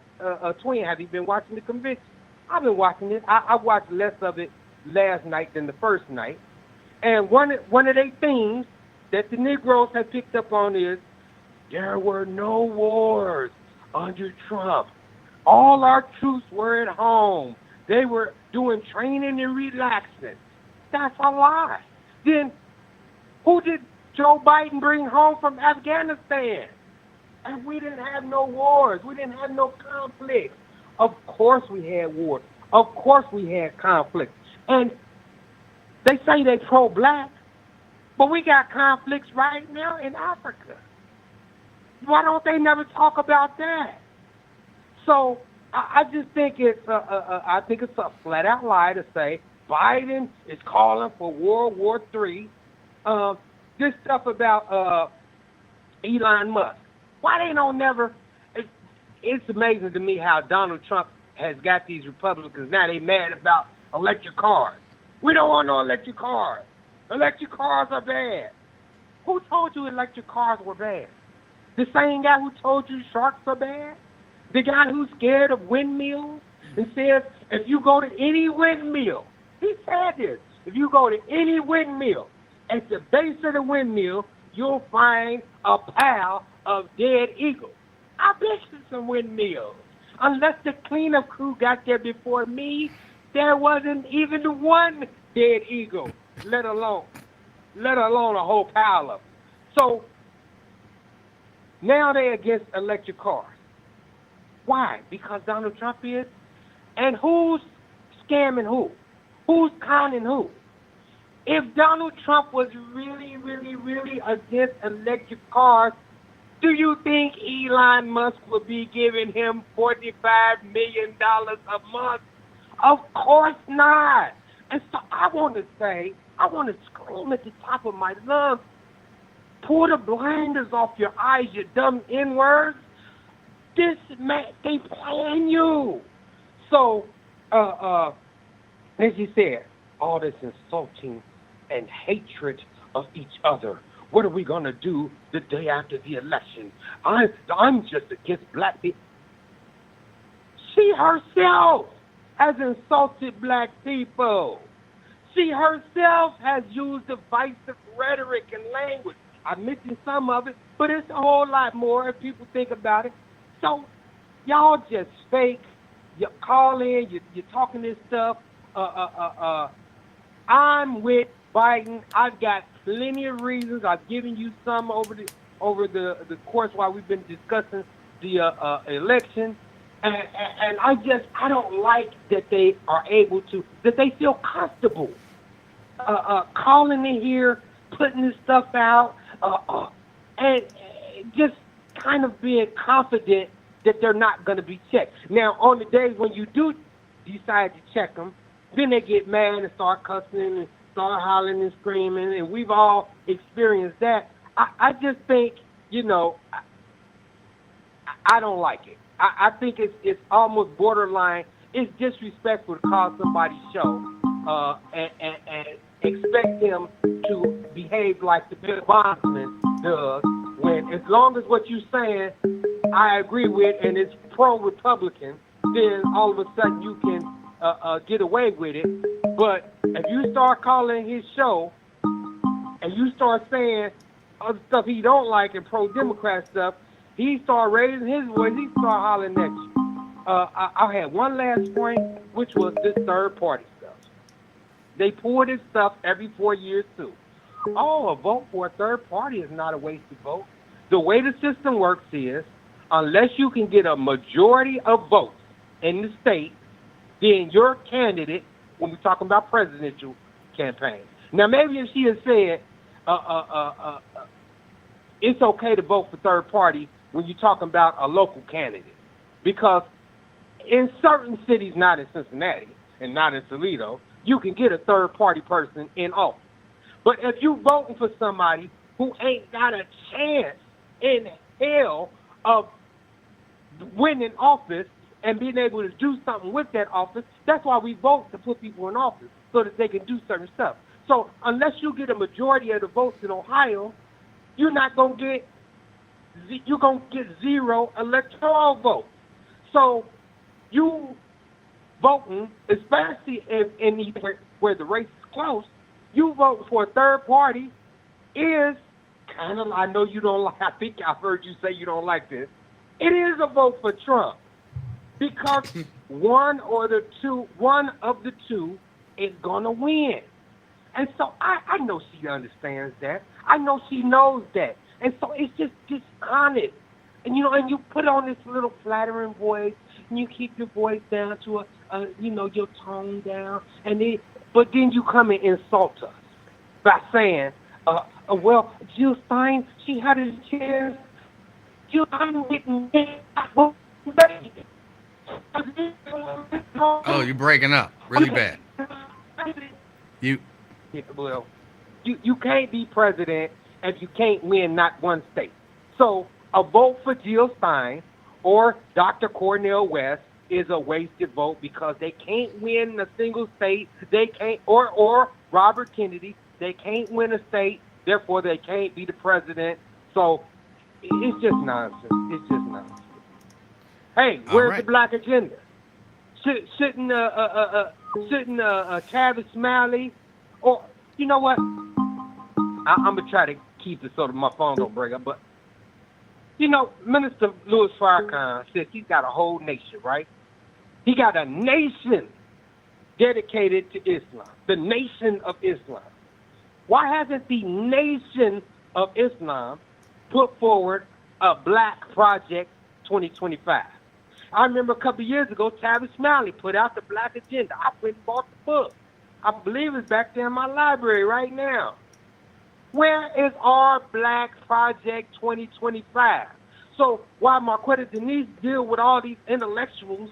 [SPEAKER 6] Twin, have you been watching the convention? I've been watching it. I watched less of it last night than the first night. And one of the things that the Negroes have picked up on is there were no wars under Trump. All our troops were at home. They were doing training and relaxing. That's a lie. Then who did Joe Biden bring home from Afghanistan? And we didn't have no wars. We didn't have no conflicts. Of course we had wars. Of course we had conflicts. And they say they pro-black, but we got conflicts right now in Africa. Why don't they never talk about that? So I just think it's a flat-out lie to say Biden is calling for World War III. This stuff about Elon Musk. Why they don't never? It's amazing to me how Donald Trump has got these Republicans now. They mad about electric cars. We don't want no electric cars. Electric cars are bad. Who told you electric cars were bad? The same guy who told you sharks are bad? The guy who's scared of windmills and says if you go to any windmill, he said this, if you go to any windmill, at the base of the windmill, you'll find a pile of dead eagles. I bet you some windmills. Unless the cleanup crew got there before me, there wasn't even one dead eagle, let alone a whole pile of them. So now they're against electric cars. Why? Because Donald Trump is? And who's scamming who? Who's conning who? If Donald Trump was really, really, really against electric cars, do you think Elon Musk would be giving him $45 million a month? Of course not. And so I want to scream at the top of my lungs, pull the blinders off your eyes, you dumb N-words. This man, they playing you. So, as you said, all this insulting and hatred of each other. What are we going to do the day after the election? I'm just against black people. She herself has insulted black people. She herself has used divisive rhetoric and language. I mentioned some of it, but it's a whole lot more if people think about it. So y'all just fake. You call in, you're talking this stuff. I'm with Biden. I've got plenty of reasons. I've given you some over the course while we've been discussing the election. And I don't like that they are able to, that they feel comfortable calling in here, putting this stuff out, and just kind of being confident that they're not going to be checked. Now, on the days when you do decide to check them, then they get mad and start cussing and start hollering and screaming, and we've all experienced that. I just think, I don't like it. I think it's almost borderline. It's disrespectful to call somebody's show and expect them to behave like the Bill Bondsman does, when as long as what you're saying I agree with and it's pro-Republican, then all of a sudden you can get away with it. But if you start calling his show and you start saying other stuff he don't like and pro-Democrat stuff, he start raising his voice, he start hollering at you. I had one last point, which was this third-party stuff. They pour this stuff every 4 years, too. Oh, a vote for a third party is not a wasted vote. The way the system works is, unless you can get a majority of votes in the state, then your candidate, when we're talking about presidential campaign. Now, maybe if she had said it's okay to vote for third party when you're talking about a local candidate, because in certain cities, not in Cincinnati and not in Toledo, you can get a third-party person in office. But if you're voting for somebody who ain't got a chance in hell of winning office and being able to do something with that office, that's why we vote to put people in office. so that they can do certain stuff. So unless you get a majority of the votes in Ohio, you're not going to get you're going to get zero electoral votes. So you voting, especially in where the race is close, you vote for a third party is kind of, I know you don't like, I think I've heard you say you don't like this. It is a vote for Trump because one of the two is going to win. And so I know she understands that. I know she knows that. And so it's just dishonest. And, and you put on this little flattering voice, and you keep your voice down to your tone down. But then you come and insult us by saying, well, Jill Stein, she had a chance. I'm getting
[SPEAKER 1] Oh, you're breaking up really bad.
[SPEAKER 6] Well, you can't be president if you can't win not one state. So a vote for Jill Stein or Dr. Cornel West is a wasted vote because they can't win a single state. They can't, or Robert Kennedy, they can't win a state. Therefore, they can't be the president. So it's just nonsense. It's just nonsense. Hey, where's the black agenda? Shouldn't Travis Smiley, or you know what? I'm gonna try to keep it so that my phone don't break up. But Minister Louis Farrakhan says he's got a whole nation, right? He got a nation dedicated to Islam, the Nation of Islam. Why hasn't the Nation of Islam put forward a Black Project 2025? I remember a couple of years ago, Travis Smiley put out the Black Agenda. I went and bought the book. I believe it's back there in my library right now. Where is our Black Project 2025? So while Marquetta Denise deal with all these intellectuals,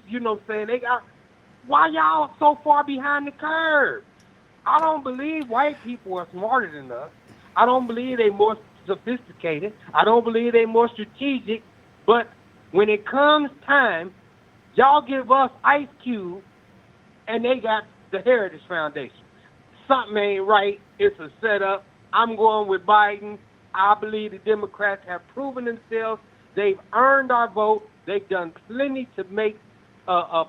[SPEAKER 6] why y'all so far behind the curve? I don't believe white people are smarter than us. I don't believe they're more sophisticated. I don't believe they're more strategic. But when it comes time, y'all give us Ice Cube, and they got the Heritage Foundation. Something ain't right. It's a setup. I'm going with Biden. I believe the Democrats have proven themselves. They've earned our vote. They've done plenty to make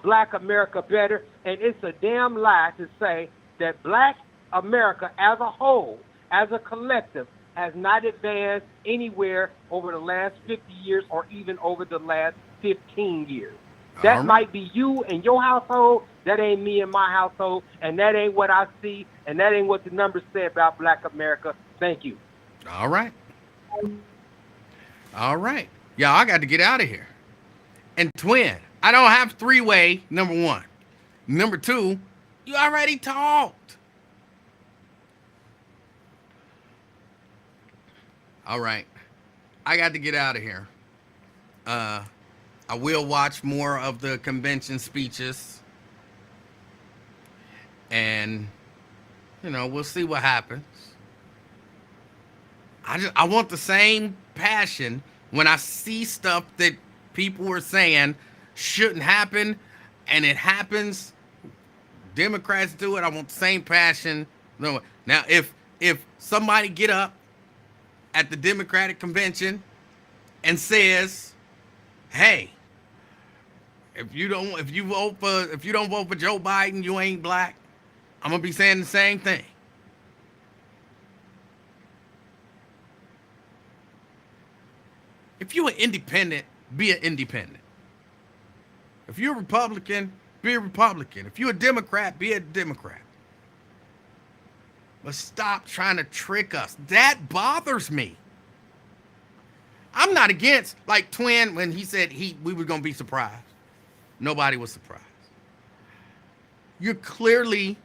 [SPEAKER 6] Black America better. And it's a damn lie to say that Black America as a whole, as a collective, has not advanced anywhere over the last 50 years or even over the last 15 years. That might be you and your household. That ain't me and my household. And that ain't what I see. And that ain't what the numbers say about Black America. Thank you.
[SPEAKER 1] All right. Yeah, I got to get out of here. And twin, I don't have three-way, number one. Number two, you already talked. All right. I got to get out of here. I will watch more of the convention speeches. And, we'll see what happens. I want the same passion when I see stuff that people are saying shouldn't happen, and it happens. Democrats do it. I want the same passion. Now, if somebody get up at the Democratic convention and says, "Hey, if you don't vote for Joe Biden, you ain't black," I'm gonna be saying the same thing. If you're an independent, be an independent. If you're a Republican, be a Republican. If you're a Democrat, be a Democrat. But stop trying to trick us. That bothers me. I'm not against, like Twin, when he said we were going to be surprised. Nobody was surprised. You're clearly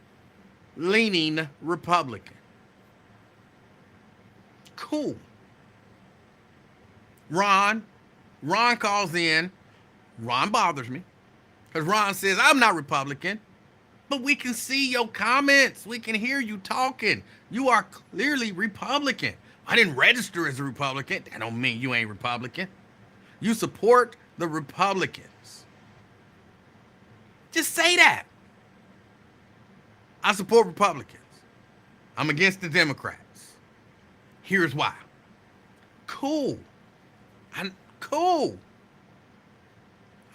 [SPEAKER 1] leaning Republican. Cool. Ron calls in. Ron bothers me. Because Ron says, I'm not Republican. But we can see your comments. We can hear you talking. You are clearly Republican. I didn't register as a Republican. That don't mean you ain't Republican. You support the Republicans. Just say that. I support Republicans. I'm against the Democrats. Here's why. Cool. Cool.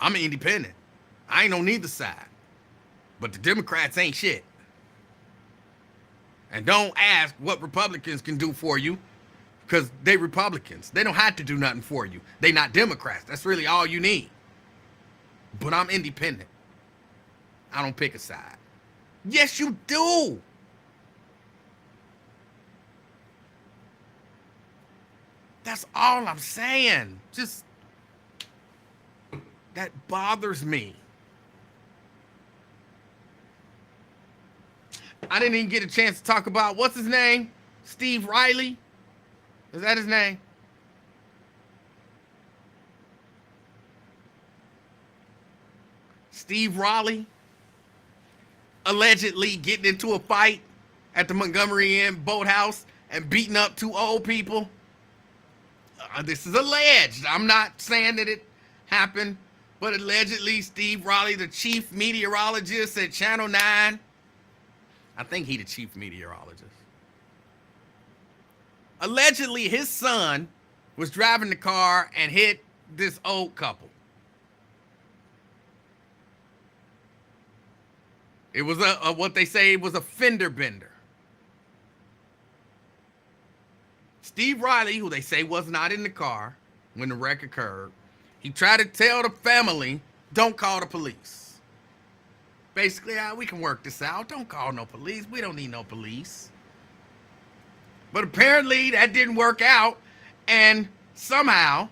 [SPEAKER 1] I'm an independent. I ain't on neither side. But the Democrats ain't shit. And don't ask what Republicans can do for you, because they Republicans. They don't have to do nothing for you. They not Democrats. That's really all you need. But I'm independent. I don't pick a side. Yes, you do. That's all I'm saying. Just, that bothers me. I didn't even get a chance to talk about, what's his name? Steve Riley? Is that his name? Steve Riley? Allegedly getting into a fight at the Montgomery Inn boathouse and beating up 2 old people. This is alleged. I'm not saying that it happened, but allegedly Steve Riley, the chief meteorologist at Channel 9, I think he the chief meteorologist. Allegedly, his son was driving the car and hit this old couple. It was what they say was a fender bender. Steve Riley, who they say was not in the car when the wreck occurred, he tried to tell the family, don't call the police. Basically, we can work this out. Don't call no police. We don't need no police. But apparently that didn't work out. And somehow,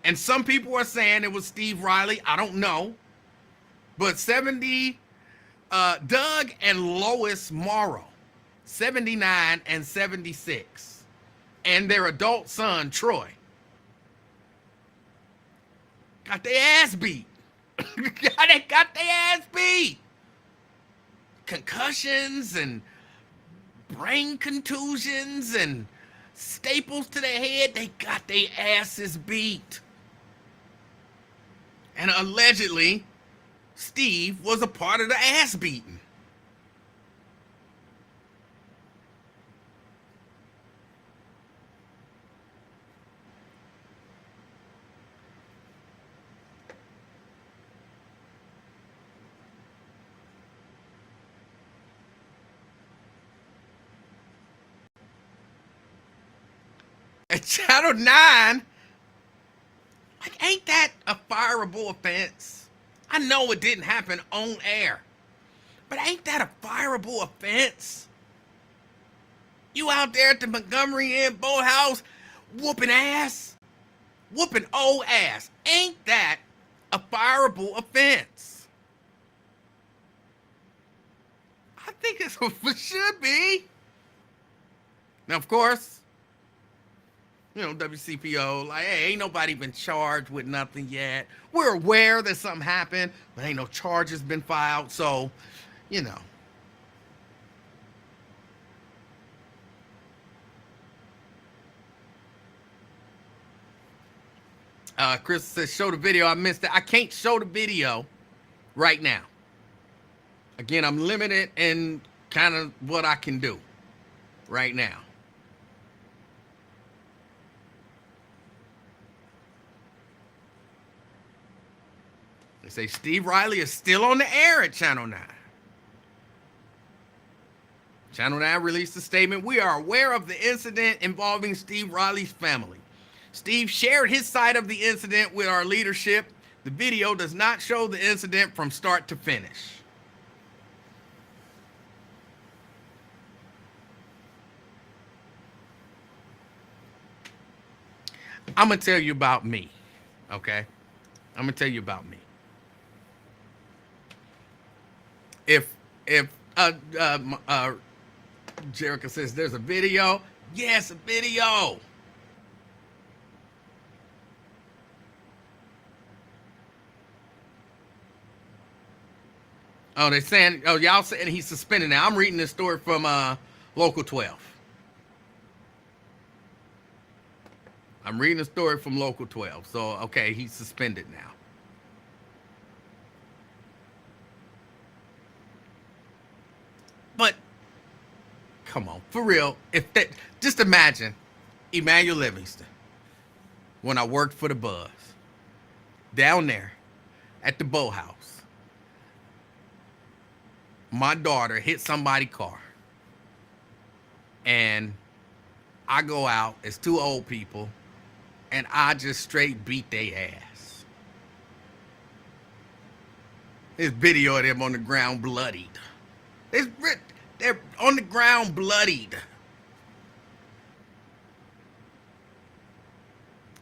[SPEAKER 1] and some people are saying it was Steve Riley. I don't know. But Doug and Lois Morrow, 79 and 76, and their adult son, Troy, got their ass beat. They got their ass beat. Concussions and brain contusions and staples to their head. They got their asses beat. And allegedly, Steve was a part of the ass beating. At Channel 9, like, ain't that a fireable offense? I know it didn't happen on air, but ain't that a fireable offense? You out there at the Montgomery Inn boathouse whooping ass? Whooping old ass. Ain't that a fireable offense? I think it should be. Now, of course, you know, WCPO, like, hey, ain't nobody been charged with nothing yet. We're aware that something happened, but ain't no charges been filed, so, you know. Chris says, show the video. I missed it. I can't show the video right now. Again, I'm limited in kind of what I can do right now. They say Steve Riley is still on the air at Channel 9. Channel 9 released a statement. We are aware of the incident involving Steve Riley's family. Steve shared his side of the incident with our leadership. The video does not show the incident from start to finish. I'm going to tell you about me, okay? I'm going to tell you about me. If Jericho says there's a video, yes, a video. Oh, they're saying, oh, y'all saying he's suspended now. I'm reading this story from Local 12. I'm reading the story from Local 12. So, okay, he's suspended now. come on, for real. If that, just imagine Emanuel Livingston when I worked for the Buzz down there at the boathouse. My daughter hit somebody's car, and I go out as two old people, and I just straight beat their ass. There's video of them on the ground bloodied. They're on the ground bloodied.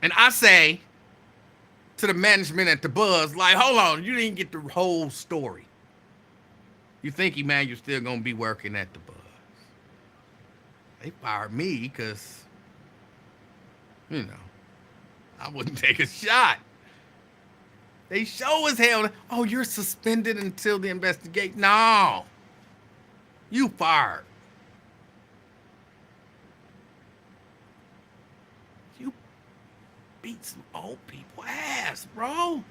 [SPEAKER 1] And I say to the management at the Buzz, like, hold on, you didn't get the whole story. You think Emmanuel's still going to be working at the Buzz? They fired me because, you know, I wouldn't take a shot. They show as hell, oh, you're suspended until the investigation. No. You fired. You beat some old people ass, bro.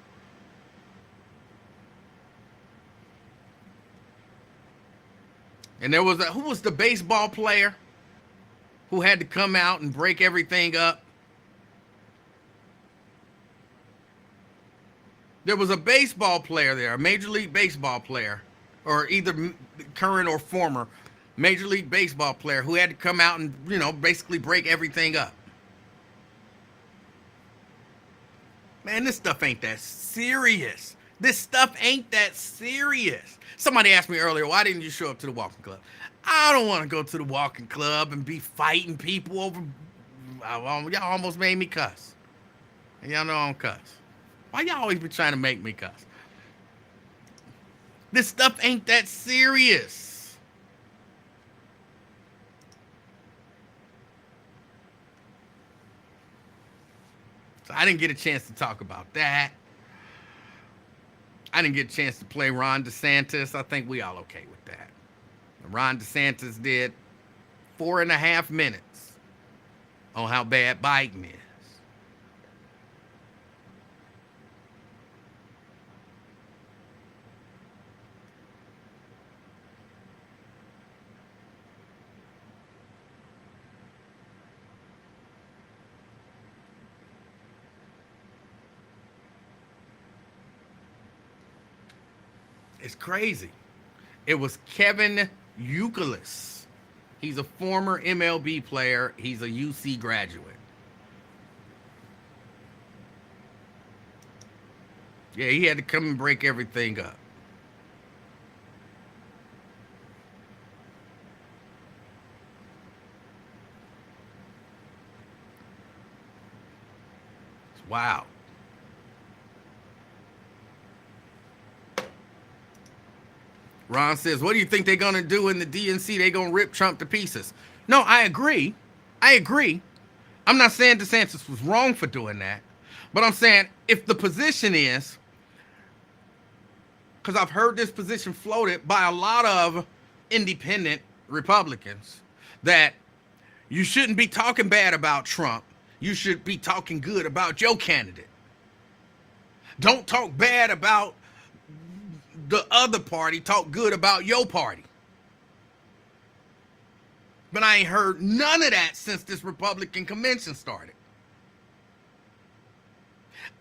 [SPEAKER 1] And there was who was the baseball player who had to come out and break everything up? There was a baseball player there, a Major League Baseball player, or either current or former Major League Baseball player who had to come out and, you know, basically break everything up. Man, this stuff ain't that serious. This stuff ain't that serious. Somebody asked me earlier, why didn't you show up to the walking club? I don't want to go to the walking club and be fighting people over. Y'all almost made me cuss. And y'all know I don't cuss. Why y'all always be trying to make me cuss? This stuff ain't that serious. So I didn't get a chance to talk about that. I didn't get a chance to play Ron DeSantis. I think we all okay with that. Ron DeSantis did 4.5 minutes on how bad Biden is. It's crazy. It was Kevin Youkilis. He's a former MLB player. He's a UC graduate. Yeah, he had to come and break everything up. It's wild. Ron says, what do you think they're going to do in the DNC? They're going to rip Trump to pieces. No, I agree. I'm not saying DeSantis was wrong for doing that. But I'm saying if the position is, because I've heard this position floated by a lot of independent Republicans, that you shouldn't be talking bad about Trump. You should be talking good about your candidate. Don't talk bad about the other party, talk good about your party. But I ain't heard none of that since this Republican convention started.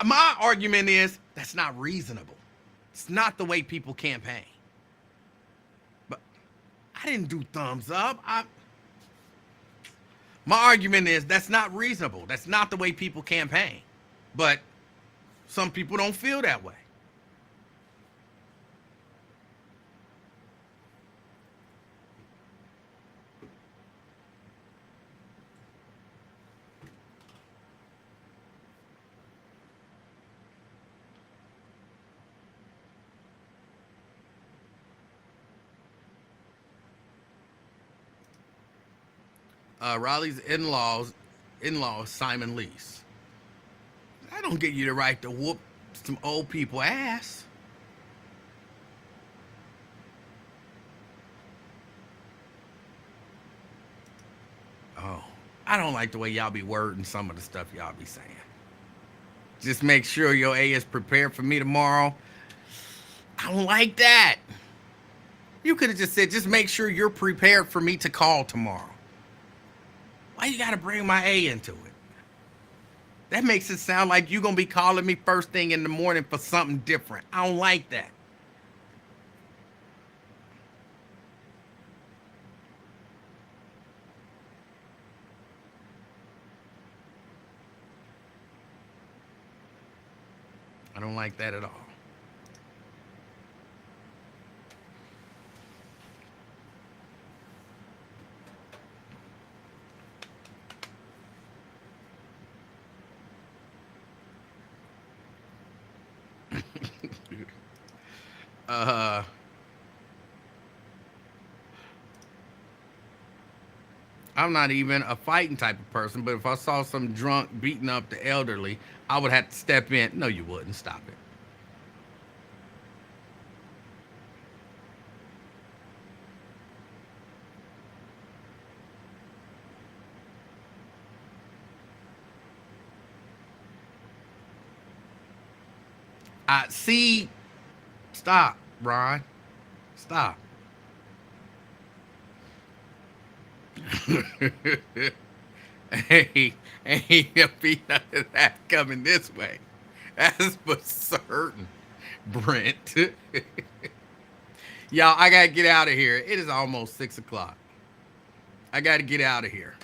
[SPEAKER 1] My argument is that's not reasonable. It's not the way people campaign. But I didn't do thumbs up. My argument is that's not reasonable. That's not the way people campaign. But some people don't feel that way. Raleigh's in-laws, Simon Lease. I don't get you the right to whoop some old people ass. Oh, I don't like the way y'all be wording some of the stuff y'all be saying. Just make sure your A is prepared for me tomorrow. I don't like that. You could have just said, just make sure you're prepared for me to call tomorrow. Why you got to bring my A into it? That makes it sound like you're going to be calling me first thing in the morning for something different. I don't like that. I don't like that at all. uh I'm not even a fighting type of person, but if I saw some drunk beating up the elderly, I would have to step in. No, you wouldn't. Stop it. I see. Stop, Ron. Stop. Hey, ain't gonna be none of that coming this way. That's for certain, Brent. Y'all, I gotta get out of here. It is almost 6 o'clock. I gotta get out of here.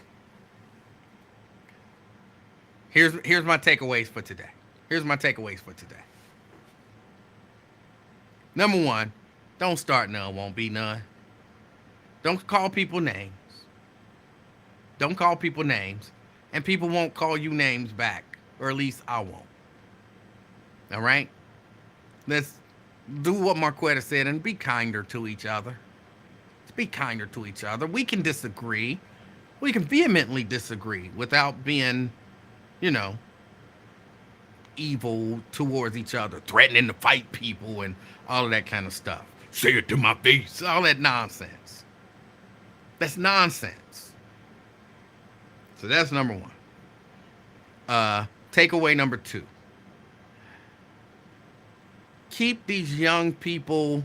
[SPEAKER 1] Here's my takeaways for today. Here's my takeaways for today. Number one, don't start none, won't be none. Don't call people names. Don't call people names. And people won't call you names back. Or at least I won't. All right? Let's do what Marquetta said and be kinder to each other. Let's be kinder to each other. We can disagree. We can vehemently disagree without being, evil towards each other, threatening to fight people and all of that kind of stuff. Say it to my face. All that nonsense. That's nonsense. So that's number one. Takeaway number two. Keep these young people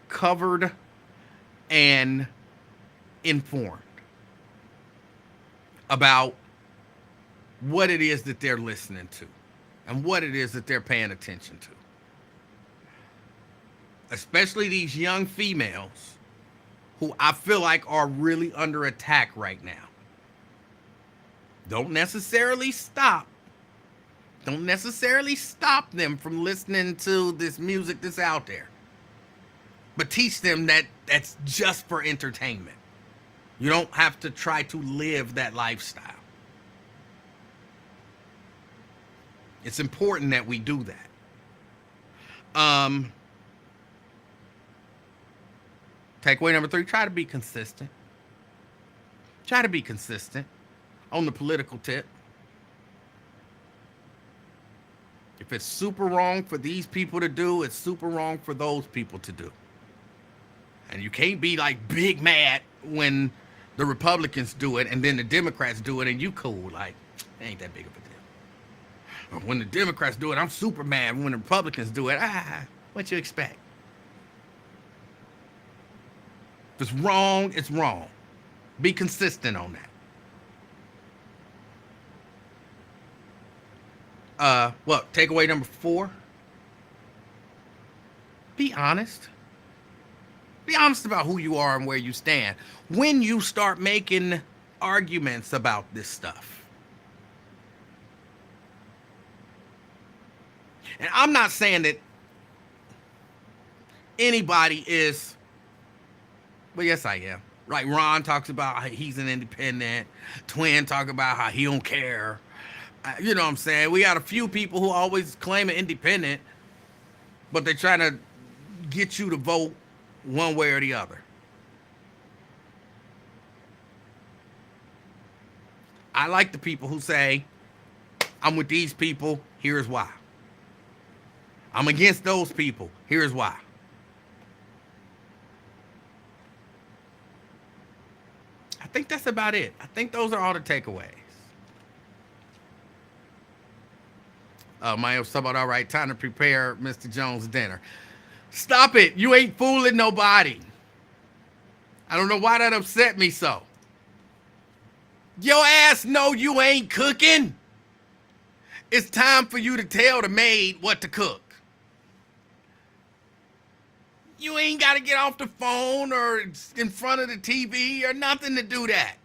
[SPEAKER 1] covered and informed about what it is that they're listening to and what it is that they're paying attention to. Especially these young females who I feel like are really under attack right now. Don't necessarily stop them from listening to this music that's out there. But teach them that that's just for entertainment. You don't have to try to live that lifestyle. It's important that we do that. Takeaway number 3, try to be consistent. Try to be consistent on the political tip. If it's super wrong for these people to do, it's super wrong for those people to do. And you can't be like big mad when the Republicans do it and then the Democrats do it and you cool. Like, it ain't that big of a deal. Or when the Democrats do it, I'm super mad. When the Republicans do it, what you expect? If it's wrong, it's wrong. Be consistent on that. Takeaway number 4. Be honest. Be honest about who you are and where you stand. When you start making arguments about this stuff. And I'm not saying that anybody is, but yes, I am. Right? Ron talks about how he's an independent. Twin talk about how he don't care. You know what I'm saying? We got a few people who always claim an independent, but they're trying to get you to vote one way or the other. I like the people who say, I'm with these people, here's why. I'm against those people, here's why. I think that's about it. I think those are all the takeaways. Mayo Sabbath, all right, time to prepare Mr. Jones' dinner. Stop it. You ain't fooling nobody. I don't know why that upset me so. Your ass know you ain't cooking. It's time for you to tell the maid what to cook. You ain't got to get off the phone or in front of the TV or nothing to do that.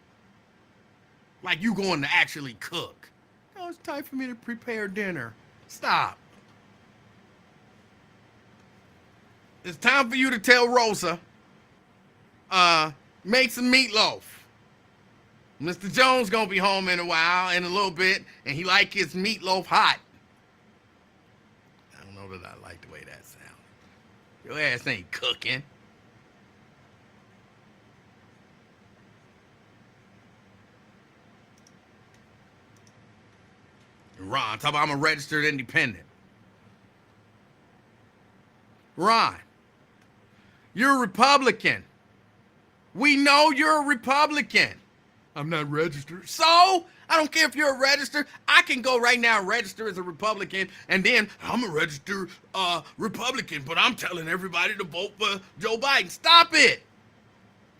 [SPEAKER 1] Like you going to actually cook. No, it's time for me to prepare dinner. Stop. It's time for you to tell Rosa, make some meatloaf. Mr. Jones gonna be home in a little bit, and he like his meatloaf hot. I don't know that I like the way that sounds. Your ass ain't cooking. Ron, talk about I'm a registered independent. Ron, you're a Republican. We know you're a Republican. I'm not registered. So, I don't care if you're a registered. I can go right now and register as a Republican, and then I'm a registered Republican, but I'm telling everybody to vote for Joe Biden. Stop it.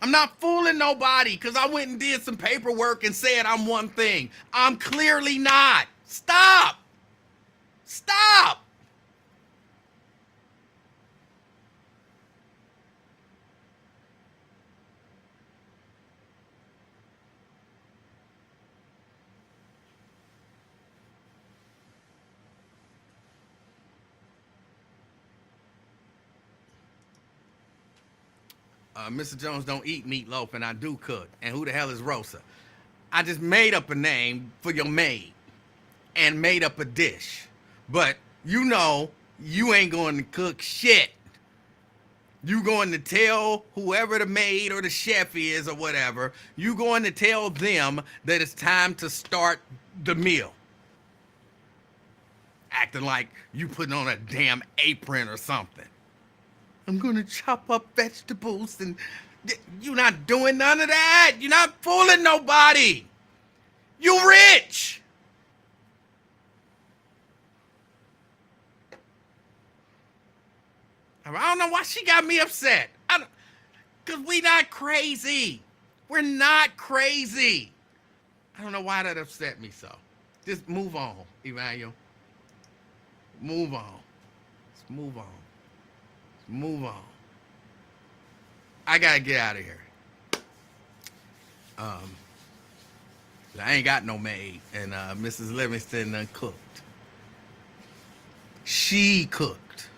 [SPEAKER 1] I'm not fooling nobody because I went and did some paperwork and said I'm one thing. I'm clearly not. Stop. Stop. Mr. Jones don't eat meatloaf, and I do cook. And who the hell is Rosa? I just made up a name for your maid and made up a dish. But you know you ain't going to cook shit. You going to tell whoever the maid or the chef is or whatever, you going to tell them that it's time to start the meal. Acting like you putting on a damn apron or something. I'm gonna chop up vegetables and you're not doing none of that. You're not fooling nobody. You rich. I don't know why she got me upset. Because we not crazy. We're not crazy. I don't know why that upset me so. Just move on, Emanuel. Move on. Let's move on. Move on. I gotta get out of here. I ain't got no maid, and Mrs. Livingston done cooked. She cooked.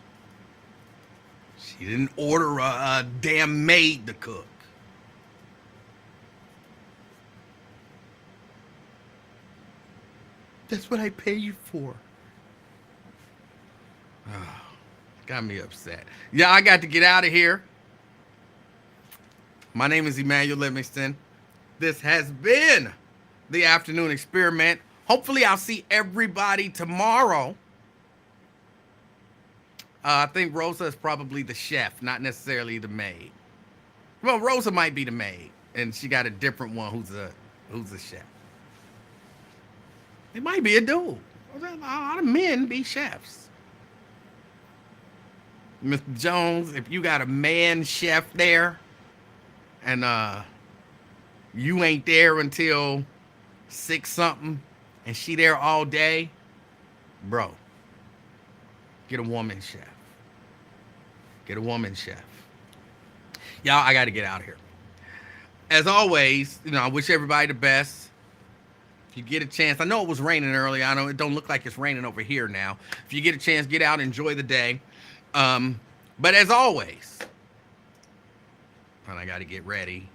[SPEAKER 1] She didn't order a damn maid to cook. That's what I pay you for. Got me upset. Yeah, I got to get out of here. My name is Emanuel Livingston. This has been the Afternoon Experiment. Hopefully I'll see everybody tomorrow. I think Rosa is probably the chef, not necessarily the maid. Well, Rosa might be the maid, and she got a different one who's a chef. It might be a dude. A lot of men be chefs. Mr. Jones, if you got a man chef there and you ain't there until 6 something and she there all day, bro, get a woman chef. Get a woman chef. Y'all, I got to get out of here. As always, I wish everybody the best. If you get a chance, I know it was raining earlier. I know it don't look like it's raining over here now. If you get a chance, get out, enjoy the day. But as always, and I got to get ready.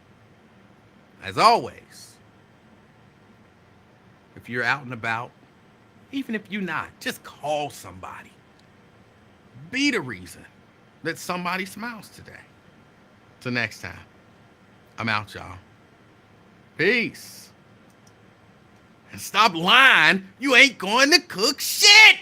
[SPEAKER 1] As always, if you're out and about, even if you're not, just call somebody. Be the reason that somebody smiles today. Till next time, I'm out, y'all. Peace. And stop lying. You ain't going to cook shit.